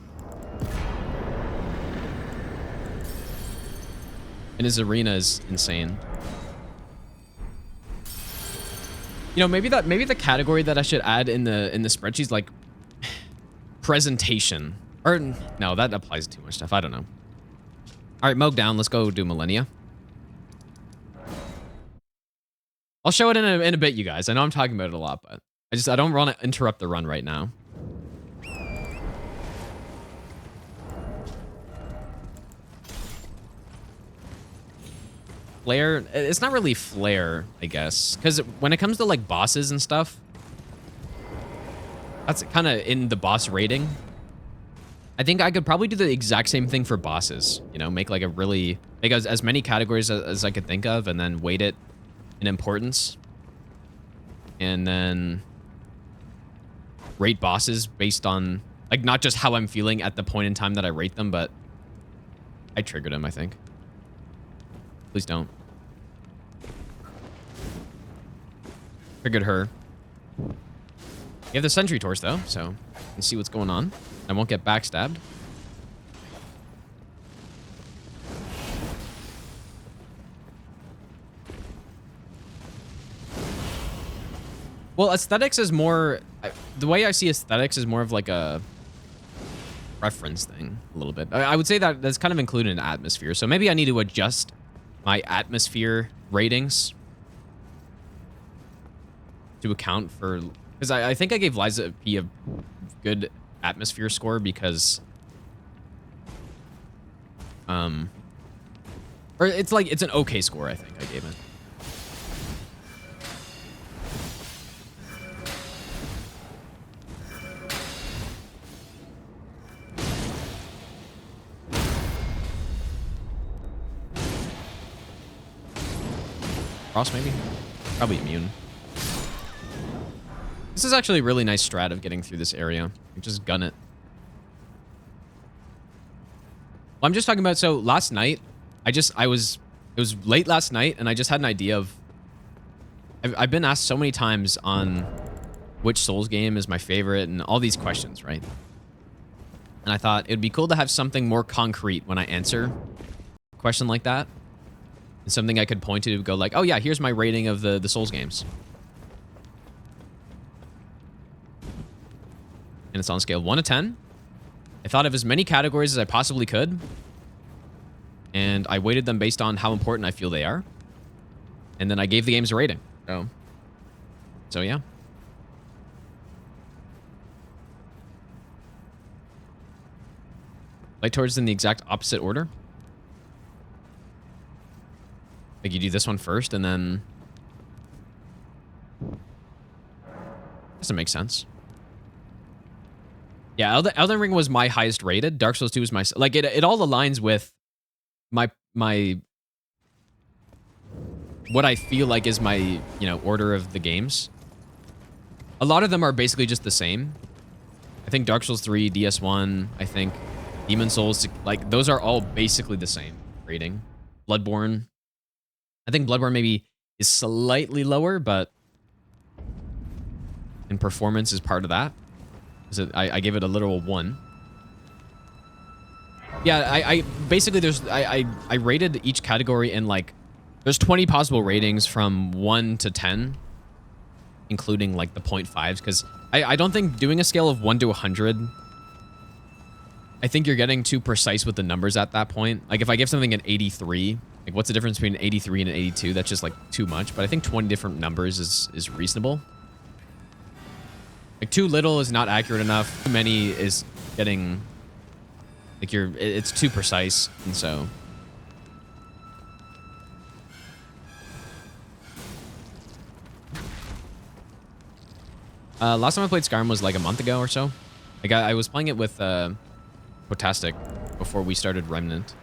[SPEAKER 1] And his arena is insane. You know, maybe the category that I should add in the spreadsheet is like presentation. Or no, that applies to too much stuff. I don't know. All right, Mohg down. Let's go do Malenia. I'll show it in a bit, you guys. I know I'm talking about it a lot, but I don't want to interrupt the run right now. Flare, it's not really flare, I guess, because when it comes to like bosses and stuff, that's kind of in the boss rating. I think I could probably do the exact same thing for bosses, you know, make like a really, make as many categories as I could think of and then weight it in importance. And then rate bosses based on, like, not just how I'm feeling at the point in time that I rate them, but I triggered him, I think. Please don't. Triggered her. You have the sentry torch, though, so you can see what's going on. I won't get backstabbed. Well, aesthetics is more... the way I see aesthetics is more of like a preference thing, a little bit. I would say that that's kind of included in atmosphere, so maybe I need to adjust my atmosphere ratings to account for... Because I think I gave Liza P a good atmosphere score because... or Or it's like, it's an okay score, I think I gave it. Frost, maybe? Probably immune. This is actually a really nice strat of getting through this area. You just gun it. Well, I'm just talking about, so last night, it was late last night, and I just had an idea of, I've been asked so many times on which Souls game is my favorite, and all these questions, right? And I thought it'd be cool to have something more concrete when I answer a question like that. And something I could point to go like, oh yeah, here's my rating of the Souls games. And it's on a scale of 1 to 10. I thought of as many categories as I possibly could. And I weighted them based on how important I feel they are. And then I gave the games a rating. So yeah. Light Torch in the exact opposite order. Like you do this one first and then... Doesn't make sense. Yeah, Elden Ring was my highest rated. Dark Souls 2 was my... Like, it all aligns with my... What I feel like is my, you know, order of the games. A lot of them are basically just the same. I think Dark Souls 3, DS1, I think Demon Souls, like, those are all basically the same rating. Bloodborne. I think Bloodborne maybe is slightly lower, but... in performance is part of that. I gave it a literal 1. Yeah, I basically I rated each category in like there's 20 possible ratings from 1 to 10, including like the 0.5s, because I don't think doing a scale of 1 to 100, I think you're getting too precise with the numbers at that point. Like if I give something an 83, like what's the difference between an 83 and an 82? That's just like too much, but I think 20 different numbers is reasonable. Like too little is not accurate enough. Too many is getting like it's too precise, and so last time I played Skyrim was like a month ago or so. Like I was playing it with Potastic before we started Remnant.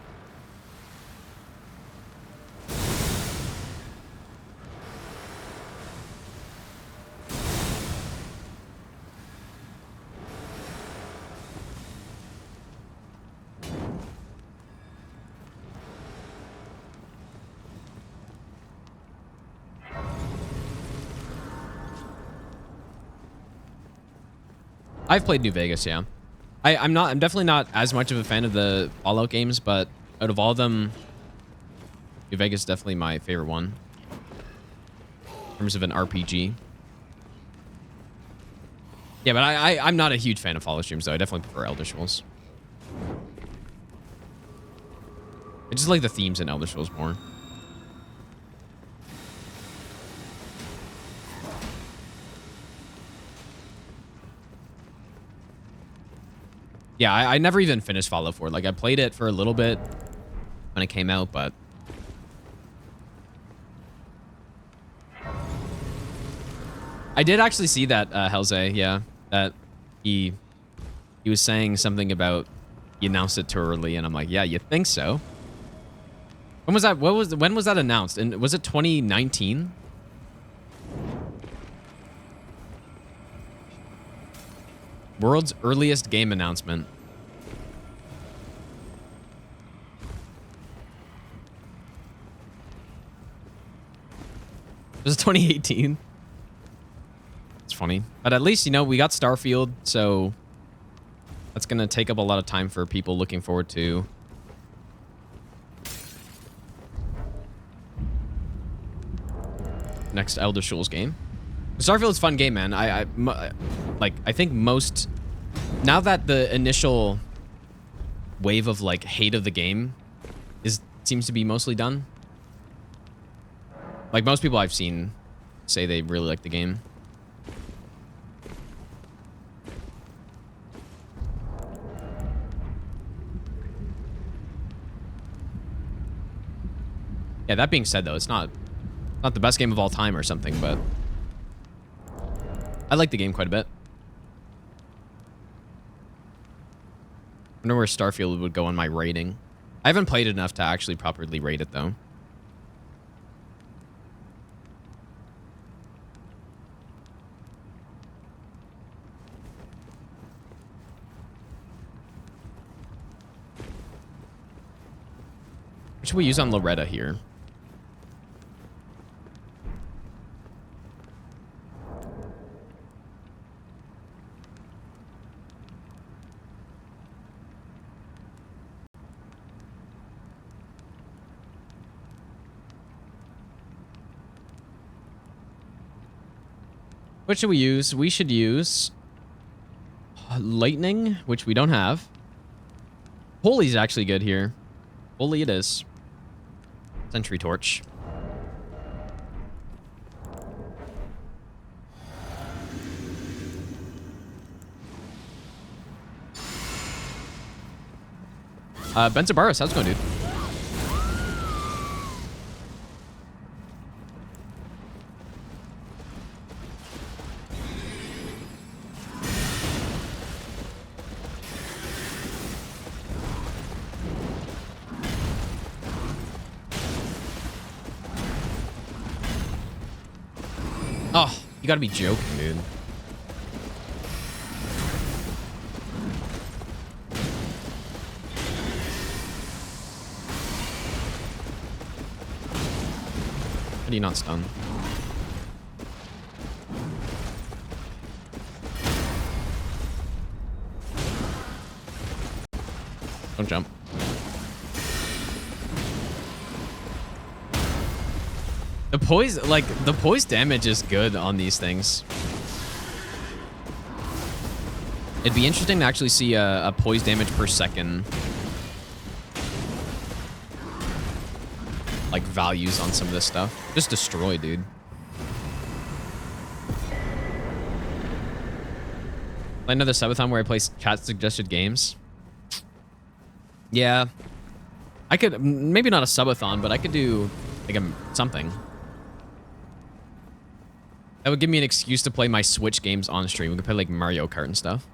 [SPEAKER 1] I've played New Vegas, yeah. I'm definitely not as much of a fan of the Fallout games, but out of all of them, New Vegas is definitely my favorite one. In terms of an RPG. Yeah, but I'm not a huge fan of Fallout streams, though. I definitely prefer Elder Scrolls. I just like the themes in Elder Scrolls more. Yeah, I never even finished Fallout 4. Like, I played it for a little bit when it came out, but... I did actually see that, Helze, yeah. That he was saying something about he announced it too early, and I'm like, yeah, you think so? When was that? When was that announced? And was it 2019? World's earliest game announcement. Was it 2018? It's funny. But at least, you know, we got Starfield, so that's going to take up a lot of time for people looking forward to. Next Elder Scrolls game. Starfield's a fun game, man. I think most... Now that the initial wave of, like, hate of the game seems to be mostly done. Like, most people I've seen say they really like the game. Yeah, that being said, though, it's not the best game of all time or something, but I like the game quite a bit. I wonder where Starfield would go on my rating. I haven't played enough to actually properly rate it, though. What should we use on Loretta here? What should we use? We should use Lightning, which we don't have. Holy's actually good here. Holy it is. Sentry Torch. Benzabaris, how's it going, dude? Oh, you gotta be joking, dude. How do you not stun? Don't jump. The poise damage is good on these things. It'd be interesting to actually see a poise damage per second, like, values on some of this stuff. Just destroy, dude. Play another subathon where I play chat suggested games. Yeah, I could, maybe not a subathon, but I could do like something. That would give me an excuse to play my Switch games on stream. We could play like Mario Kart and stuff.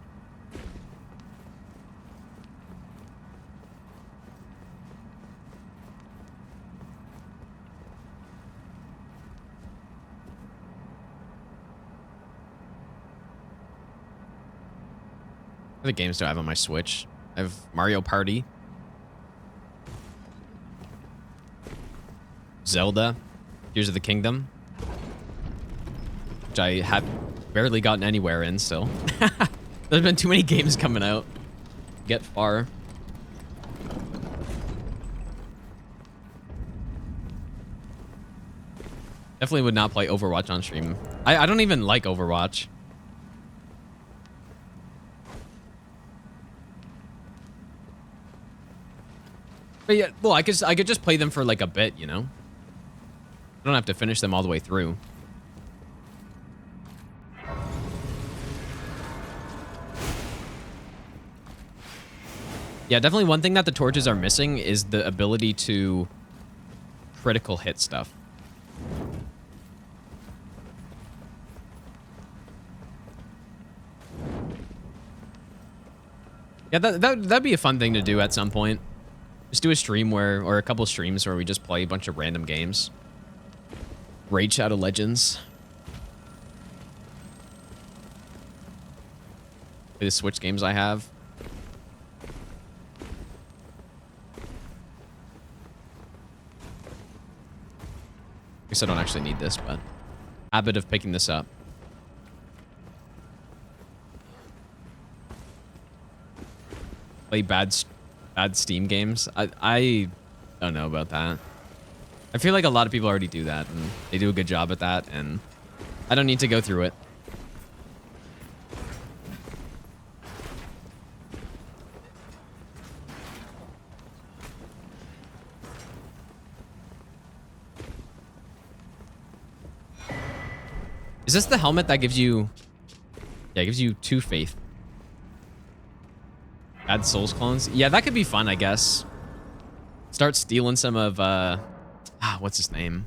[SPEAKER 1] What other games do I have on my Switch? I have Mario Party, Zelda, Tears of the Kingdom, which I have barely gotten anywhere in still. There's been too many games coming out. Get far. Definitely would not play Overwatch on stream. I don't even like Overwatch. But yeah, well, I could just play them for like a bit, you know? I don't have to finish them all the way through. Yeah, definitely one thing that the torches are missing is the ability to critical hit stuff. Yeah, that'd be a fun thing to do at some point. Just do a stream or a couple streams where we just play a bunch of random games. Raid Shadow Legends. Play the Switch games I have. I guess I don't actually need this, but habit of picking this up. Play bad Steam games. I don't know about that. I feel like a lot of people already do that, and they do a good job at that, and I don't need to go through it. Is this the helmet that gives you... Yeah, it gives you 2 faith. Add Souls clones. Yeah, that could be fun, I guess. Start stealing some of What's his name?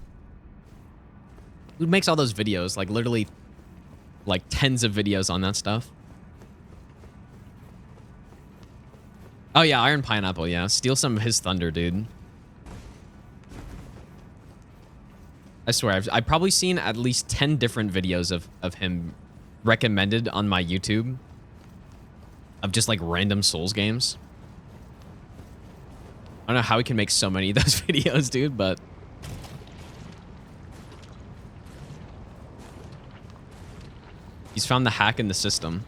[SPEAKER 1] Who makes all those videos? Like literally like tens of videos on that stuff. Oh yeah, Iron Pineapple, yeah. Steal some of his thunder, dude. I swear, I've probably seen at least 10 different videos of him recommended on my YouTube of just like random Souls games. I don't know how he can make so many of those videos, dude, but he's found the hack in the system.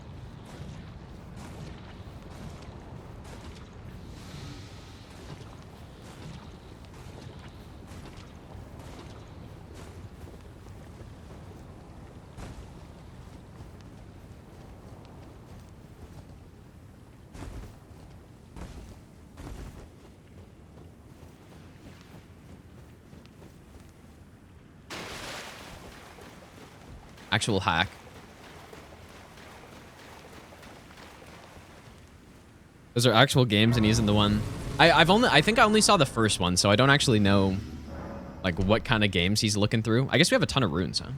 [SPEAKER 1] Actual hack. Those are actual games, and he isn't the one. I think I only saw the first one, so I don't actually know like what kind of games he's looking through. I guess we have a ton of runes, huh?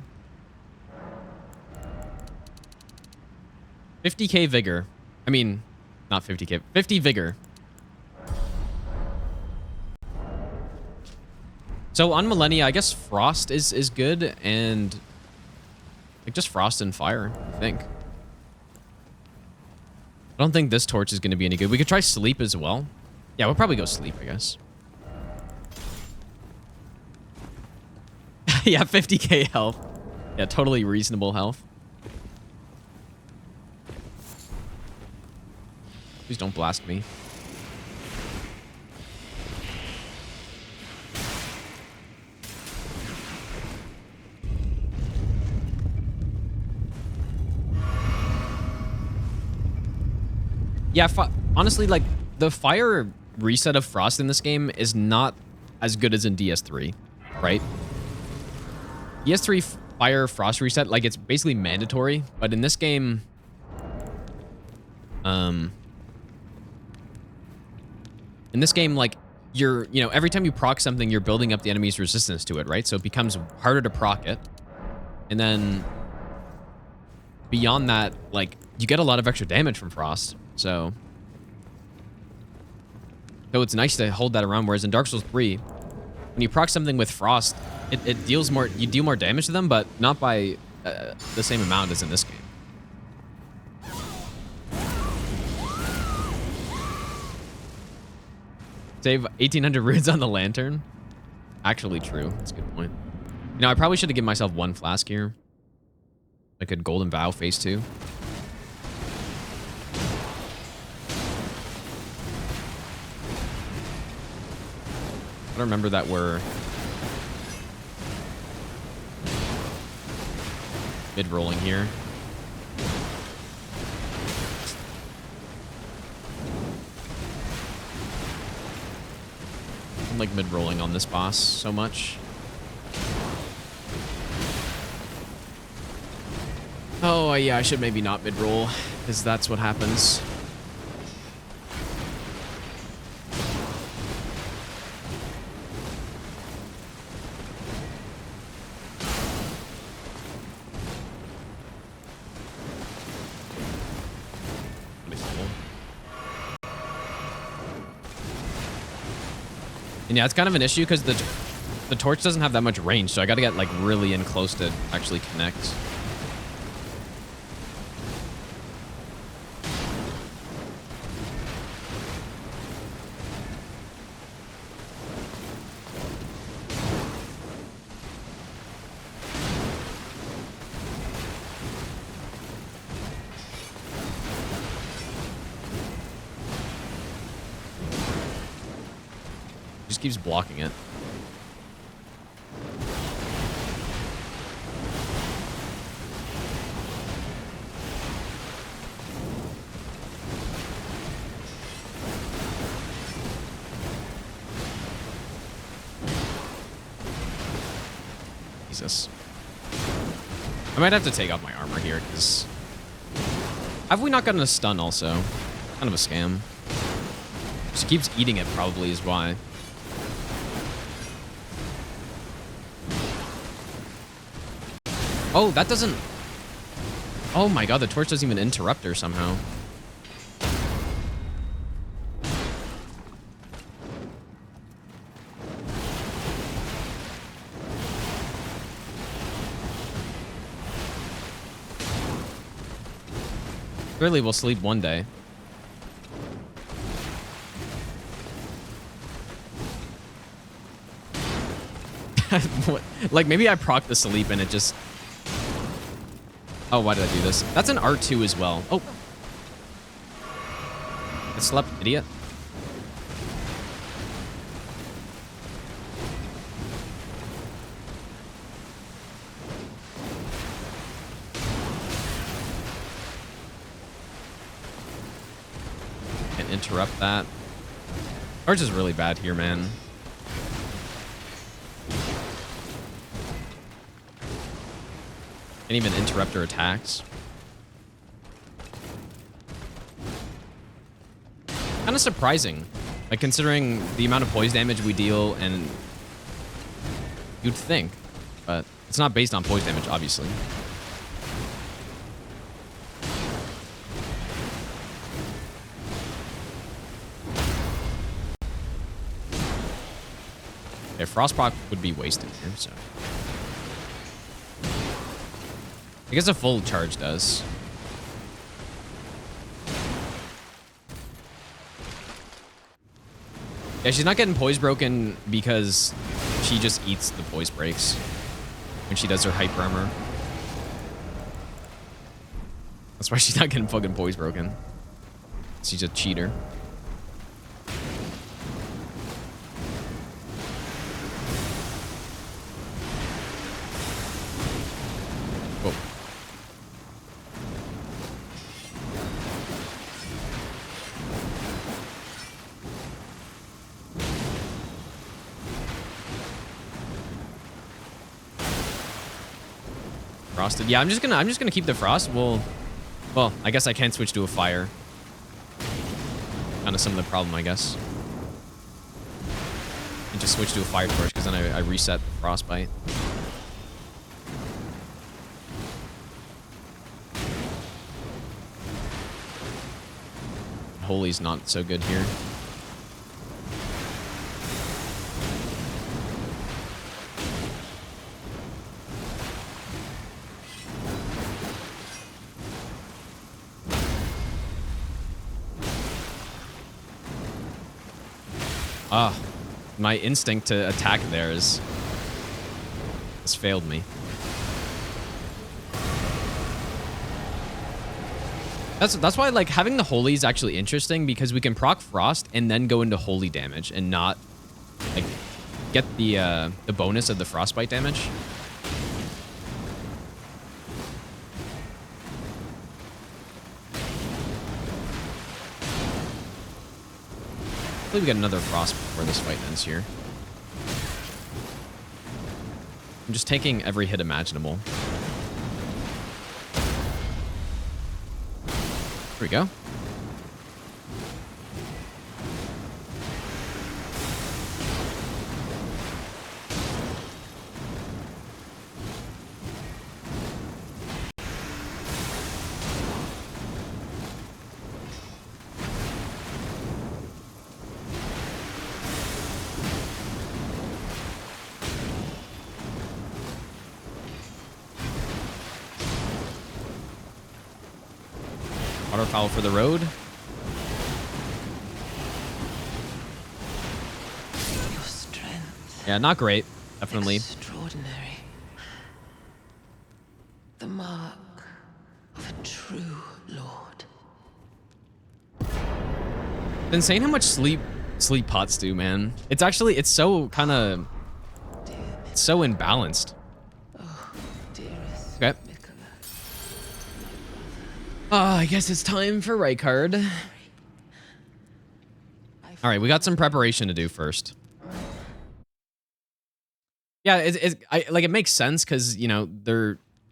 [SPEAKER 1] 50k vigor. I mean, not 50k. 50 vigor. So on Malenia, I guess frost is good, and like just frost and fire, I think. I don't think this torch is going to be any good. We could try sleep as well. Yeah, we'll probably go sleep, I guess. Yeah, 50k health. Yeah, totally reasonable health. Please don't blast me. Yeah, honestly, like, the fire reset of Frost in this game is not as good as in DS3, right? DS3 fire Frost reset, like, it's basically mandatory, but in this game, like, you know, every time you proc something, you're building up the enemy's resistance to it, right? So it becomes harder to proc it. And then beyond that, like, you get a lot of extra damage from Frost. So it's nice to hold that around, whereas in Dark Souls 3, when you proc something with Frost, it deals more, you deal more damage to them, but not by the same amount as in this game. Save 1,800 runes on the lantern. Actually true. That's a good point. You know, I probably should have given myself one flask here. I could Golden Vow phase 2. I don't remember that we're mid-rolling here. I'm like mid-rolling on this boss so much. Oh, yeah, I should maybe not mid-roll, because that's what happens. And yeah, it's kind of an issue because the torch doesn't have that much range, so I got to get like really in close to actually connect. Keeps blocking it. Jesus. I might have to take off my armor here, because have we not gotten a stun also? Kind of a scam. She keeps eating it, probably is why. Oh, that doesn't... Oh my god, the torch doesn't even interrupt her somehow. Clearly we'll sleep one day. Like, maybe I proc the sleep and it just... Oh, why did I do this? That's an R2 as well. Oh. I slept, idiot. Can't interrupt that. Ours is really bad here, man. Can't even interrupt her attacks. Kind of surprising, like considering the amount of poise damage we deal, and you'd think, but it's not based on poise damage, obviously. Okay, Frostproc would be wasted here, so. I guess a full charge does. Yeah, she's not getting poise broken because she just eats the poise breaks when she does her hyper armor. That's why she's not getting fucking poise broken. She's a cheater. Whoa. Frosted. Yeah, I'm just gonna keep the frost. Well, I guess I can switch to a fire. Kind of some of the problem, I guess. And just switch to a fire torch because then I reset the frostbite. Holy's not so good here. Ah, my instinct to attack there has failed me. That's why, like, having the holy is actually interesting, because we can proc frost and then go into holy damage and not like get the bonus of the frostbite damage. Hopefully we get another frost before this fight ends here. I'm just taking every hit imaginable. Here we go. Waterfowl for the road.
[SPEAKER 2] Your strength.
[SPEAKER 1] Yeah, not great. Definitely.
[SPEAKER 2] Extraordinary. The mark of a true lord.
[SPEAKER 1] It's insane how much sleep pots do, man. It's so kind of, it's so imbalanced.
[SPEAKER 2] Oh, dearest.
[SPEAKER 1] Okay. I guess it's time for Rykard. All right, we got some preparation to do first. Yeah, it makes sense because, you know,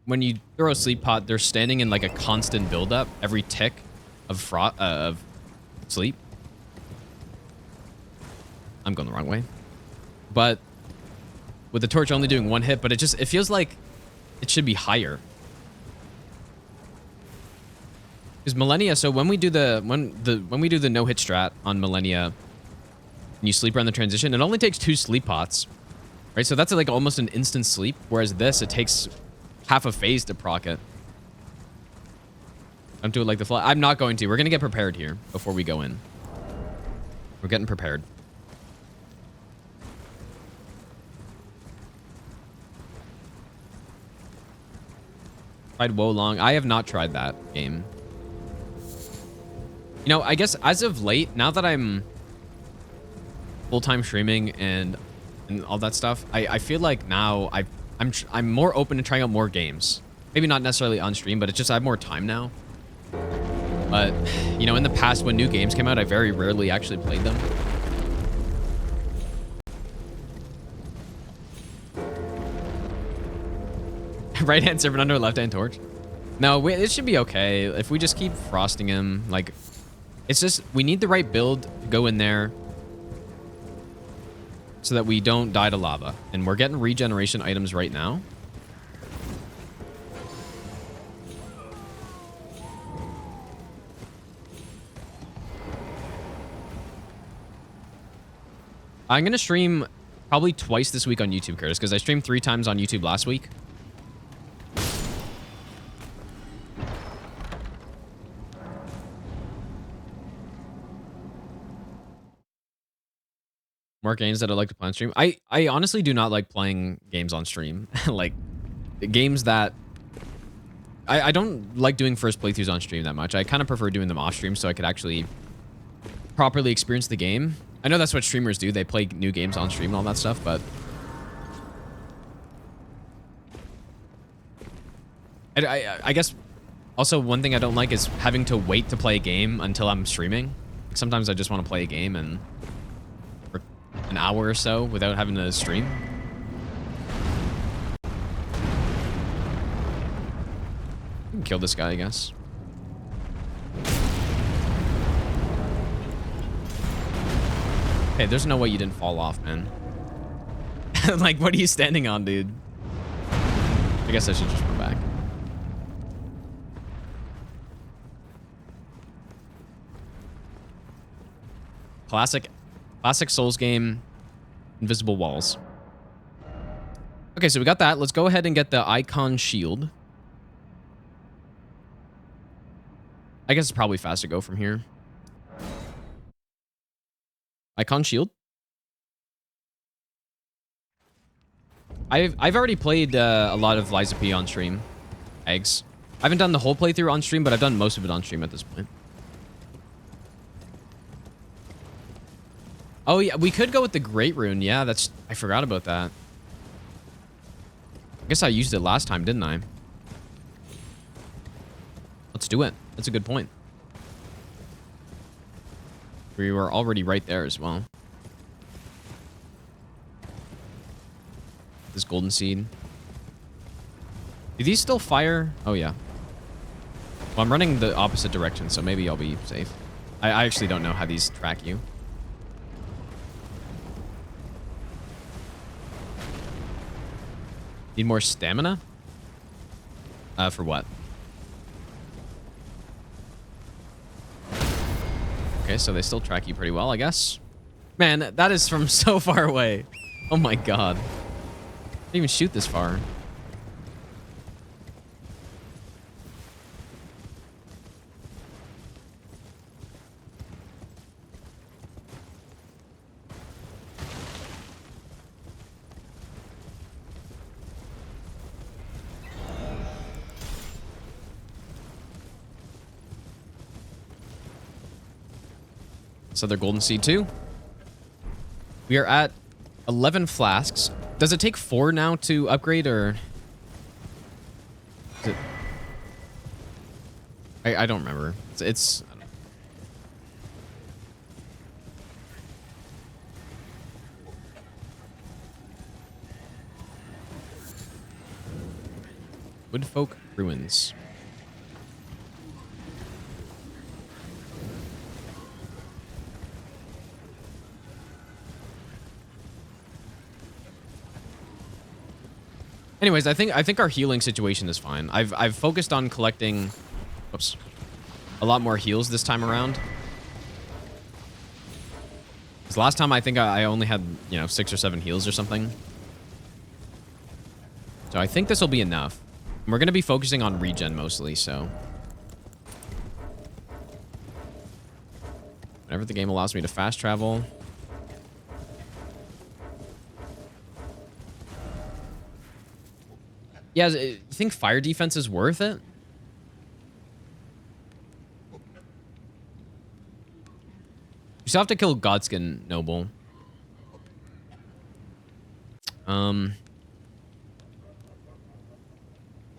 [SPEAKER 1] when you throw a sleep pot, they're standing in like a constant buildup every tick of sleep. I'm going the wrong way. But with the torch only doing one hit, but it feels like it should be higher. Because Malenia, so when we do the no hit strat on Malenia, and you sleep around the transition, it only takes 2 sleep pots. Right? So that's like almost an instant sleep, whereas this, it takes half a phase to proc it. Don't do it like the fly. I'm not going to. We're going to get prepared here before we go in. We're getting prepared. Tried Wolong. I have not tried that game. You know, I guess as of late, now that I'm full-time streaming and all that stuff, I feel like now I'm more open to trying out more games. Maybe not necessarily on stream, but it's just I have more time now. But, you know, in the past when new games came out, I very rarely actually played them. Right hand servant under left hand torch. No, it should be okay if we just keep frosting him. Like, it's just we need the right build to go in there so that we don't die to lava. And we're getting regeneration items right now. I'm gonna stream probably twice this week on YouTube, Curtis, because I streamed 3 times on YouTube last week. More games that I like to play on stream. I honestly do not like playing games on stream. Like, games that... I don't like doing first playthroughs on stream that much. I kind of prefer doing them off stream so I could actually properly experience the game. I know that's what streamers do. They play new games on stream and all that stuff, but... I guess also one thing I don't like is having to wait to play a game until I'm streaming. Sometimes I just want to play a game and... for an hour or so without having to stream. We can kill this guy, I guess. Hey, there's no way you didn't fall off, man. Like, what are you standing on, dude? I guess I should just run back. Classic Souls game, invisible walls. Okay, so we got that. Let's go ahead and get the icon shield. I guess it's probably fast to go from here. Icon shield. I've already played a lot of Liza P on stream. Eggs. I haven't done the whole playthrough on stream, but I've done most of it on stream at this point. Oh yeah, we could go with the Great Rune. Yeah, I forgot about that. I guess I used it last time, didn't I? Let's do it. That's a good point. We were already right there as well. This golden seed. Do these still fire? Oh, yeah. Well, I'm running the opposite direction, so maybe I'll be safe. I actually don't know how these track you. Need more stamina? For what? Okay, so they still track you pretty well, I guess. Man, that is from so far away. Oh my god. Didn't even shoot this far. So they're golden seed too. We are at 11 flasks. Does it take 4 now to upgrade, or is it... I don't remember. It's I don't know. Woodfolk Ruins. Anyways, I think our healing situation is fine. I've focused on collecting, whoops, a lot more heals this time around. Because last time I think I only had, you know, 6 or 7 heals or something. So I think this will be enough. And we're going to be focusing on regen mostly, so. Whenever the game allows me to fast travel. Yeah, you think fire defense is worth it? You still have to kill Godskin Noble. Yeah,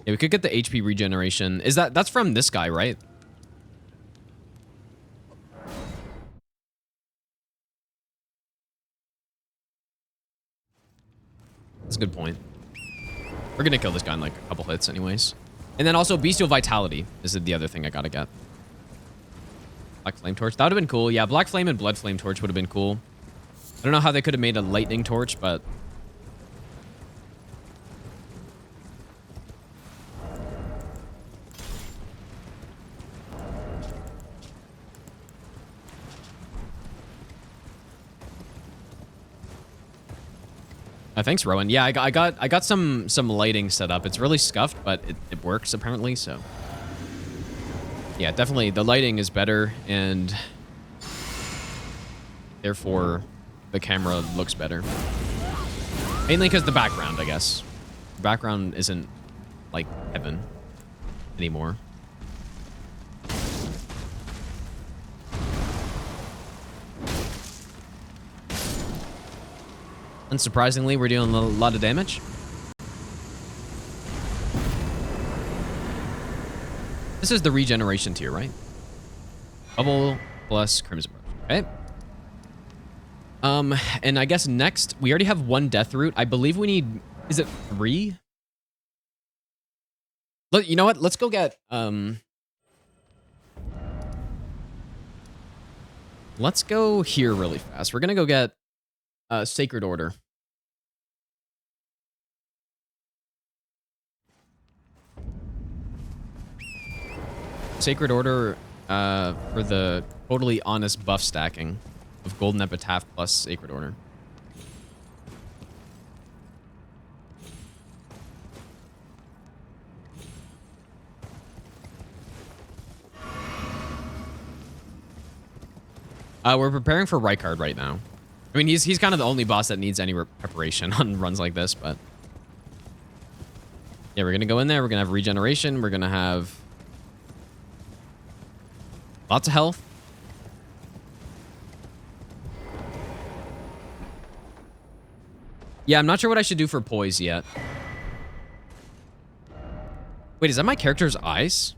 [SPEAKER 1] we could get the HP regeneration. That's from this guy, right? That's a good point. We're gonna kill this guy in like a couple hits anyways. And then also Bestial Vitality is the other thing I gotta get. Black Flame Torch. That would have been cool. Yeah, Black Flame and Blood Flame Torch would have been cool. I don't know how they could have made a Lightning Torch, but... thanks, Rowan. Yeah, I got some lighting set up. It's really scuffed, but it works apparently, so... Yeah, definitely the lighting is better, and... therefore, the camera looks better. Mainly because the background, I guess. The background isn't, like, heaven anymore. Unsurprisingly, we're dealing a lot of damage. This is the regeneration tier, right? Bubble plus Crimson Brush. Okay. And I guess next, we already have 1 death root. I believe we need, is it 3? Look, you know what? Let's go get, let's go here really fast. We're gonna go get Sacred Order. Sacred Order for the totally honest buff stacking of Golden Epitaph plus Sacred Order. We're preparing for Rykard right now. I mean, he's kind of the only boss that needs any preparation on runs like this, but... Yeah, we're gonna go in there, we're gonna have regeneration, we're gonna have... lots of health. Yeah, I'm not sure what I should do for poise yet. Wait, is that my character's eyes?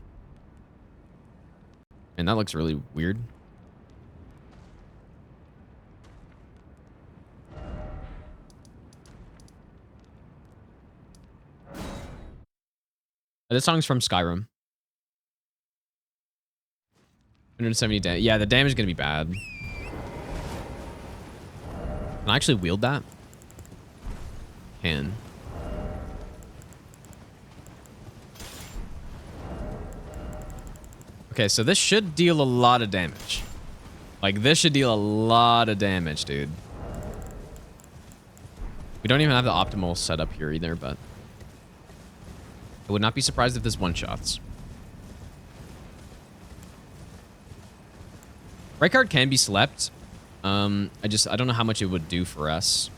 [SPEAKER 1] Man, that looks really weird. This song's from Skyrim. 170 damage. Yeah, the damage is going to be bad. Can I actually wield that? Can. Okay, so this should deal a lot of damage. Like, this should deal a lot of damage, dude. We don't even have the optimal setup here either, but... I would not be surprised if this one-shots. Rykard can be slept. I don't know how much it would do for us.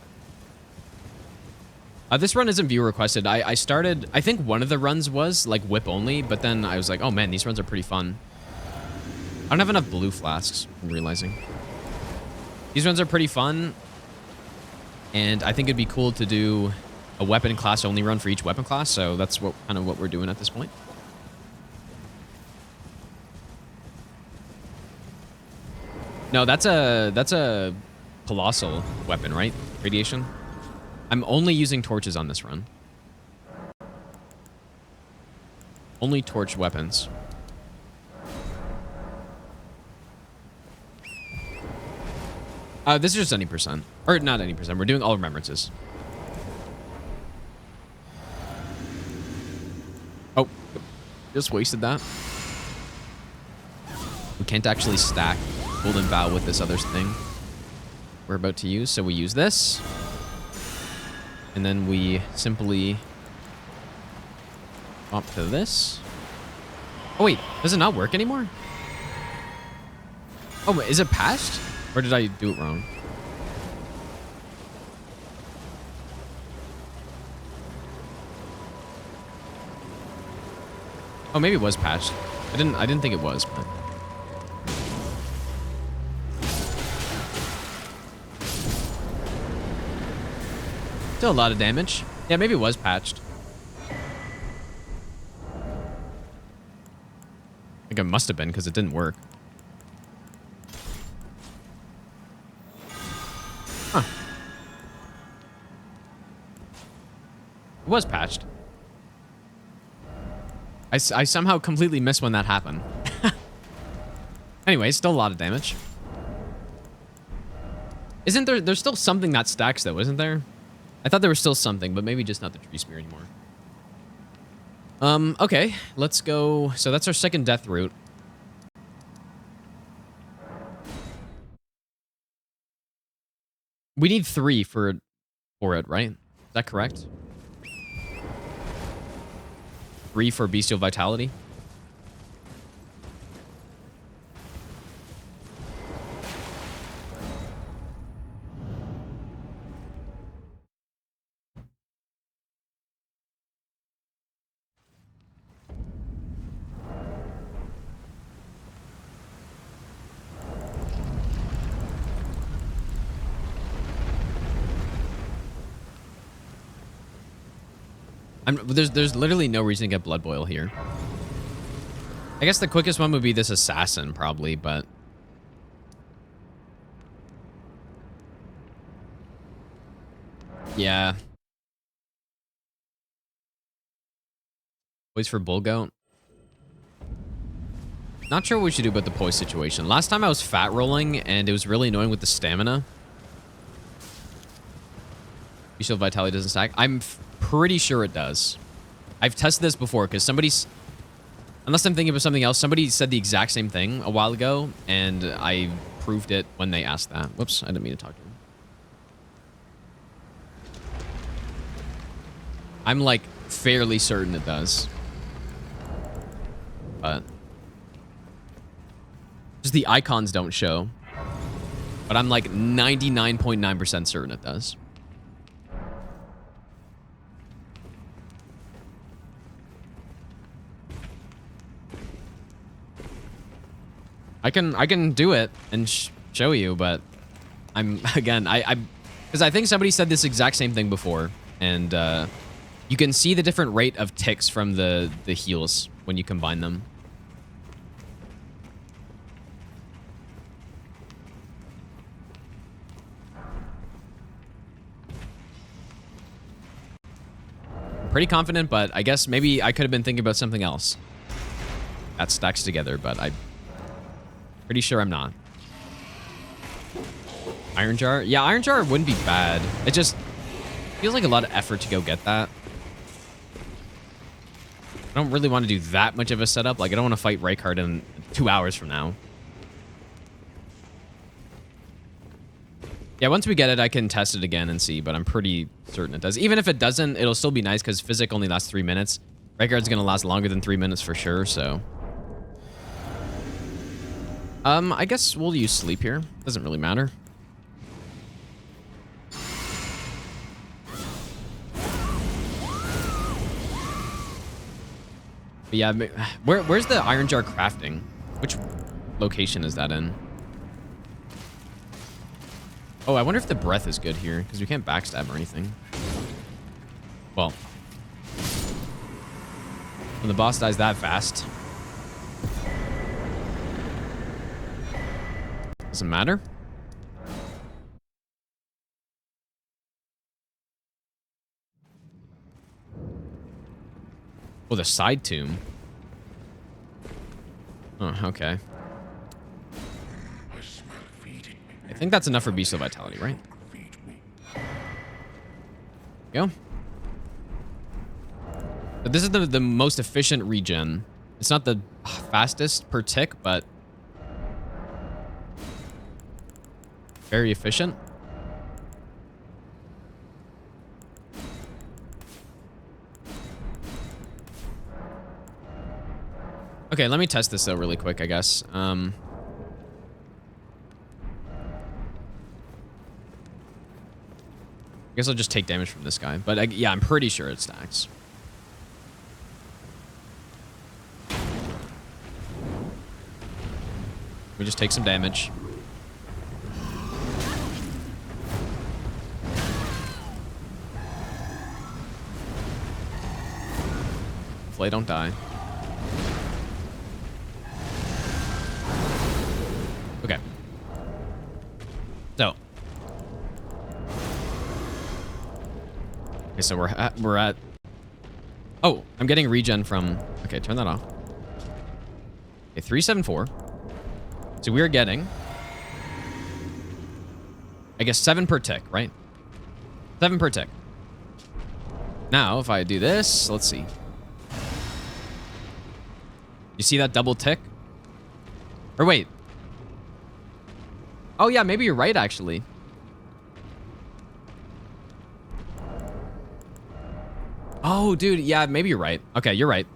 [SPEAKER 1] This run isn't viewer requested. I started, I think one of the runs was like whip only, but then I was like, oh man, these runs are pretty fun. I don't have enough blue flasks, I'm realizing. These runs are pretty fun. And I think it'd be cool to do a weapon class only run for each weapon class, so that's kind of what we're doing at this point. No, that's a colossal weapon, right? Radiation. I'm only using torches on this run. Only torch weapons. This is just any%. Or not any%. We're doing all remembrances. Just wasted that. We can't actually stack Golden Vow with this other thing we're about to use, so we use this. And then we simply swap to this. Oh wait, does it not work anymore? Oh, wait, is it patched? Or did I do it wrong? Oh, maybe it was patched. I didn't think it was, but still a lot of damage. Yeah, maybe it was patched. I think it must have been because it didn't work. Huh. It was patched. I somehow completely missed when that happened. Anyway, still a lot of damage. Isn't there... There's still something that stacks, though, isn't there? I thought there was still something, but maybe just not the tree spear anymore. Okay. Let's go... So that's our second death route. We need 3 for it, right? Is that correct? 3 for Bestial Vitality. There's literally no reason to get Blood Boil here. I guess the quickest one would be this Assassin, probably, but... Yeah. Poise for Bull Goat. Not sure what we should do about the poise situation. Last time I was fat rolling, and it was really annoying with the stamina. Bestial Vitality doesn't stack. I'm pretty sure it does. I've tested this before because somebody's... Unless I'm thinking of something else, somebody said the exact same thing a while ago, and I proved it when they asked that. Whoops, I didn't mean to talk to him. I'm, like, fairly certain it does. But... Just the icons don't show. But I'm, like, 99.9% certain it does. I can do it and show you, but I'm again because I think somebody said this exact same thing before, and you can see the different rate of ticks from the heals when you combine them. I'm pretty confident, but I guess maybe I could have been thinking about something else that stacks together, but I'm pretty sure I'm not. Iron Jar? Yeah, Iron Jar wouldn't be bad. It just feels like a lot of effort to go get that. I don't really want to do that much of a setup. Like, I don't want to fight Rykard in 2 hours from now. Yeah, once we get it, I can test it again and see, but I'm pretty certain it does. Even if it doesn't, it'll still be nice because Physic only lasts 3 minutes. Rykard's going to last longer than 3 minutes for sure, so... I guess we'll use Sleep here. Doesn't really matter. But yeah, where's the Iron Jar crafting? Which location is that in? Oh, I wonder if the breath is good here, because we can't backstab or anything. Well, when the boss dies that fast... Doesn't matter. Oh, the side tomb. Oh, okay. I think that's enough for Bestial Vitality, right? Go. But this is the most efficient regen It's not the fastest per tick, but very efficient. Okay, let me test this though really quick, I guess. I guess I'll just take damage from this guy. But yeah, I'm pretty sure it stacks. We just take some damage. Hopefully I don't die. Okay. So. Okay, so we're at. Oh, I'm getting regen from. Okay, turn that off. Okay, 374. So we're getting, I guess, 7 per tick, right? 7 per tick. Now, if I do this, let's see. You see that double tick? Or wait. Oh yeah, maybe you're right, actually. Oh, dude, yeah, maybe you're right. Okay, you're right.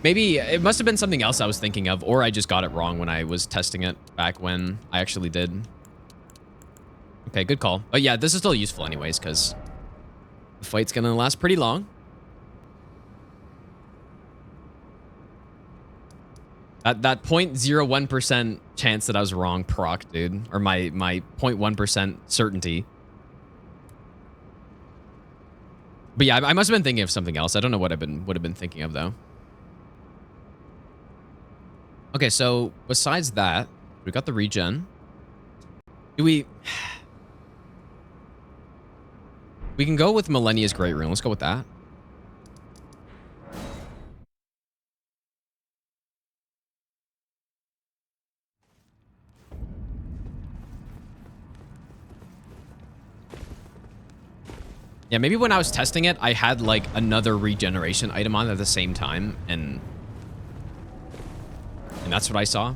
[SPEAKER 1] Maybe it must have been something else I was thinking of, or I just got it wrong when I was testing it back when I actually did. Okay, good call. But yeah, this is still useful anyways, because the fight's gonna last pretty long. That 0.01% chance that I was wrong proc, dude. Or my 0.1% certainty. But yeah, I must have been thinking of something else. I don't know what I would have been thinking of, though. Okay, so besides that, we got the regen. Do we... We can go with Malenia's Great Rune. Let's go with that. Yeah, maybe when I was testing it, I had like another regeneration item on at the same time, and that's what I saw.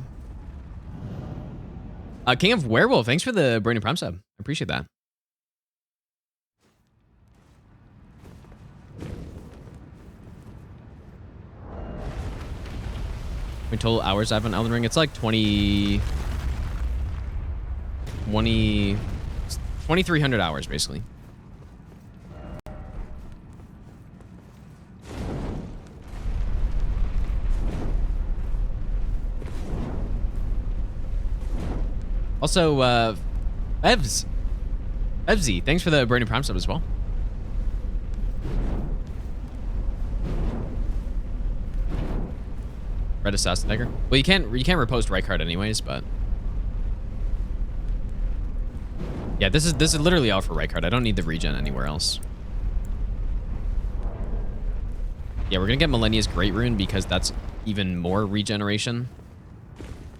[SPEAKER 1] King of Werewolf, thanks for the Brandon Prime sub. I appreciate that. How many total hours I have on Elden Ring? It's like 2,300 hours, basically. Also, Evzy, thanks for the Brandon Prime sub as well. Red Assassin Dagger. Well, you can't repost Rykard anyways, but yeah, this is literally all for Rykard. I don't need the regen anywhere else. Yeah, we're gonna get Malenia's Great Rune because that's even more regeneration.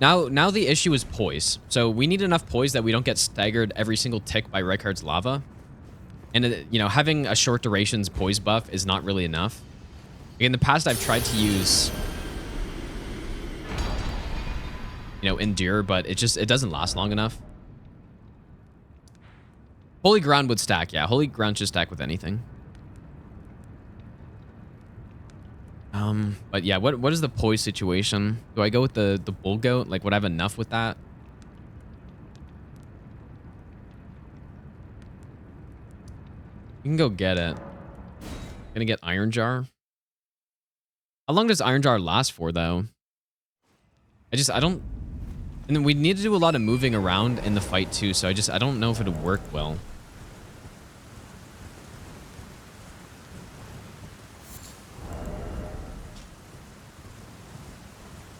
[SPEAKER 1] Now the issue is poise. So we need enough poise that we don't get staggered every single tick by Rykard's lava. And, you know, having a short durations poise buff is not really enough. In the past, I've tried to use, you know, Endure, but it doesn't last long enough. Holy Ground would stack. Yeah, Holy Ground should stack with anything. But yeah, what is the poise situation? Do I go with the bull goat? Like, would I have enough with that? You can go get it. Gonna get Iron Jar. How long does Iron Jar last for, though? I don't... And then we need to do a lot of moving around in the fight, too, so I don't know if it'll work well.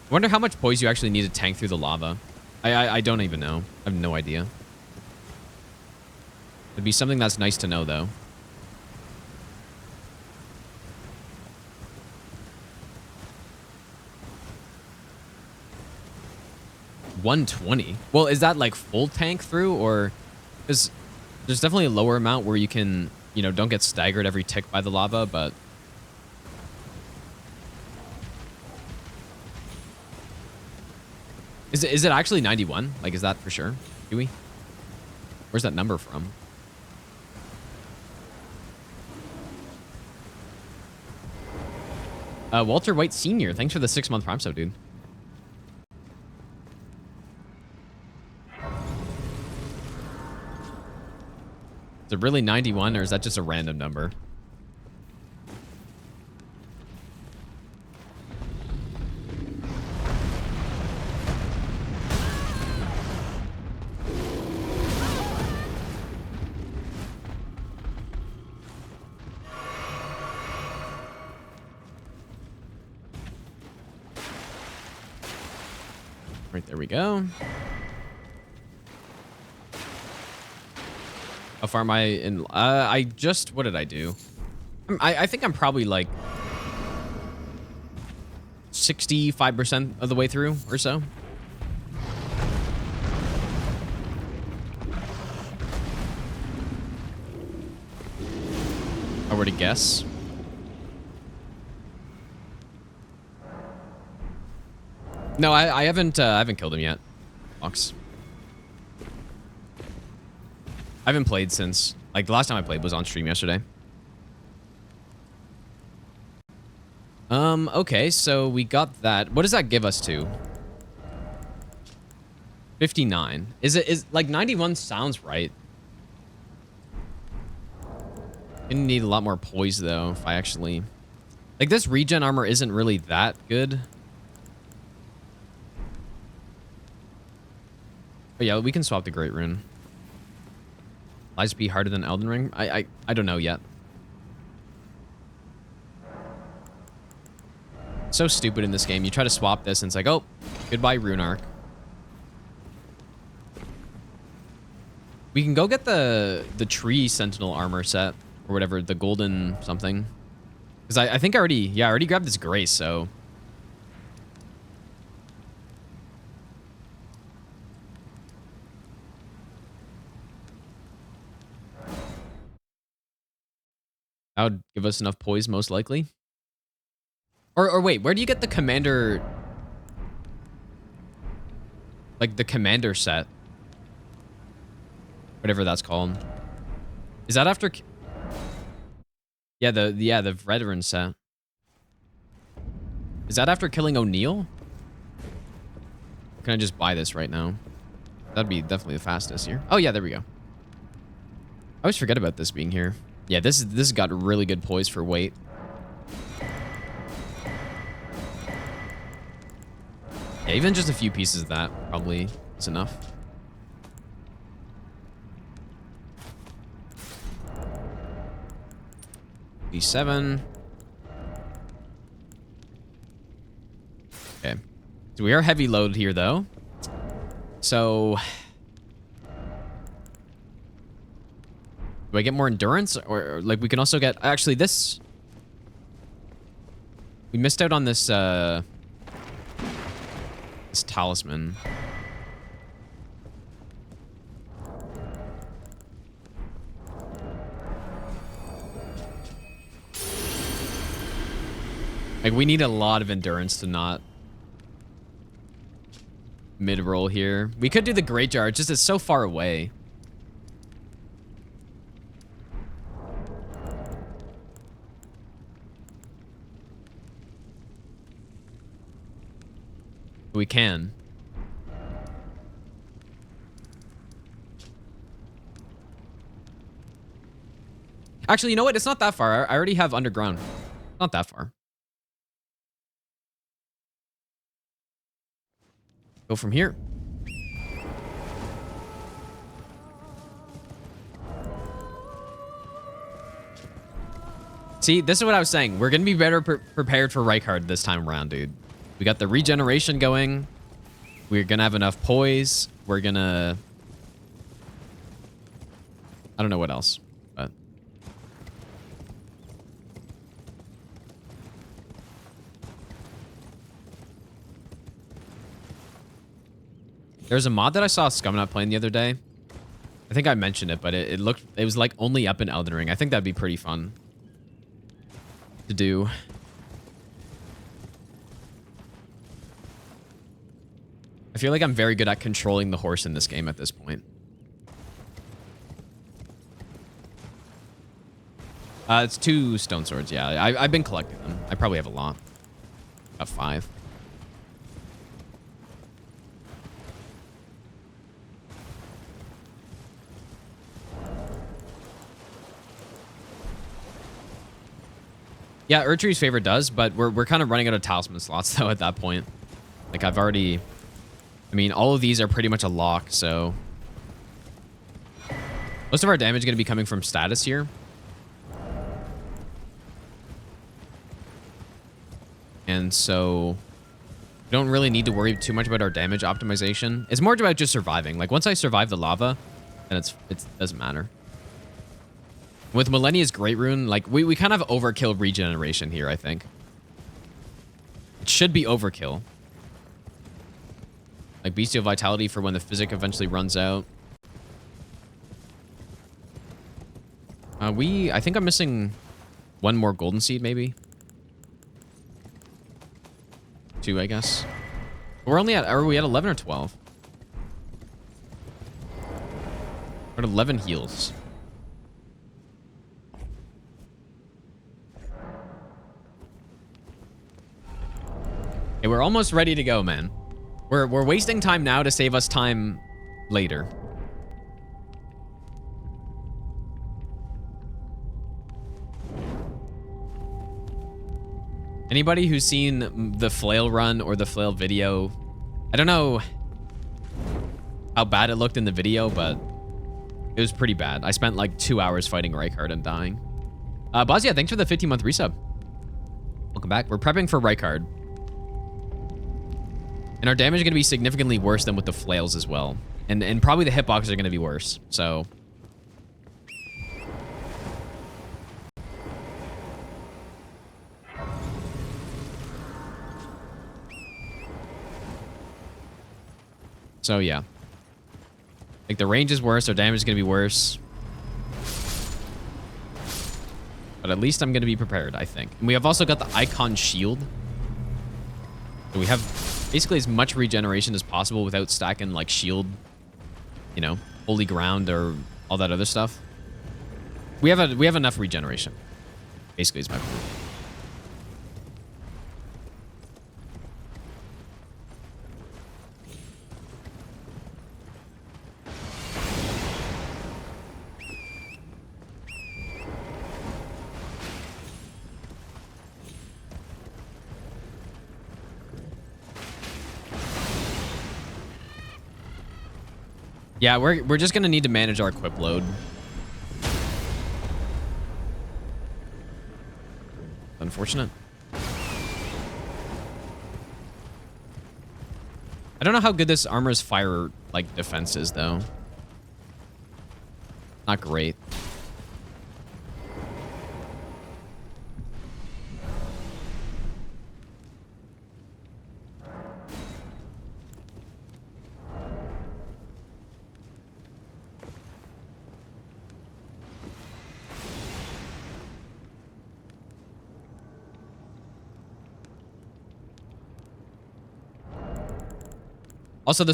[SPEAKER 1] I wonder how much poise you actually need to tank through the lava. I don't even know. I have no idea. It'd be something that's nice to know, though. $120. Well, is that like full tank through, or because there's definitely a lower amount where you can, you know, don't get staggered every tick by the lava, but Is it actually 91? Like, is that for sure? Do we? Where's that number from? Walter White Sr., thanks for the 6-month Prime sub, dude. Is it really 91, or is that just a random number? Right, there we go. How far am I in? I just, what did I do? I think I'm probably like 65% of the way through or so. I were to guess. No, I haven't killed him yet. Fox. I haven't played since, like, the last time I played was on stream yesterday. Okay, so we got that. What does that give us to? 59. Is like 91 sounds right. Gonna need a lot more poise though if I actually, like, this regen armor isn't really that good. But yeah, we can swap the Great Rune. Lies be harder than Elden Ring? I don't know yet. So stupid in this game. You try to swap this and it's like, oh, goodbye Rune Arc. We can go get the tree sentinel armor set or whatever, the golden something. Because I think I already grabbed this grace, so. That would give us enough poise, most likely. Or wait, where do you get the commander? Like the commander set, whatever that's called. Is that after? Yeah, the veteran set. Is that after killing O'Neill? Or can I just buy this right now? That'd be definitely the fastest here. Oh yeah, there we go. I always forget about this being here. Yeah, this got really good poise for weight. Yeah, even just a few pieces of that probably is enough. D7. Okay. So we are heavy loaded here though. So do I get more endurance? Or like we can also get, actually this, we missed out on this this talisman. Like we need a lot of endurance to not mid-roll here. We could do the Great Jar, it's just it's so far away. We can. Actually, you know what? It's not that far. I already have underground. Not that far. Go from here. See, this is what I was saying. We're going to be better prepared for Rykard this time around, dude. We got the regeneration going. We're going to have enough poise. We're going to... I don't know what else, but... There's a mod that I saw Scumnut playing the other day. I think I mentioned it, but it was like only up in Elden Ring. I think that'd be pretty fun to do. feel like I'm very good at controlling the horse in this game at this point. It's 2 stone swords, yeah. I've been collecting them. I probably have a lot. About 5. Yeah, Erdtree's favor does, but we're kind of running out of talisman slots, though, at that point. Like, I've already... I mean, all of these are pretty much a lock, so... Most of our damage is going to be coming from status here. And so... we don't really need to worry too much about our damage optimization. It's more about just surviving. Like, once I survive the lava, then it doesn't matter. With Malenia's Great Rune, like, we kind of overkill regeneration here, I think. It should be overkill. Like, Bestial Vitality for when the physic eventually runs out. I think I'm missing 1 more Golden Seed, maybe. 2, I guess. We're only at... Are we at 11 or 12? We're at 11 heals. Hey, we're almost ready to go, man. We're wasting time now to save us time later. Anybody who's seen the flail run or the flail video, I don't know how bad it looked in the video, but it was pretty bad. I spent like 2 hours fighting Rykard and dying. Bozia, thanks for the 15-month resub. Welcome back. We're prepping for Rykard. And our damage is going to be significantly worse than with the flails as well. And probably the hitboxes are going to be worse. So... So, yeah. Like, the range is worse. Our damage is going to be worse. But at least I'm going to be prepared, I think. And we have also got the Icon Shield. So we have basically as much regeneration as possible without stacking, like, shield, you know, holy ground or all that other stuff. We have enough regeneration. Basically, is my point. Yeah, we're just gonna need to manage our equip load. Unfortunate. I don't know how good this armor's fire, like, defense is, though. Not great. Also, the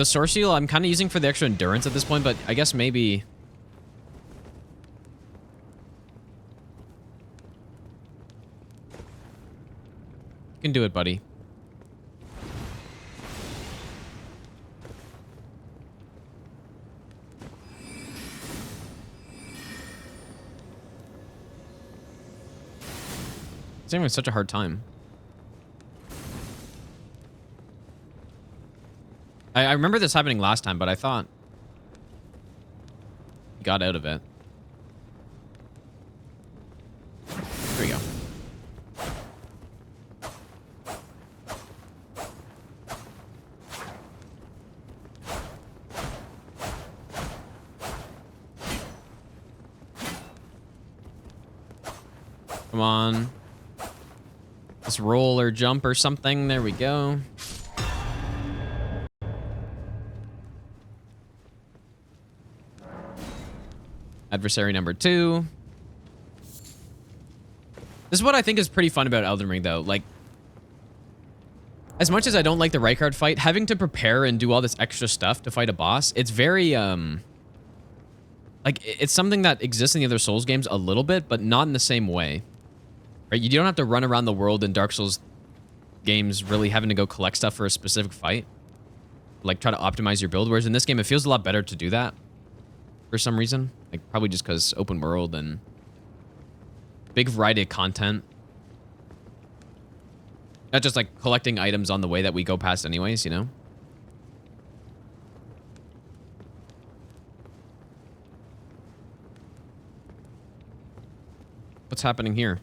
[SPEAKER 1] Source Seal, I'm kind of using for the extra endurance at this point, but I guess maybe... You can do it, buddy. It's having such a hard time. I remember this happening last time, but I thought he got out of it. Here we go. Come on. Let's roll or jump or something. There we go. Adversary number 2. This is what I think is pretty fun about Elden Ring, though. Like, As much as I don't like the Rykard fight, having to prepare and do all this extra stuff to fight a boss, it's very, like, it's something that exists in the other Souls games a little bit, but not in the same way. Right? You don't have to run around the world in Dark Souls games really having to go collect stuff for a specific fight. Like, try to optimize your build, whereas in this game, it feels a lot better to do that for some reason. Like, probably just because open world and big variety of content. Not just, like, collecting items on the way that we go past anyways, you know? What's happening here?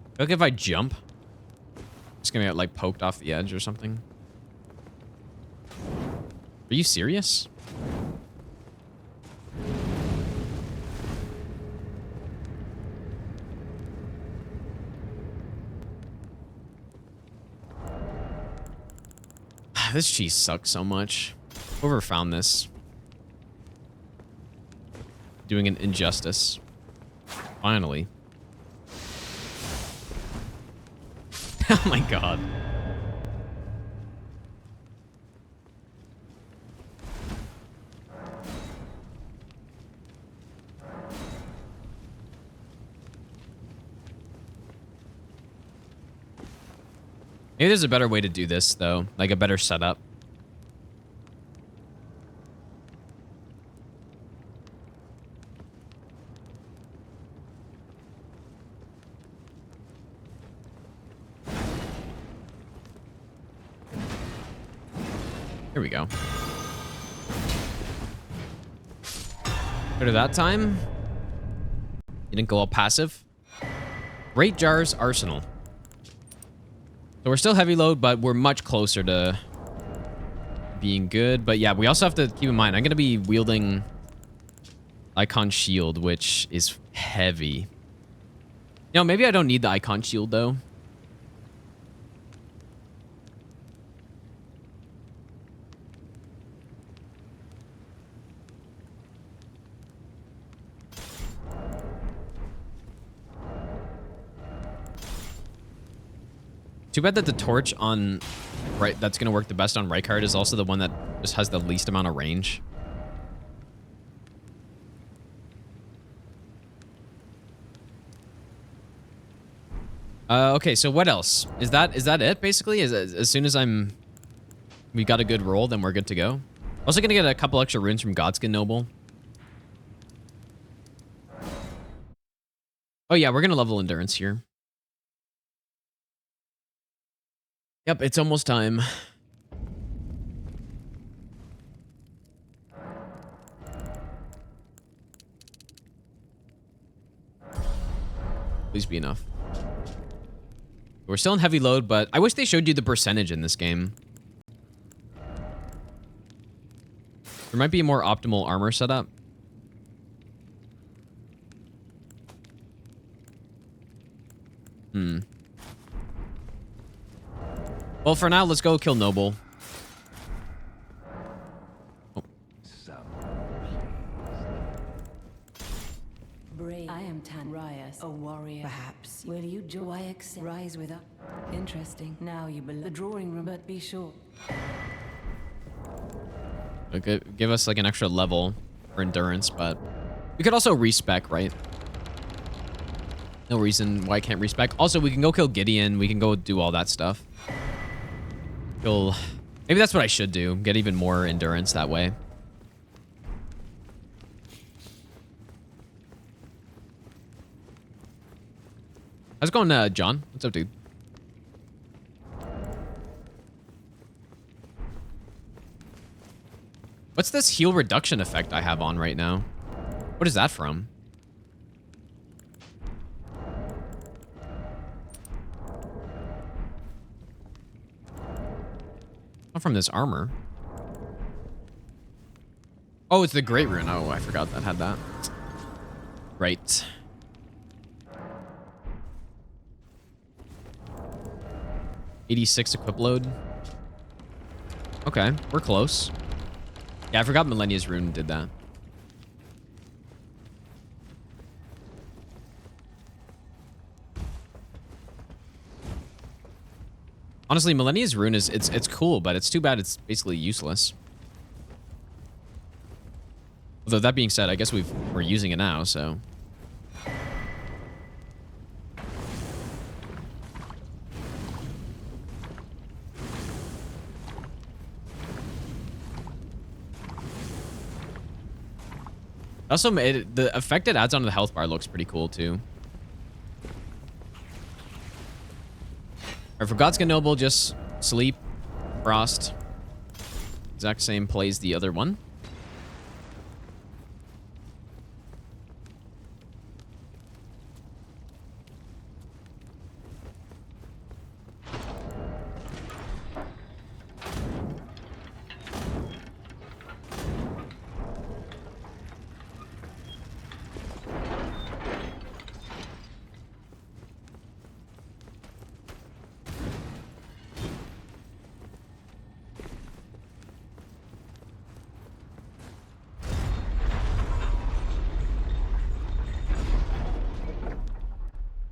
[SPEAKER 1] I feel like if I jump, it's gonna get, like, poked off the edge or something. Are you serious? This cheese sucks so much. Whoever found this. Doing an injustice. Finally. Oh my god. Maybe there's a better way to do this, though. Like a better setup. Here we go. Better that time. You didn't go all passive. Great Jar's Arsenal. So we're still heavy load, but we're much closer to being good. But yeah, we also have to keep in mind, I'm going to be wielding Icon Shield, which is heavy. You know, maybe I don't need the Icon Shield, though. Too bad that the torch on that's gonna work the best on Rykard is also the one that just has the least amount of range. Okay, so what else? Is that it basically? As soon as we got a good roll, then we're good to go. Also gonna get a couple extra runes from Godskin Noble. Oh yeah, we're gonna level endurance here. Yep, it's almost time. Please be enough. We're still in heavy load, but I wish they showed you the percentage in this game. There might be a more optimal armor setup. Well, for now, let's go kill Noble. Oh.
[SPEAKER 6] Brave. I am Tan Rias, a warrior. Perhaps. Will you join? Rise with us. Interesting. Now you belong the drawing room, but be sure.
[SPEAKER 1] Okay, give us like an extra level for endurance, but we could also respec, right? No reason why I can't respec. Also, we can go kill Gideon. We can go do all that stuff. Maybe that's what I should do. Get even more endurance that way. How's it going, John? What's up, dude? What's this heal reduction effect I have on right now? What is that from? Not from this armor. Oh, it's the Great Rune. Oh, I forgot that had that. Right. $86 equip load. Okay, we're close. Yeah, I forgot Malenia's rune did that. Honestly, Malenia's rune is it's cool, but it's too bad it's basically useless. Although that being said, I guess we're using it now, so. Also, the effect it adds onto the health bar looks pretty cool too. Alright, for Godskin Noble, just sleep, frost. Exact same plays the other one.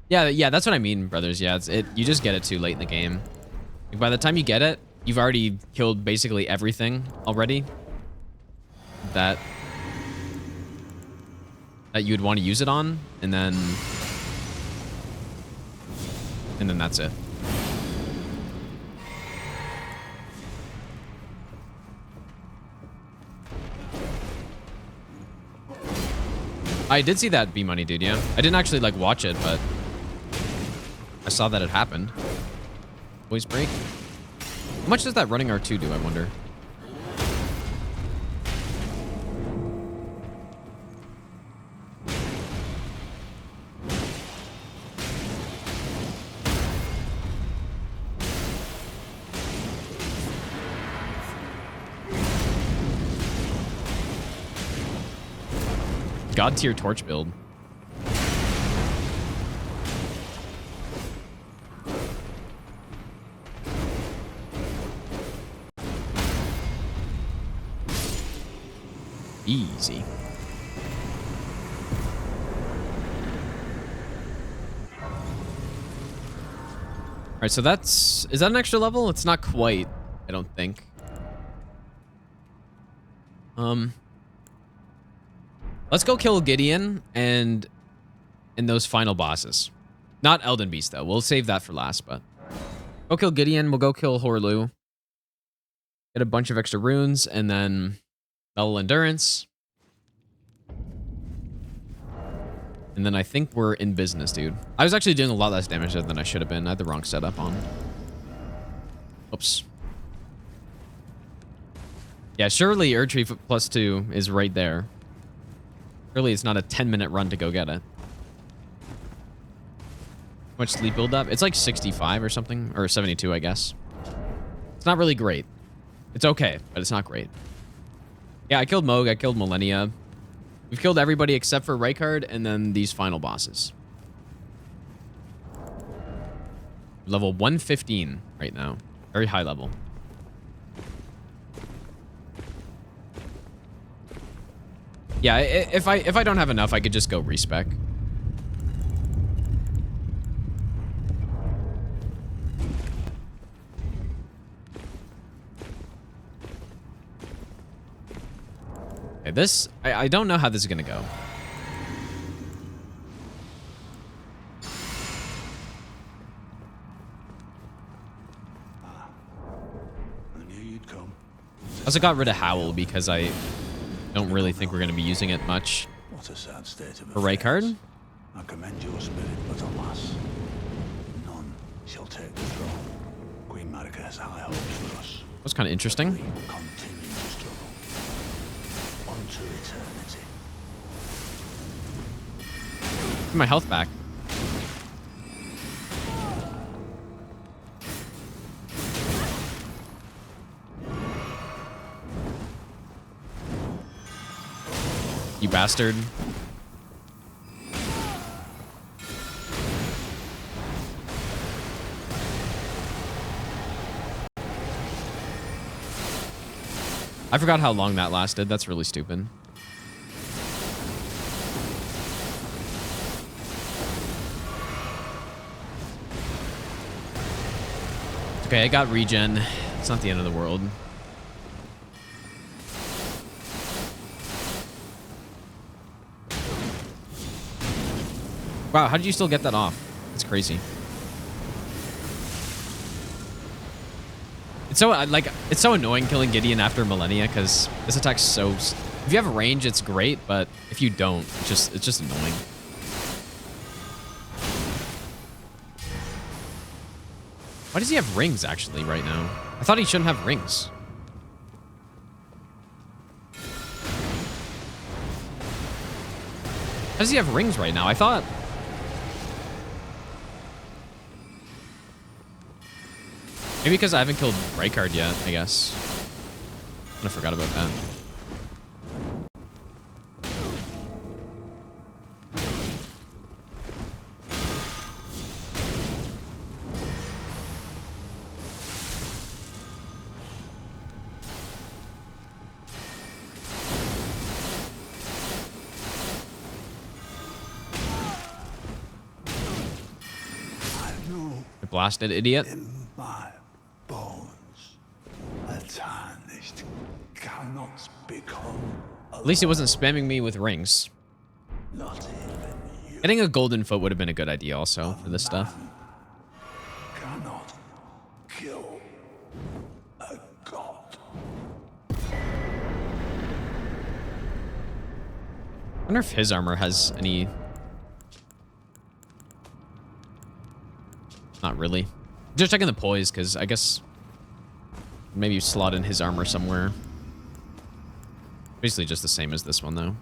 [SPEAKER 1] Yeah, that's what I mean, brothers. Yeah, you just get it too late in the game. Like, by the time you get it, you've already killed basically everything already that you would want to use it on, and then that's it. I did see that B-Money, dude, yeah. I didn't actually, like, watch it, but I saw that it happened. Voice break. How much does that running R2 do, I wonder? God tier torch build. Easy. All right, so is that an extra level? It's not quite, I don't think. Let's go kill Gideon and those final bosses. Not Elden Beast, though. We'll save that for last, but go kill Gideon. We'll go kill Horlu. Get a bunch of extra runes, and then Battle Endurance. And then I think we're in business, dude. I was actually doing a lot less damage than I should have been. I had the wrong setup on. Oops. Yeah, surely Erdtree +2 is right there. Surely it's not a 10-minute run to go get it. How much sleep build up? It's like 65 or something. Or 72, I guess. It's not really great. It's okay, but it's not great. Yeah, I killed Mohg. I killed Malenia. We've killed everybody except for Rykard and then these final bosses. Level 115 right now. Very high level. Yeah, if I don't have enough, I could just go respec. Okay, this I don't know how this is gonna go.
[SPEAKER 5] I knew you'd come.
[SPEAKER 1] I also got rid of Howl because I don't really think we're going to be using it much.
[SPEAKER 5] What a sad state of
[SPEAKER 1] For Rykard?
[SPEAKER 5] I commend your spirit, but alas, none shall take the throne. Queen Maliketh has high hopes for us.
[SPEAKER 1] That's kind of interesting.
[SPEAKER 5] We will continue to struggle unto eternity.
[SPEAKER 1] Get my health back. You bastard. I forgot how long that lasted. That's really stupid. Okay, I got regen. It's not the end of the world. Wow, how did you still get that off? That's crazy. It's so it's so annoying killing Gideon after Malenia because this attack's so. If you have a range, it's great, but if you don't, it's just annoying. Why does he have rings actually right now? I thought he shouldn't have rings. How does he have rings right now? I thought. Maybe because I haven't killed Rykard yet, I guess. I forgot about that. Blasted idiot.
[SPEAKER 5] In my bones, a tarnished cannot become
[SPEAKER 1] At least he wasn't spamming me with rings.
[SPEAKER 5] not even you.
[SPEAKER 1] Getting a golden foot would have been a good idea also for this stuff.
[SPEAKER 5] Cannot kill a god.
[SPEAKER 1] I wonder if his armor has any... Not really. Just checking the poise, because I guess maybe you slot in his armor somewhere. Basically just the same as this one, though.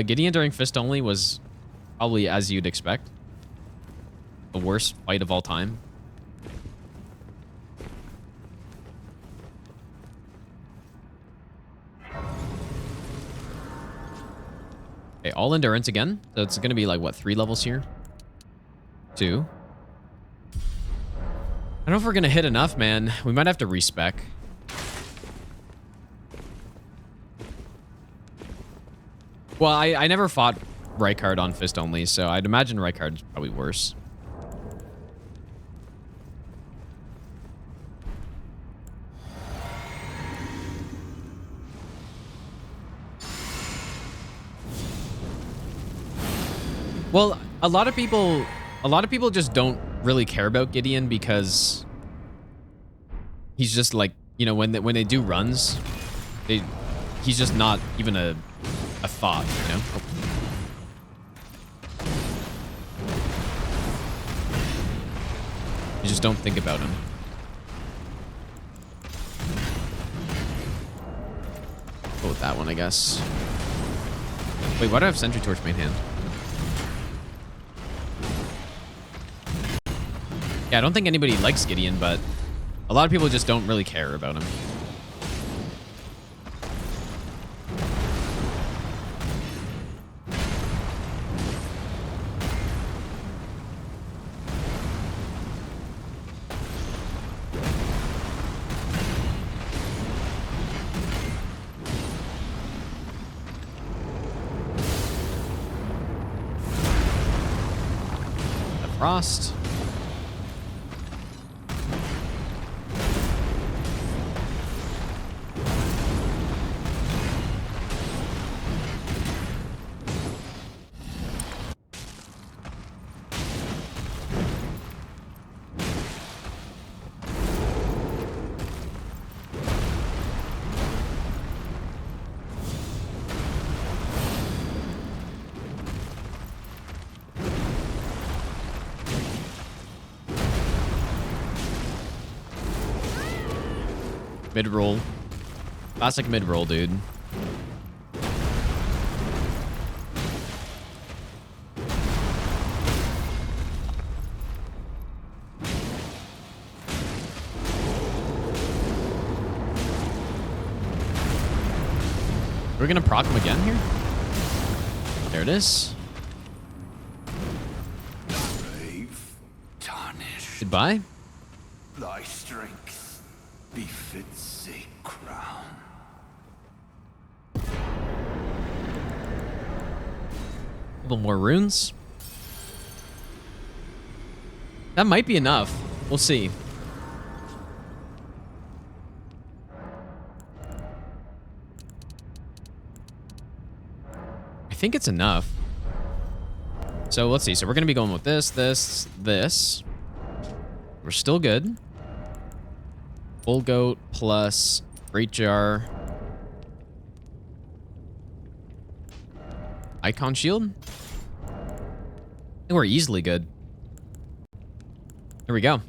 [SPEAKER 1] Gideon during Fist Only was probably as you'd expect. The worst fight of all time. Okay, all endurance again. So it's going to be like, what, 3 levels here? 2. I don't know if we're going to hit enough, man. We might have to respec. Well, I never fought Rykard on Fist Only, so I'd imagine Rykard's probably worse. Well, a lot of people just don't really care about Gideon because he's just like, you know, when they do runs, he's just not even a thought, you know. You just don't think about him. Go with that one, I guess. Wait, why do I have Sentry Torch main hand? Yeah, I don't think anybody likes Gideon, but a lot of people just don't really care about him. The Frost. Mid-roll. Classic mid-roll, dude. We're gonna proc him again here? There it is.
[SPEAKER 5] Brave, tarnished.
[SPEAKER 1] Goodbye.
[SPEAKER 5] Thy strength befits a crown.
[SPEAKER 1] A couple more runes. That might be enough. We'll see. I think it's enough. So let's see. So we're going to be going with this, this, this. We're still good. Full goat plus great jar. Icon shield. I think we're easily good. There we go.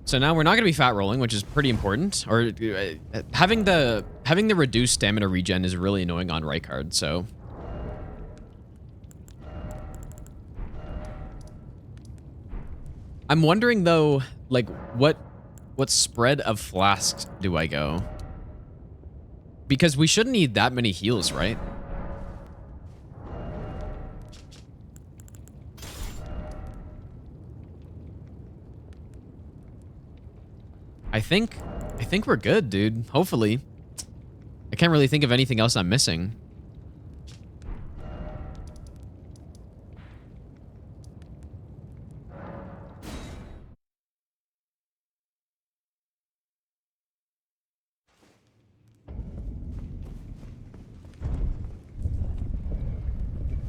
[SPEAKER 1] So now we're not going to be fat rolling, which is pretty important. Or having the reduced stamina regen is really annoying on Rykard. So I'm wondering though, like what spread of flasks do I go? Because we shouldn't need that many heals, right? I think we're good, dude. Hopefully. I can't really think of anything else I'm missing.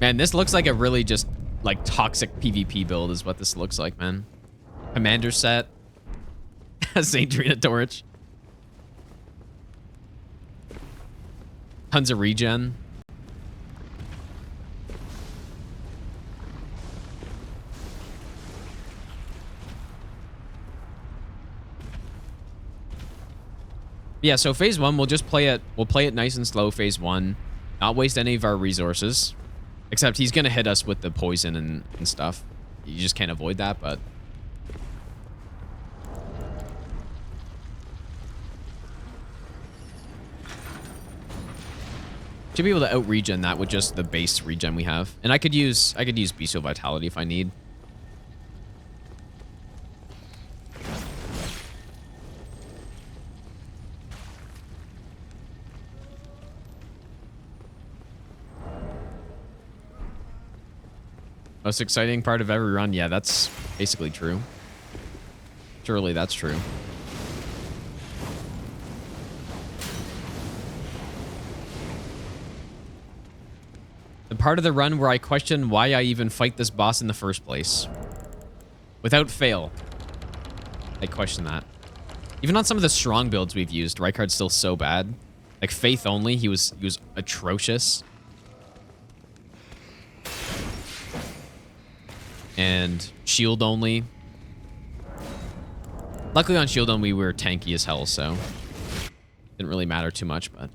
[SPEAKER 1] Man, this looks like a really just like toxic PvP build is what this looks like, man. Commander set. Saint Drina Torch. Tons of regen. Yeah, so phase 1, we'll just play it. We'll play it nice and slow, phase 1. Not waste any of our resources. Except he's going to hit us with the poison and stuff. You just can't avoid that, but... Should be able to out-regen that with just the base regen we have. And I could use Bestial Vitality if I need. Most exciting part of every run? Yeah, that's basically true. Surely that's true. The part of the run where I question why I even fight this boss in the first place. Without fail. I question that. Even on some of the strong builds we've used, Rykard's still so bad. Like Faith only, he was atrocious. And shield only. Luckily on shield only we were tanky as hell, so didn't really matter too much, but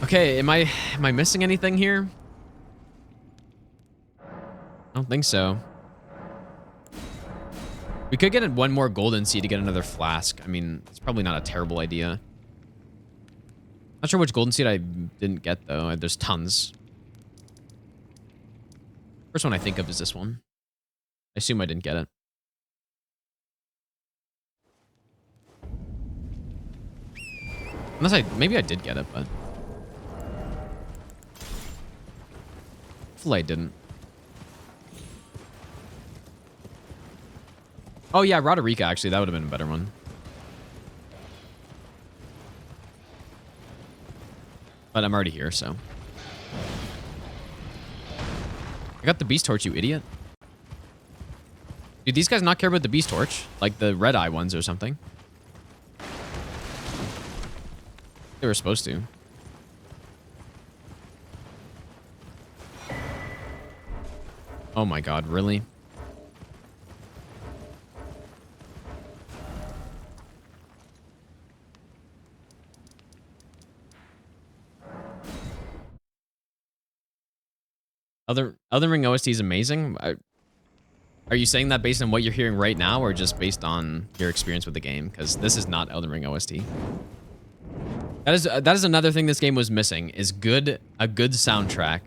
[SPEAKER 1] okay, am I missing anything here? I don't think so. We could get one more golden seed to get another flask. I mean, it's probably not a terrible idea. Not sure which golden seed I didn't get though. There's tons. First one I think of is this one. I assume I didn't get it. Unless maybe I did get it, but hopefully I didn't. Oh yeah, Roderica actually, that would have been a better one. But I'm already here, so. I got the Beast Torch, you idiot. Dude, these guys not care about the Beast Torch? Like the red eye ones or something? They were supposed to. Oh my god, really? Elden Ring OST is amazing. Are you saying that based on what you're hearing right now, or just based on your experience with the game? Because this is not Elden Ring OST. That is another thing this game was missing. Is a good soundtrack.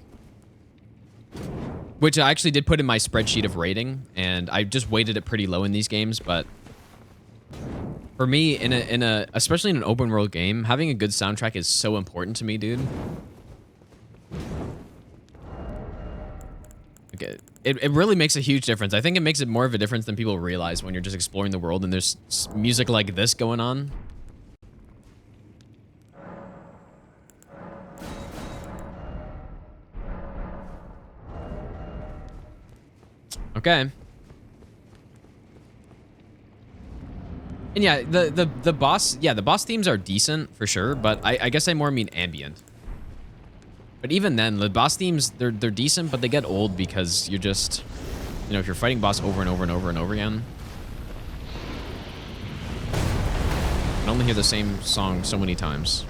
[SPEAKER 1] which I actually did put in my spreadsheet of rating, and I just weighted it pretty low in these games, but for me, especially in an open world game, having a good soundtrack is so important to me, dude. Okay. It really makes a huge difference. I think it makes it more of a difference than people realize when you're just exploring the world and there's music like this going on. Okay. And yeah, the boss themes are decent for sure, but I guess I more mean ambient. But even then, the boss themes, they're decent, but they get old because you're just, you know, if you're fighting boss over and over and over and over again, you can only hear the same song so many times.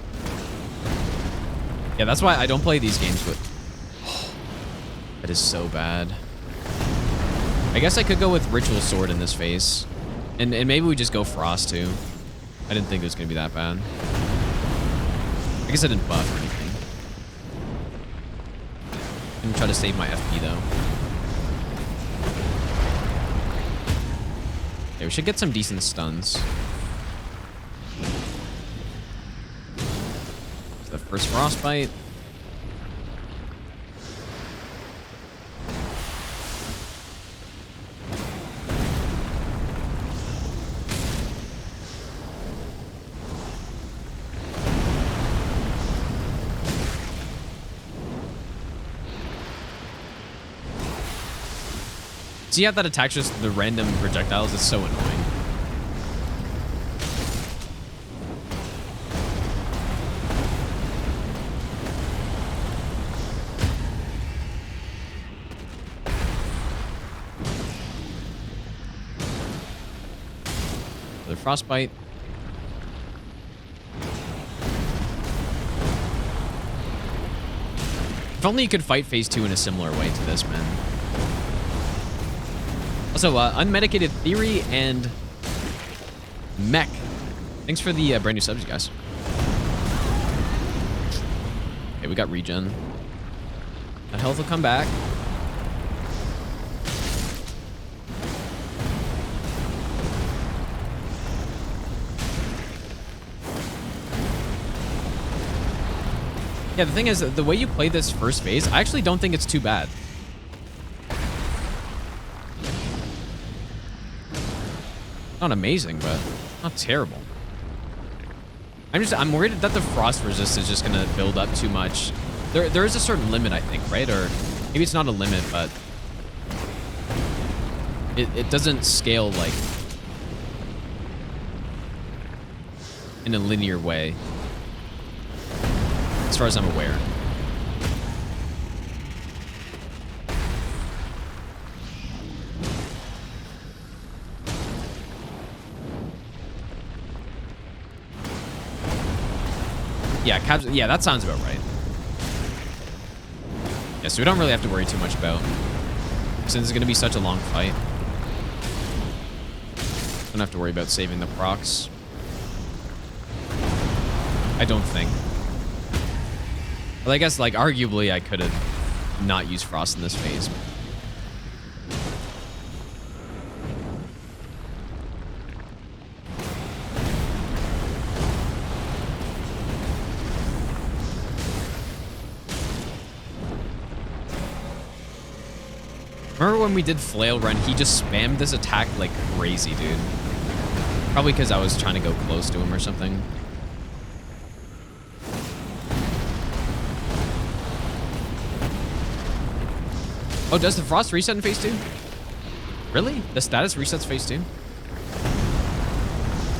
[SPEAKER 1] Yeah, that's why I don't play these games with... That is so bad. I guess I could go with Ritual Sword in this phase. And maybe we just go Frost, too. I didn't think it was going to be that bad. I guess I didn't buff or anything. I'm gonna try to save my FP, though. Okay, we should get some decent stuns. The first Frostbite. See how that attacks just the random projectiles? It's so annoying. The Frostbite. If only you could fight phase 2 in a similar way to this, man. Also, Unmedicated Theory and Mech. Thanks for the brand new subs, you guys. Okay, we got regen. That health will come back. Yeah, the thing is, the way you play this first phase, I actually don't think it's too bad. Not amazing, but not terrible. I'm worried that the frost resist is just gonna build up too much. There is a certain limit, I think, right? Or maybe it's not a limit, but it doesn't scale like in a linear way, as far as I'm aware. Yeah, that sounds about right. Yeah, so we don't really have to worry too much about, since it's going to be such a long fight. Don't have to worry about saving the procs. I don't think. Well, I guess, like, arguably I could have not used Frost in this phase. Remember when we did Flail Run, he just spammed this attack like crazy, dude. Probably because I was trying to go close to him or something. Oh, does the Frost reset in phase 2? Really? The status resets phase 2?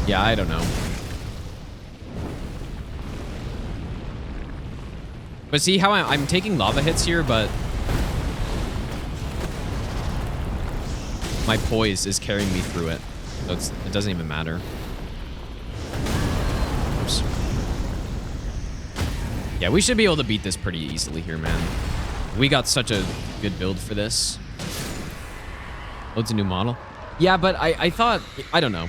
[SPEAKER 1] Yeah, I don't know. But see how I'm taking lava hits here, but my poise is carrying me through it, so it doesn't even matter. Oops. Yeah, we should be able to beat this pretty easily here, man. We got such a good build for this. Oh, it's a new model. Yeah, but I thought, I don't know.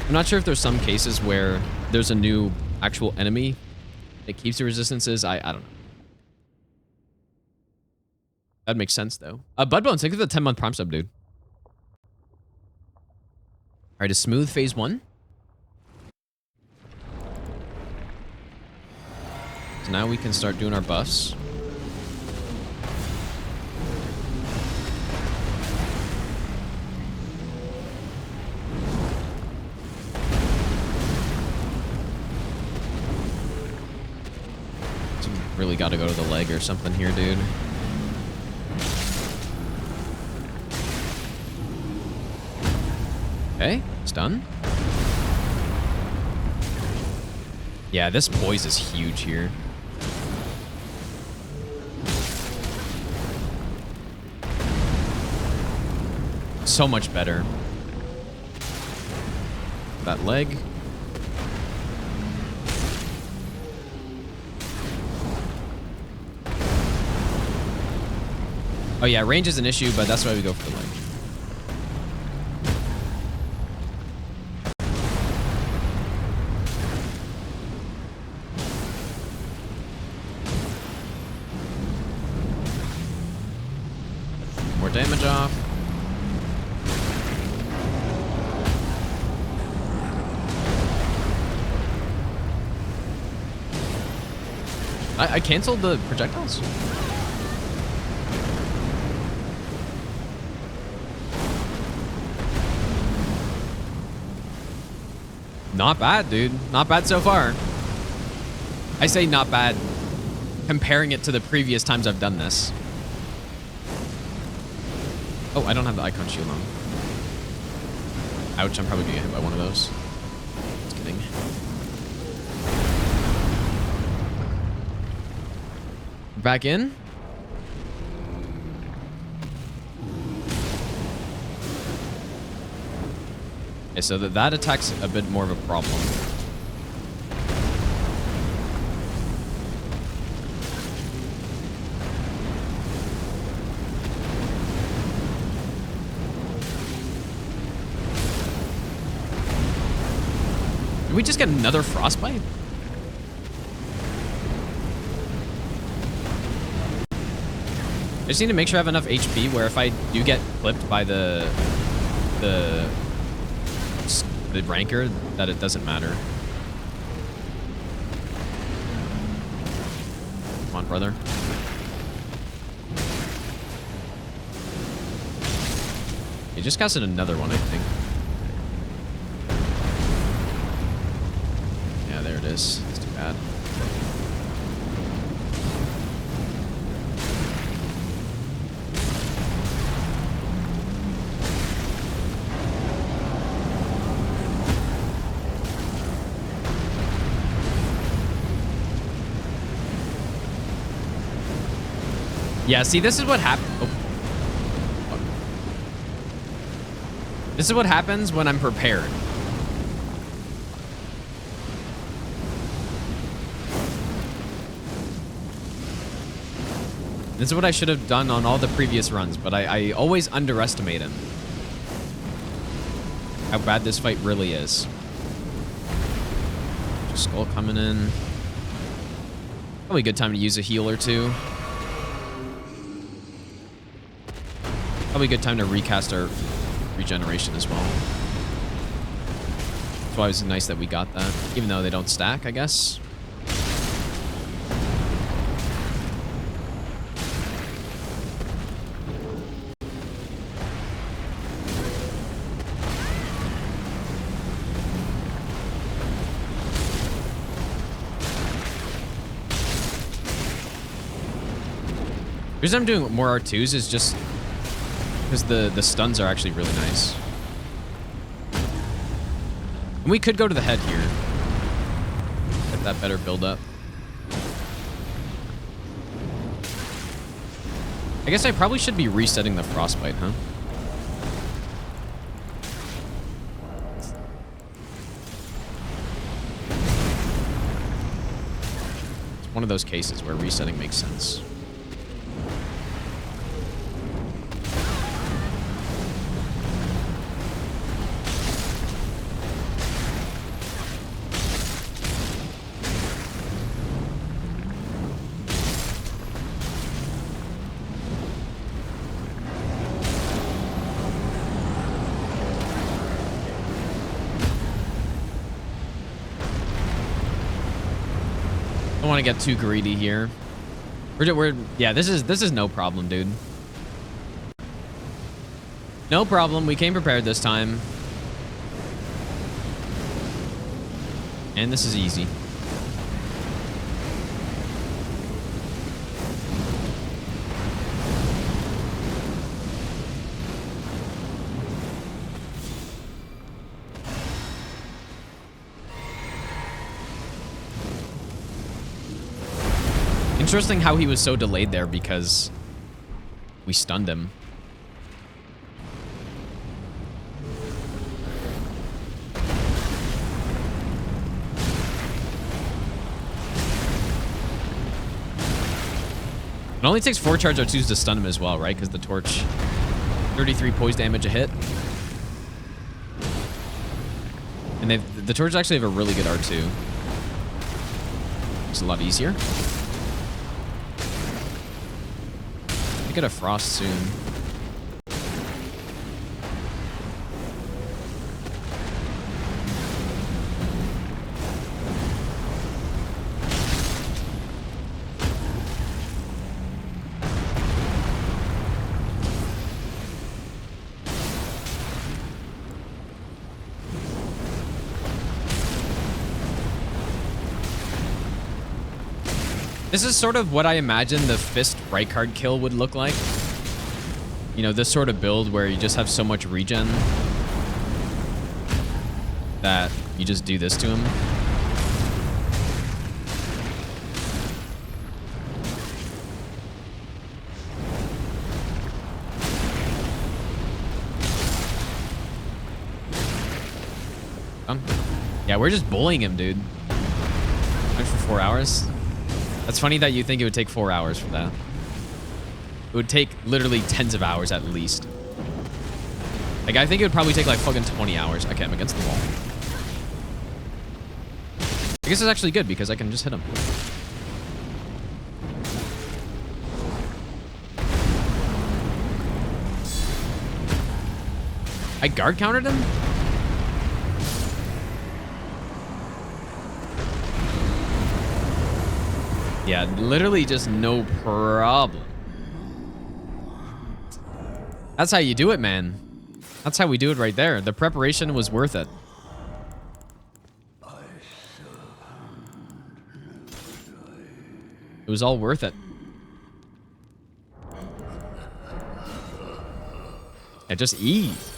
[SPEAKER 1] I'm not sure if there's some cases where there's a new actual enemy that keeps the resistances. I don't know. That makes sense, though. Budbone, thank you for the 10-month Prime sub, dude. All right, a smooth phase 1. So now we can start doing our buffs. Really got to go to the leg or something here, dude. Okay, it's done. Yeah, this poise is huge here. So much better. That leg. Oh yeah, range is an issue, but that's why we go for the leg. More damage off. I canceled the projectiles? Not bad, dude. Not bad so far. I say not bad, comparing it to the previous times I've done this. Oh, I don't have the icon shield on. Ouch, I'm probably gonna get hit by one of those. Just kidding. Back in. Okay, so that attack's a bit more of a problem. Did we just get another frostbite? I just need to make sure I have enough HP where if I do get clipped by the ranker, that it doesn't matter. Come on, brother. He just casted another one, I think. Yeah, there it is. It's too bad. Yeah, see, this is what happens. Oh. This is what happens when I'm prepared. This is what I should have done on all the previous runs, but I always underestimate him. How bad this fight really is. Just skull coming in. Probably a good time to use a heal or two. Probably a good time to recast our regeneration as well. That's why it was nice that we got that. Even though they don't stack, I guess. The reason I'm doing more R2s is just because the stuns are actually really nice. And we could go to the head here. Get that better build up. I guess I probably should be resetting the frostbite, huh? It's one of those cases where resetting makes sense. Don't want to get too greedy here. Yeah, this is no problem, dude. No problem. We came prepared this time. And this is easy. Interesting how he was so delayed there because we stunned him. It only takes 4 charge R2s to stun him as well, right? Because the torch, 33 poise damage a hit. And the torches actually have a really good R2. It's a lot easier. Get a frost soon. This is sort of what I imagine the Fist Rykard kill would look like. You know, this sort of build where you just have so much regen that you just do this to him. Yeah, we're just bullying him, dude. Went for 4 hours. That's funny that you think it would take 4 hours for that. It would take literally tens of hours at least. Like, I think it would probably take like fucking 20 hours. Okay, I'm against the wall. I guess it's actually good because I can just hit him. I guard countered him? Yeah, literally just no problem. That's how you do it, man. That's how we do it right there. The preparation was worth it. It was all worth it. Yeah, just ease.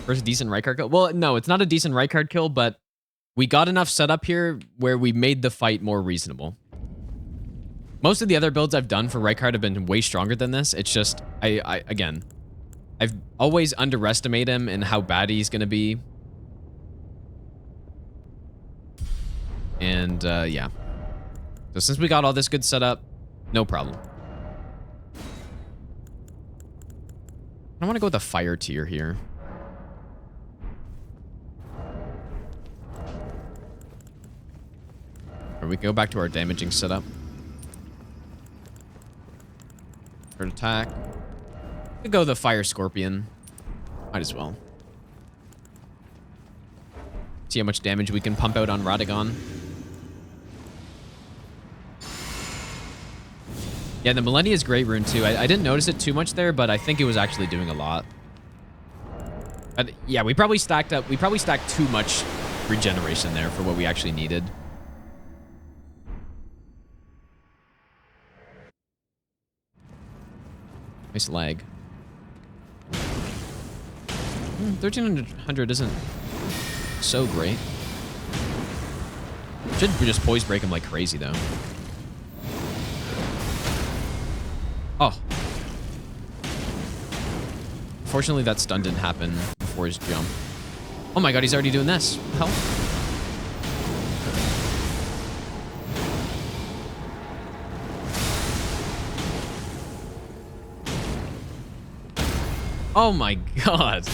[SPEAKER 1] First decent Rykard kill. Well, no, it's not a decent Rykard kill, but we got enough setup here where we made the fight more reasonable. Most of the other builds I've done for Rykard have been way stronger than this. It's just, again, I've always underestimated him and how bad he's going to be. And, yeah. So since we got all this good setup, no problem. I want to go with a fire tier here. Or we can go back to our damaging setup. Third attack. Could go the Fire Scorpion. Might as well. See how much damage we can pump out on Radagon. Yeah, the Malenia's great rune too. I didn't notice it too much there, but I think it was actually doing a lot. But yeah, we probably stacked up. We probably stacked too much regeneration there for what we actually needed. Nice lag. 1300 isn't so great. Should just poise break him like crazy though. Oh. Fortunately, that stun didn't happen before his jump. Oh my god, he's already doing this. What the hell? Oh my god.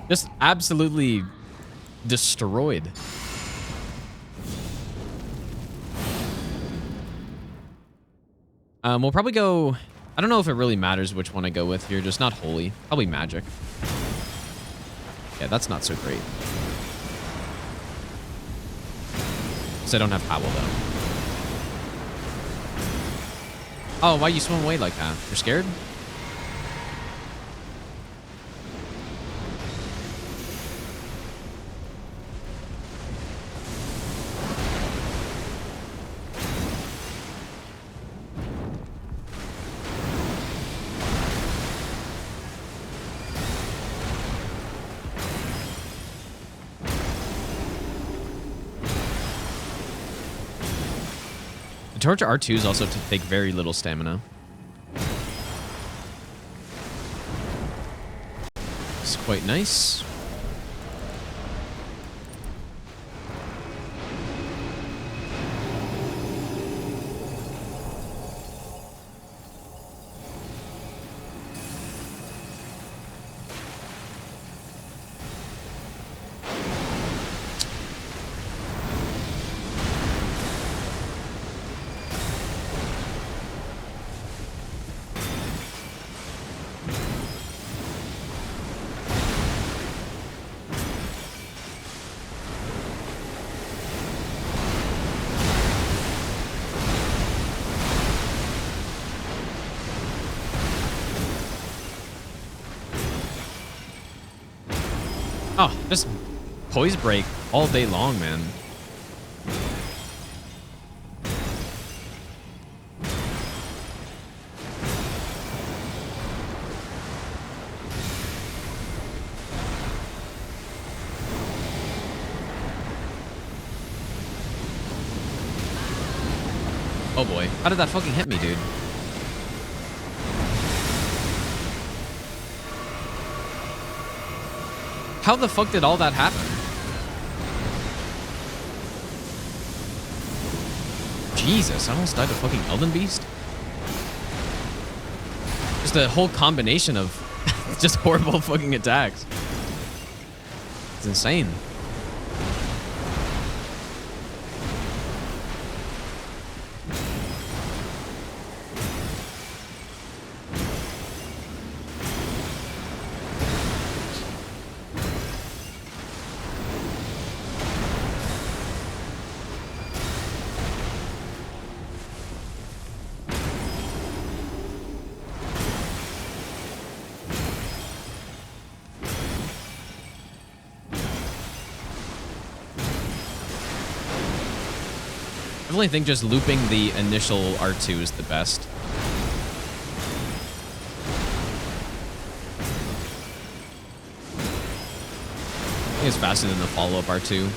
[SPEAKER 1] Just absolutely destroyed. We'll probably go... I don't know if it really matters which one I go with here. Just not holy. Probably magic. Yeah, that's not so great. Because I don't have Howl, though. Oh, why you swim away like that? You're scared? The Torch R2s also take very little stamina. It's quite nice. Oh, just poise break all day long, man. Oh boy, how did that fucking hit me, dude? How the fuck did all that happen? Jesus, I almost died to fucking Elden Beast. Just a whole combination of just horrible fucking attacks. It's insane. I definitely think just looping the initial R2 is the best. I think it's faster than the follow-up R2.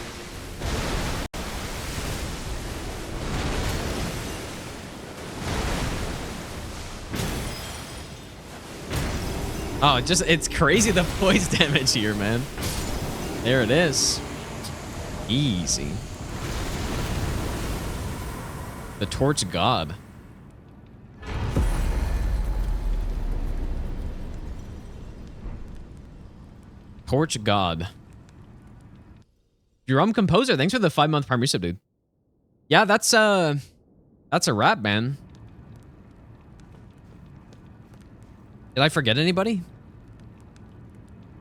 [SPEAKER 1] Oh, it's crazy the poise damage here, man. There it is. Easy. The Torch God. Torch God. Drum Composer, thanks for the 5-month Prime resub, dude. Yeah, that's a wrap, man. Did I forget anybody?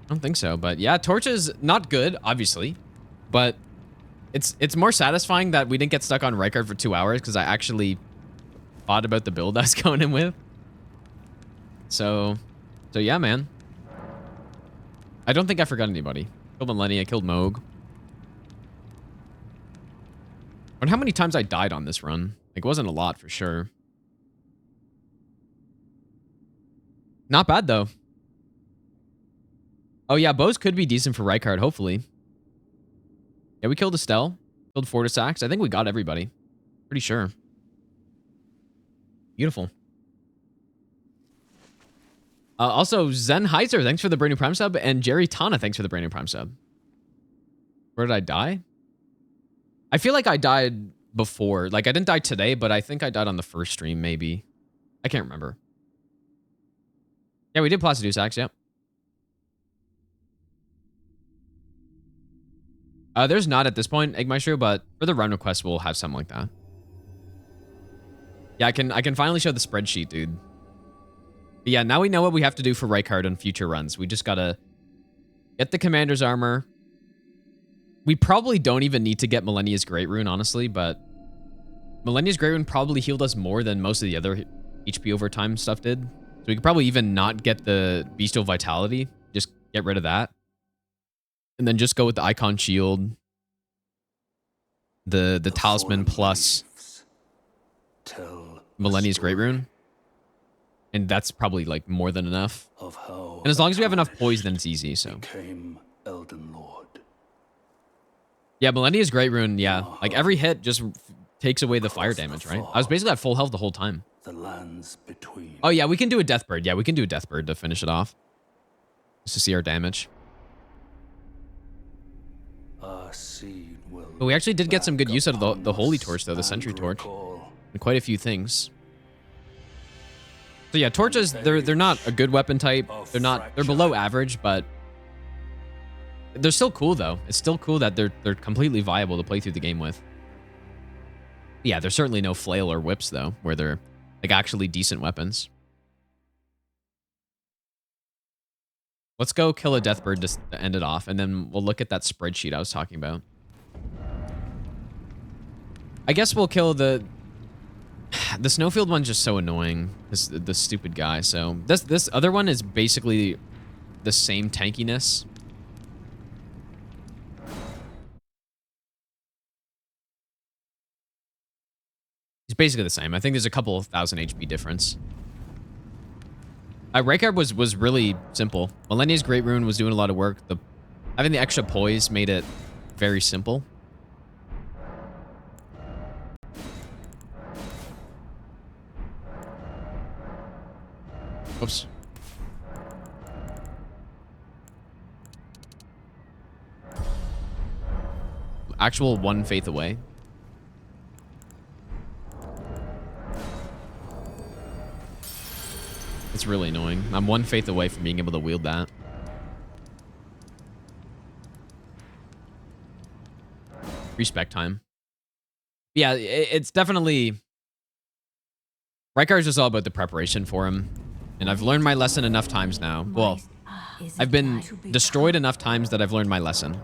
[SPEAKER 1] I don't think so, but yeah, Torch is not good, obviously, but it's more satisfying that we didn't get stuck on Rykard for 2 hours because I actually thought about the build I was going in with. So yeah, man. I don't think I forgot anybody. Killed Malenia, killed Mohg. I wonder how many times I died on this run. Like, it wasn't a lot for sure. Not bad, though. Oh, yeah, bows could be decent for Rykard, hopefully. Yeah, we killed Astel. Killed Fortissax. I think we got everybody. Pretty sure. Beautiful. Also, Zen Heiser, thanks for the brand new Prime sub. And Jerry Tana, thanks for the brand new Prime sub. Where did I die? I feel like I died before. Like, I didn't die today, but I think I died on the first stream, maybe. I can't remember. Yeah, we did Placidusax, yep. There's not at this point, Eggmaestro, but for the run request, we'll have something like that. Yeah, I can finally show the spreadsheet, dude. But yeah, now we know what we have to do for Rykard on future runs. We just gotta get the commander's armor, We probably don't even need to get Malenia's Great Rune, honestly, but Malenia's Great Rune probably healed us more than most of the other HP over time stuff did. So we could probably even not get the Bestial Vitality. Just get rid of that. And then just go with the Icon Shield, the Talisman plus Malenia's Great Rune. And that's probably like more than enough. And as long as we have enough poise, then it's easy, so.
[SPEAKER 5] Elden Lord.
[SPEAKER 1] Yeah, Malenia's Great Rune, yeah. Like every hit just takes away the fire damage, right? I was basically at full health the whole time.
[SPEAKER 5] The lands between.
[SPEAKER 1] Oh yeah, we can do a Death Bird. Yeah, we can do a Death Bird to finish it off. Just to see our damage.
[SPEAKER 5] Our seed will.
[SPEAKER 1] But we actually did get some good use out of the Holy Torch, though, the Sentry Torch. And quite a few things. So yeah, torches, they're not a good weapon type. They're below average, but they're still cool though. It's still cool that they're completely viable to play through the game with. Yeah, there's certainly no flail or whips though, where they're like actually decent weapons. Let's go kill a Deathbird just to end it off, and then we'll look at that spreadsheet I was talking about. I guess we'll kill the Snowfield one's just so annoying. The stupid guy. So this other one is basically the same tankiness. It's basically the same. I think there's a couple of 1,000 HP difference. Rykard was really simple. Malenia's Great Rune was doing a lot of work. Having the extra poise made it very simple. Oops. Actual one faith away. It's really annoying. I'm one faith away from being able to wield that. Respect time. Yeah, it's definitely... Rykard's just all about the preparation for him. And I've learned my lesson enough times now. Well, I've been destroyed enough times that I've learned my lesson.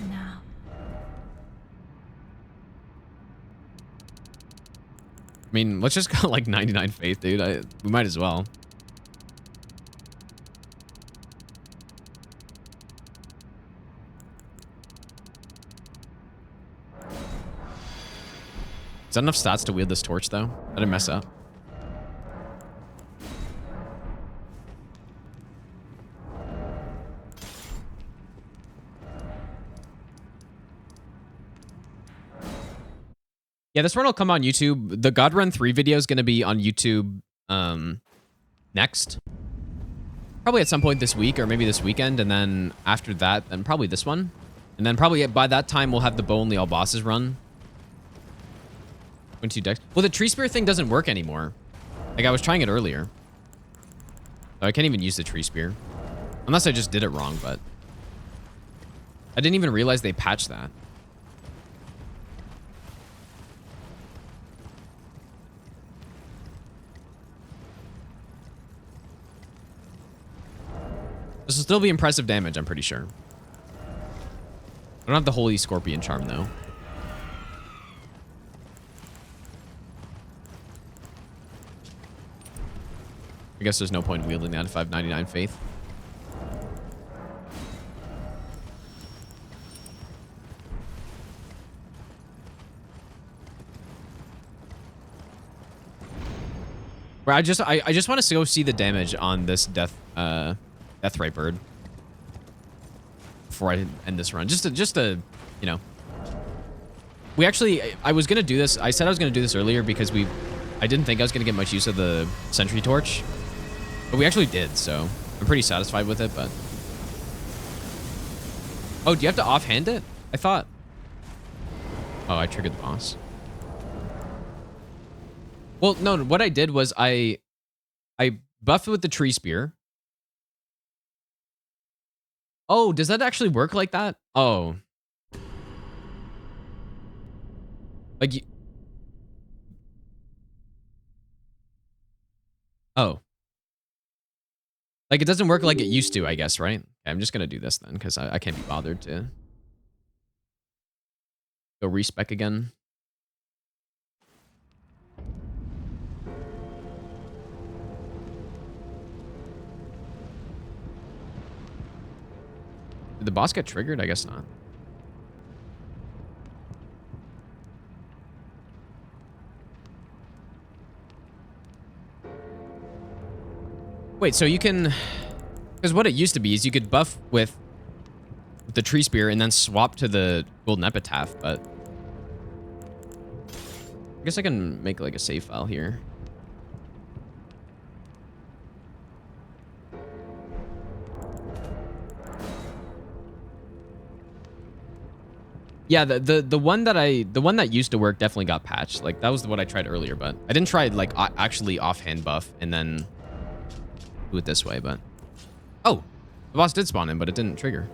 [SPEAKER 4] Now.
[SPEAKER 1] I mean, let's just go like 99 faith, dude. We might as well. Is that enough stats to wield this torch, though? I didn't mess up. Yeah, this run will come on YouTube. The God Run 3 video is going to be on YouTube next. Probably at some point this week or maybe this weekend. And then after that, then probably this one. And then probably by that time, we'll have the Bow Only All Bosses run. 22 decks. Well, the Tree Spear thing doesn't work anymore. Like, I was trying it earlier. So I can't even use the Tree Spear. Unless I just did it wrong, but... I didn't even realize they patched that. This will still be impressive damage, I'm pretty sure. I don't have the Holy Scorpion Charm, though. I guess there's no point in wielding that if I have 99 faith. I just want to go see the damage on this Deathrite Bird before I end this run. Just to you know. We actually, I was gonna do this. I said I was gonna do this earlier because I didn't think I was gonna get much use of the Sentry Torch, but we actually did. So I'm pretty satisfied with it. But oh, do you have to offhand it? I thought. Oh, I triggered the boss. Well, no, what I did was I buffed with the Tree Spear. Oh, does that actually work like that? Oh. Like you... Oh. Like it doesn't work like it used to, I guess, right? Okay, I'm just going to do this then because I can't be bothered to... go respec again. Did the boss get triggered? I guess not. Wait, so you can... Because what it used to be is you could buff with the tree spear and then swap to the golden epitaph, but... I guess I can make like a save file here. Yeah, the one that used to work definitely got patched. Like that was the one I tried earlier, but I didn't try like actually offhand buff and then do it this way, but oh, the boss did spawn in, but it didn't trigger.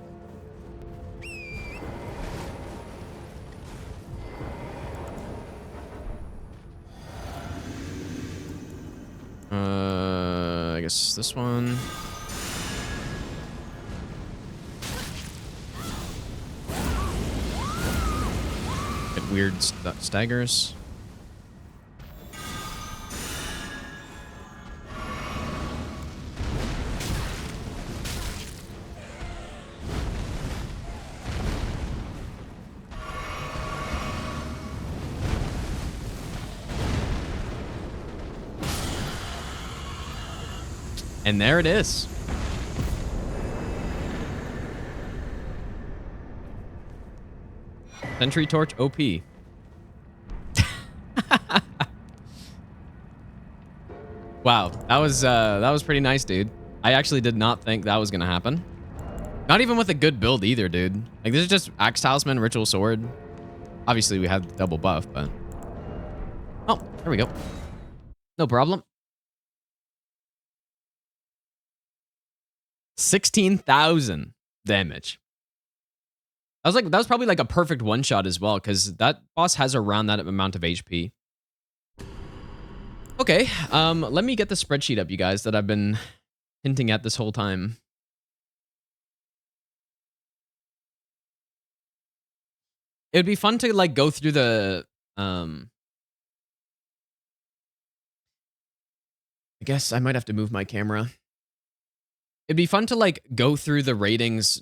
[SPEAKER 1] I guess this one. Get weird staggers. And there it is. Sentry Torch OP. Wow, that was pretty nice, dude. I actually did not think that was gonna happen. Not even with a good build either, dude. Like this is just Axe Talisman, Ritual Sword. Obviously we had double buff, but oh, there we go. No problem. 16,000 damage. That was probably like a perfect one shot as well, because that boss has around that amount of HP. Okay, let me get the spreadsheet up, you guys, that I've been hinting at this whole time. It would be fun to like go through the I guess I might have to move my camera. It'd be fun to like go through the ratings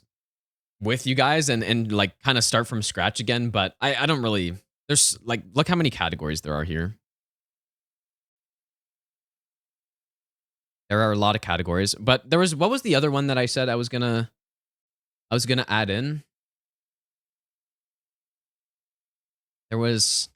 [SPEAKER 1] with you guys and like kind of start from scratch again, but I don't really, there's like, look how many categories there are here. There are a lot of categories, but there was, what was the other one that I said I was gonna add in? There was